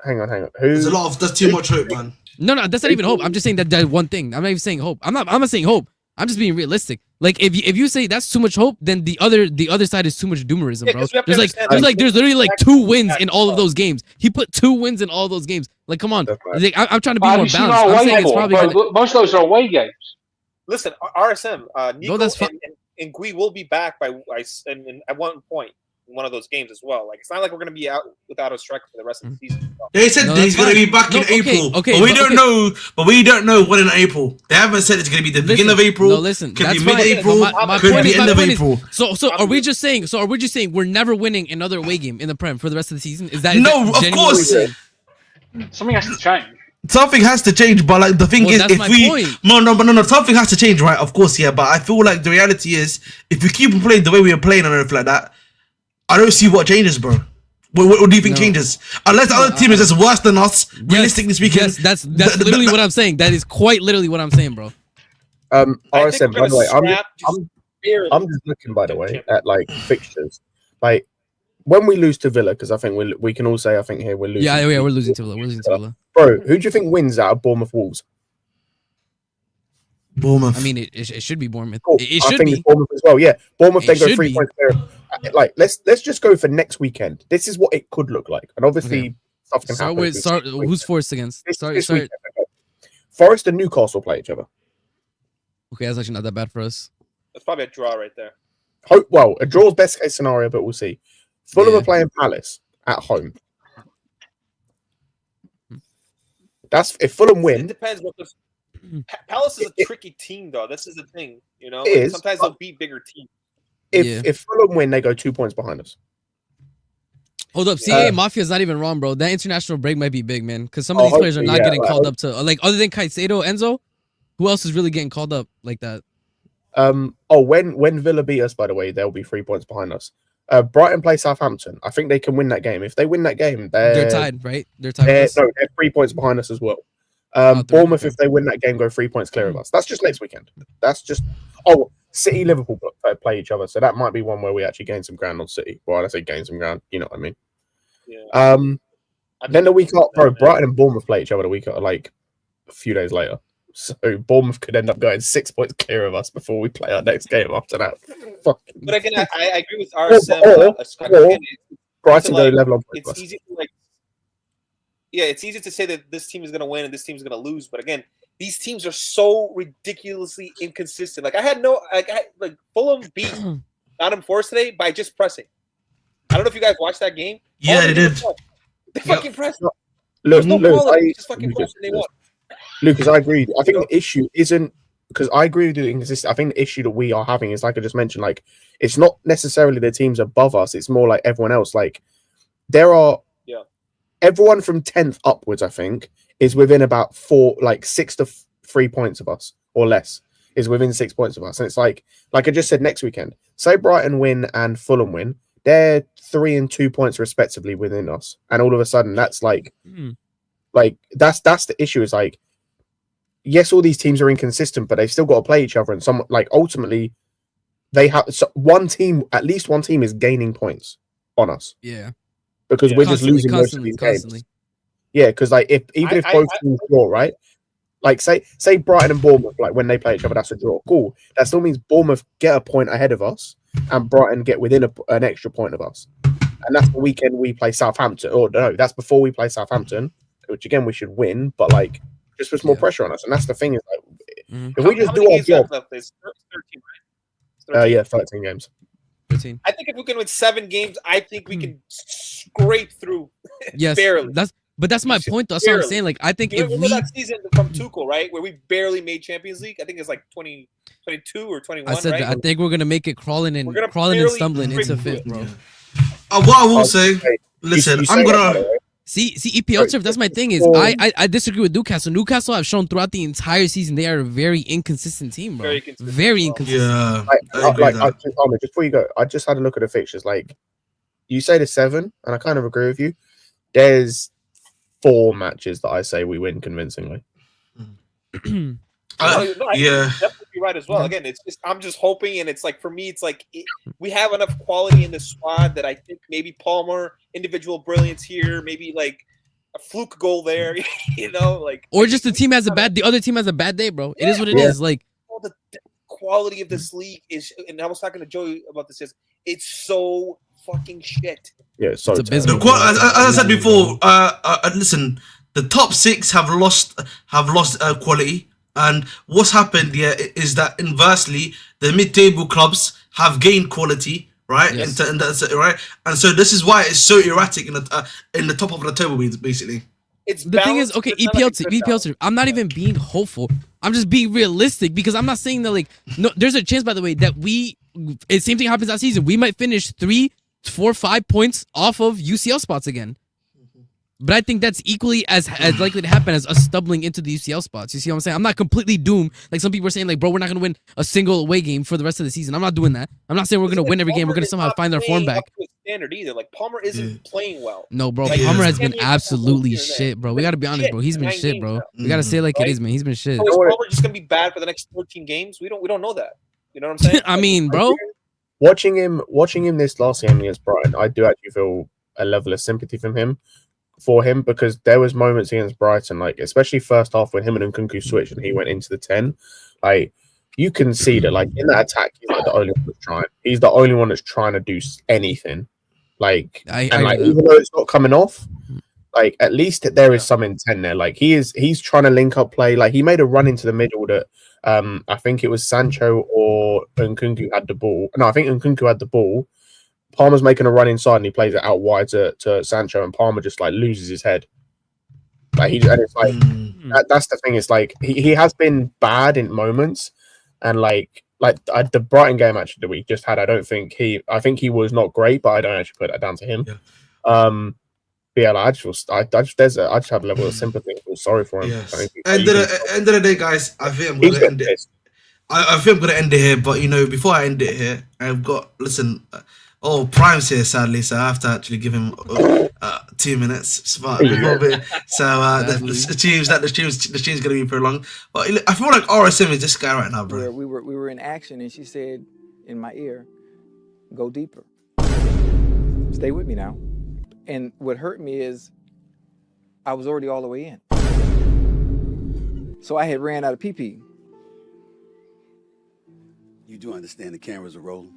S4: Hang on.
S1: That's too much hope, man.
S7: No, that's not even hope. I'm just saying that one thing. I'm not even saying hope. I'm not saying hope. I'm just being realistic. Like if you say that's too much hope, then the other side is too much doomerism, bro. There's literally like 2 wins in all of those games. He put 2 wins in all those games. Like, come on. Like, I'm trying to be more balanced. I'm saying it's probably
S3: most of those are away games.
S6: Listen, RSM, Nico
S7: that's
S6: and Gui will be back by at one point in one of those games as well. Like it's not like we're gonna be out without a striker for the rest of the season.
S1: They said he's gonna be back in April, but we don't know. But we don't know when in April. They haven't said it's gonna be the beginning of April.
S7: No, listen,
S1: could
S7: that's
S1: be mid-April.
S7: My
S1: Could
S7: point
S1: be
S7: is,
S1: end of April.
S7: So are we just saying? So are we just saying we're never winning another away game in the Prem for the rest of the season? Is that
S1: no? Of course,
S3: something has to change.
S1: Something has to change, but like the thing is, if we no, something has to change, right? Of course, yeah. But I feel like the reality is, if we keep playing the way we are playing and everything like that, I don't see what changes, bro. What do you think changes? Unless the other team is just worse than us, realistically speaking.
S7: Yes, that's literally what I'm saying. That is quite literally what I'm saying, bro.
S4: RSM, by the way, I'm just looking, by the way, at like fixtures. Like when we lose to Villa, because I think we can all say, I think here we're losing.
S7: Yeah, we're losing to Villa. We're losing to Villa.
S4: Bro, who do you think wins out of Bournemouth Wolves?
S1: Bournemouth.
S7: I mean, it should be Bournemouth.
S4: Cool.
S7: It
S4: I
S7: should
S4: think
S7: be.
S4: it's Bournemouth as well. Yeah, Bournemouth.
S7: It
S4: They go
S7: should
S4: 3
S7: be.
S4: points clear. Like, let's just go for next weekend. This is what it could look like, and obviously
S7: Okay.
S4: stuff can
S7: Start
S4: happen.
S7: with who's Forest against?
S4: This
S7: Start.
S4: weekend, okay. Forest and Newcastle play each other.
S7: Okay, that's actually not that bad for us.
S6: That's probably a draw right there.
S4: Well, a draw's best case scenario, but we'll see. Fulham
S7: Yeah.
S4: are playing Palace at home. That's if Fulham
S6: It
S4: win.
S6: depends what the Palace is a tricky team, though. This is the thing, you know.
S4: It
S6: Like,
S4: is,
S6: sometimes
S4: but-
S6: they'll beat bigger teams.
S4: If Fulham win, they go 2 points behind us.
S7: Hold up, CA Mafia is not even wrong, bro. That international break might be big, man, because some of these players are
S4: hopefully,
S7: not
S4: yeah,
S7: getting
S4: like,
S7: called up to like other than Caicedo, Enzo. Who else is really getting called up like that?
S4: When Villa beat us, by the way, they'll be 3 points behind us. Brighton play Southampton. I think they can win that game. If they win that game,
S7: They're tied, right? They're tied. with us.
S4: No, they're 3 points behind us as well.
S7: three,
S4: Bournemouth,
S7: okay.
S4: if they win that game, go 3 points clear of us. That's just next weekend. That's just City, Liverpool play each other, so that might be one where we actually gain some ground on City. Well, I say gain some ground, you know what I mean?
S6: Yeah.
S4: Then the week after, Brighton and Bournemouth play each other the week after, like a few days later. So Bournemouth could end up going 6 points clear of us before we play our next game after that. Fucking.
S6: But again, I agree with RSM.
S4: Or Brighton go
S6: like,
S4: level on
S6: it's easy to like. Yeah, it's easy to say that this team is going to win and this team is going to lose, but again, these teams are so ridiculously inconsistent. Like I had no like Fulham beat Nottingham Forest today by just pressing. I don't know if you guys watched that game.
S1: Yeah, they did.
S6: They fucking pressed.
S4: Look,
S6: There's no quality. They just fucking pressed and they won.
S4: Lucas, I agree. I think the issue isn't because I agree with you. Inconsistent. I think the issue that we are having is like I just mentioned. Like it's not necessarily the teams above us. It's more like everyone else. Like there are everyone from 10th upwards. I think is within about 6 to 3 points of us or less. Is within 6 points of us, and it's like I just said. Next weekend, say Brighton win and Fulham win, they're 3 and 2 points respectively within us, and all of a sudden that's like that's the issue. Is like. Yes, all these teams are inconsistent, but they've still got to play each other. And some like ultimately, they have one team. At least one team is gaining points on us.
S7: Yeah,
S4: because we're just losing most of these games. Yeah, because like if both teams draw, right? Like say Brighton and Bournemouth, like when they play each other, that's a draw. Cool. That still means Bournemouth get a point ahead of us, and Brighton get within an extra point of us. And that's the weekend we play Southampton. Or no, that's before we play Southampton, which again we should win, but like. Just puts more pressure on us, and that's the thing. Is like, if we just do our job,
S6: 13, right?
S4: 13. 13 games.
S7: 13.
S6: I think if we can win 7 games, I think we can scrape through.
S7: Yes,
S6: barely.
S7: That's my point. That's what I'm saying. Like I think if
S6: remember that season from Tuchel, right, where we barely made Champions League. I think it's like 2022 or 21.
S7: I said
S6: right?
S7: that, I think we're gonna make it crawling and stumbling into 5th, bro.
S1: What I will say, listen, I'm gonna.
S7: See, EPL turf. That's my thing. Is I disagree with Newcastle. Newcastle have shown throughout the entire season they are a very inconsistent team, bro. Very inconsistent.
S1: Yeah.
S4: Just before you go, I just had a look at the fixtures. Like you say the 7, and I kind of agree with you. There's 4 matches that I say we win convincingly.
S1: Yeah,
S6: definitely right as well. Again, it's just I'm just hoping, and it's like for me, it's like we have enough quality in the squad that I think maybe Palmer, individual brilliance here, maybe like a fluke goal there, you know, like
S7: or just the other team has a bad day, bro. It is what it is. Like
S6: all the quality of this league is, and I was talking to Joey about this. It's so fucking shit.
S4: Yeah, so
S1: as I said before, listen, the top 6 have lost quality. And what's happened here is that inversely, the mid-table clubs have gained quality, right?
S7: Yes.
S1: Right, and so this is why it's so erratic in the top of the table, basically.
S6: It's
S7: the thing is, okay, EPL. I'm not even being hopeful. I'm just being realistic because I'm not saying that like no. There's a chance, by the way, that same thing happens that season. We might finish 3, 4, 5 points off of UCL spots again. But I think that's equally as likely to happen as us stumbling into the UCL spots. You see what I'm saying? I'm not completely doomed. Like some people are saying, like, bro, we're not going to win a single away game for the rest of the season. I'm not doing that. I'm not saying we're going to win every game. We're going to somehow find our form back.
S6: Standard either. Like Palmer isn't playing well.
S7: No, bro.
S6: Like,
S7: Palmer has been absolutely shit, bro. We got to be honest, bro. He's been shit, bro. We got to say it like it is, man. He's been shit.
S6: So is Palmer just going to be bad for the next 13 games? We don't know that. You know what I'm saying?
S7: I mean, bro.
S4: watching him this last game against Brighton, I do actually feel a level of sympathy for him because there was moments against Brighton, like especially first half when him and Nkunku switched and he went into the 10. Like you can see that, like in that attack, he's like the only one that's trying. He's the only one that's trying to do anything. Like even though it's not coming off, like at least there is some intent there. Like he's trying to link up play. Like he made a run into the middle that I think it was Sancho or Nkunku had the ball. No, I think Nkunku had the ball. Palmer's making a run inside and he plays it out wide to Sancho, and Palmer just like loses his head. Like and it's like that's the thing. It's like he has been bad in moments, and like the Brighton game actually that we just had. I think he was not great, but I don't actually put that down to him.
S1: Yeah.
S4: But yeah, like, I just have a level of sympathy. I feel sorry for him.
S1: Yes. End of the day, guys, I think I'm gonna end it. I think I'm gonna end it here, but before I end it here, I've got Prime's here sadly, so I have to actually give him 2 minutes. So the stream's gonna be prolonged. But I feel like RSM is this guy right now, bro.
S11: We were in action, and she said in my ear, "Go deeper. Stay with me now." And what hurt me is I was already all the way in. So I had ran out of PP.
S12: You do understand the cameras are rolling?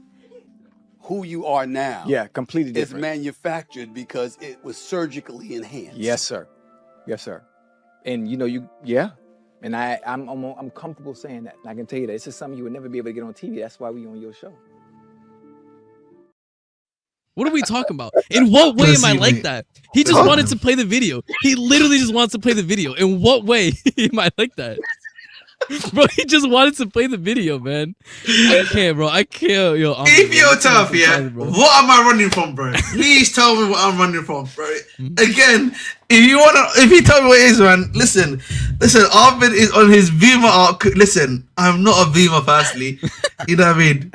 S12: Who you are now,
S11: yeah, completely different.
S12: Is manufactured because it was surgically enhanced.
S11: Yes, sir. Yes, sir. And and I'm comfortable saying that. And I can tell you that it's just something you would never be able to get on TV. That's why we on your show.
S7: What are we talking about? In what way am I like that? He just wanted to play the video. He literally just wants to play the video. In what way am I like that? Bro, he just wanted to play the video, man. I can't, bro. I can't. Yo,
S1: if you're tough, what am I running from, bro? Please tell me what I'm running from, bro. Again, if you tell me what it is, man, listen, Ahmed is on his Vima arc. Listen, I'm not a Vima, firstly. You know what I mean?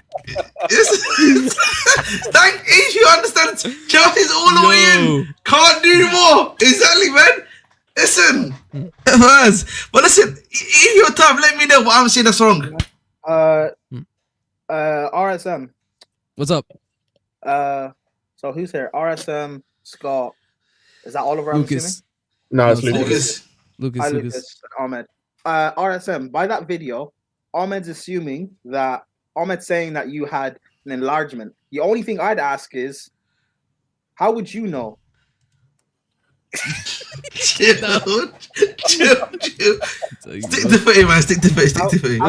S1: If you understand, Chelsea's all the way in. Can't do more. Exactly, man. Listen, but listen, if you're tough, let me know what I'm saying that's wrong.
S13: RSM.
S7: What's up?
S13: So who's here? RSM, Scott. Is that Oliver?
S7: Lucas.
S4: No, it's Lucas.
S13: Lucas. Ahmed. RSM. By that video, Ahmed's assuming that Ahmed's saying that you had an enlargement. The only thing I'd ask is, how would you know?
S1: Chill. Stick to footy, man. Stick to footy.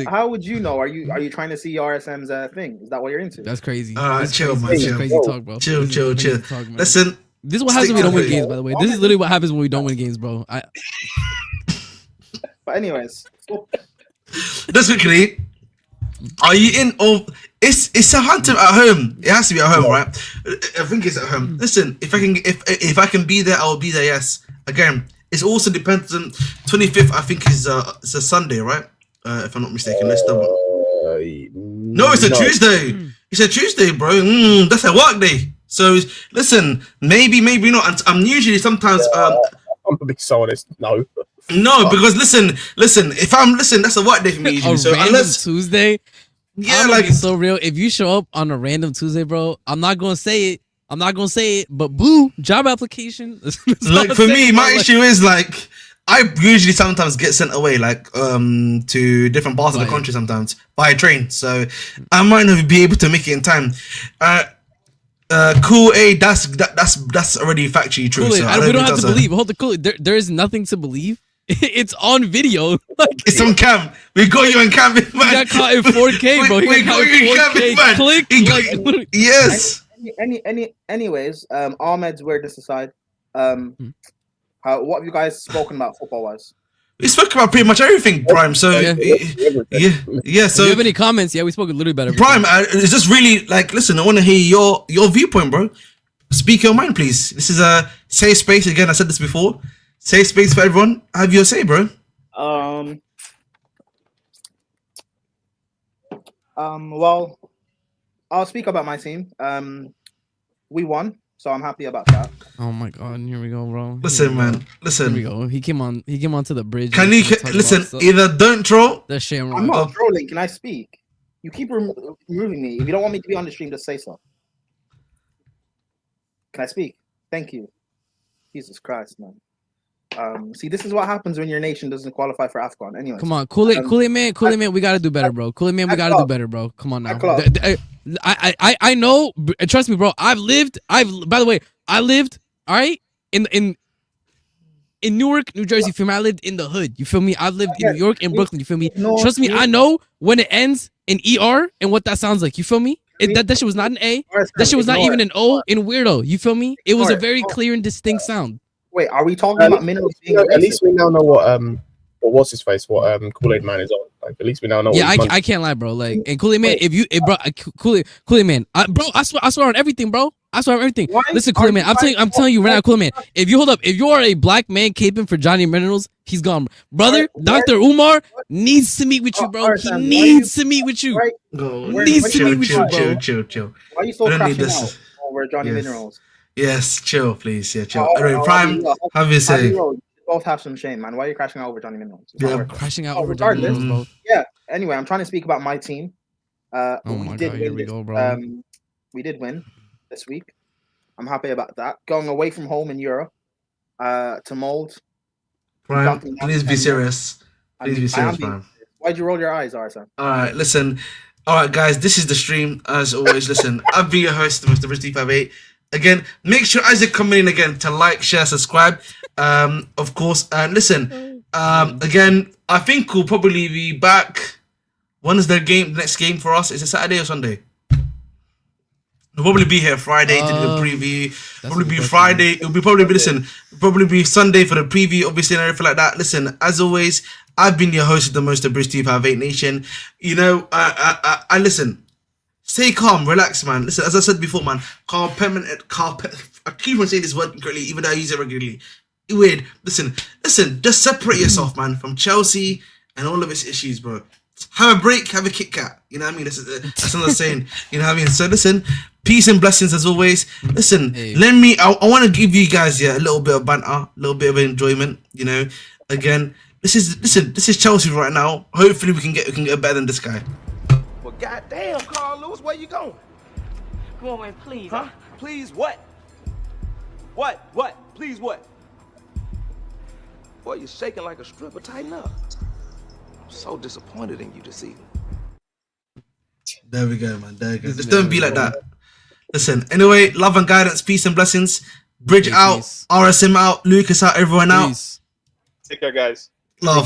S13: How would you know? Are you trying to see RSM's thing? Is that what you're into?
S7: That's crazy.
S1: Chill, man.
S7: Chill. Crazy talk, bro.
S1: Chill. Listen,
S7: this is what happens when we don't win games. By the way, this is literally what happens when we don't win games, bro.
S13: But anyways,
S1: just quickly. Are you in? It's Southampton at home. It has to be at home, right? I think it's at home. Listen, if I can be there, I will be there. Yes. Again, it's also depends on 25th. I think is it's a Sunday, right? If I'm not mistaken. Let's double. No, it's a Tuesday. It's a Tuesday, bro. That's a work day. So listen, maybe not. And I'm usually sometimes.
S4: I'm gonna be so honest. No.
S1: No, because listen. If I'm that's a work day for me usually. So unless
S7: Tuesday,
S1: yeah, like
S7: it's so real. If you show up on a random Tuesday, bro, I'm not gonna say it. But boo, job application.
S1: Like for me, my issue is like I usually sometimes get sent away like to different parts of the country sometimes by train. So I might not be able to make it in time. Cool. That's already factually true.
S7: Cool,
S1: so
S7: we don't have to believe. Hold the cool. There is nothing to believe. It's on video.
S1: It's on cam. We got you on cam, man.
S7: He got caught in 4K, bro.
S1: We got you in cam, man.
S7: Click.
S1: Yes.
S13: Anyways, Ahmed's weird this aside. What have you guys spoken about football wise?
S1: We spoke about pretty much everything, Prime. So yeah. So
S7: if you have any comments? Yeah, we spoke a little bit about
S1: Prime. It's just really like, listen. I want to hear your viewpoint, bro. Speak your mind, please. This is a safe space. Again, I said this before. Safe space for everyone. Have your say, bro.
S13: Well, I'll speak about my team. We won, so I'm happy about that.
S7: Oh my god, here we go, bro.
S1: Listen, man. Listen.
S7: Here we go. He came on to the bridge.
S1: Can you listen? Either don't troll.
S7: That's shame.
S13: I'm not trolling. Can I speak? You keep removing me. If you don't want me to be on the stream, just say so. Can I speak? Thank you. Jesus Christ, man. See, this is what happens when your nation doesn't qualify for AFCON. Anyway,
S7: come on, cool it, man. We gotta do better, bro. Cool it, man. We gotta do better, bro. Come on now. I know. Trust me, bro. By the way, I lived. All right, in Newark, New Jersey. You feel me? I lived in the hood. You feel me? I've lived in New York and Brooklyn. You feel me? Trust me, I know when it ends in ER and what that sounds like. You feel me? That shit was not an A. That shit was not even an O in weirdo. You feel me? It was a very clear and distinct sound.
S13: Wait, are we talking about minerals being
S4: at least we now know what what's his face, what Kool-Aid Man is on. Like, at least we now know.
S7: Yeah, I can't lie, bro. Like, and Kool-Aid Man, Kool-Aid Man, bro, I swear on everything, bro. I swear on everything. Listen, Kool-Aid Man, I'm telling you right now, Kool-Aid Man. If you are a black man caping for Johnny Minerals, he's gone, brother. Dr. Umar needs to meet with you, bro. He needs to meet with you. Needs to meet with you, bro.
S1: Chill.
S13: Why are you so crashing out over Johnny Minerals?
S1: Yes, chill, please. Yeah, chill. Anyway, Prime, have you say?
S13: You both have some shame, man. Why are you crashing out over Johnny Minerals?
S1: Yeah,
S7: crashing out over Johnny Minerals, bro.
S13: Yeah. Anyway, I'm trying to speak about my team.
S7: Oh my God, here we go, bro.
S13: We did win this week. I'm happy about that. Going away from home in Europe to Mold.
S1: Prime, please be serious. Please be serious, Prime.
S13: Why'd you roll your eyes, Arson?
S1: All right, listen. All right, guys, this is the stream. As always, listen, I've been your host, Mr. Rich 358. Again, make sure as you're coming in again to like, share, subscribe, of course. And listen, again, I think we'll probably be back. When is the next game for us? Is it Saturday or Sunday? We'll probably be here Friday to do the preview. Probably be Friday. It'll probably be Sunday for the preview, obviously, and everything like that. Listen, as always, I've been your host of the most of British 258 Nation. You know, I listen. Stay calm, relax, man. Listen, as I said before, man, I keep on saying this word incorrectly, even though I use it regularly. Weird. Listen, just separate yourself, man, from Chelsea and all of its issues, bro. Have a break, have a Kit Kat. You know what I mean? That's what I'm saying. You know what I mean? So listen, peace and blessings as always. Listen, I want to give you guys a little bit of banter, a little bit of enjoyment. You know, again, this is Chelsea right now. Hopefully we can get better than this guy.
S14: Well, goddamn, Carl Lewis, where you going?
S15: Come on, man, please.
S14: Huh? Please what? What? Please what? Boy, you're shaking like a stripper. Tighten up. I'm so disappointed in you this evening.
S1: There we go, man. There we go. Just don't be like that. Listen, anyway, love and guidance, peace and blessings. Bridge out, RSM out, Lucas out, everyone out.
S6: Take care, guys.
S1: Love.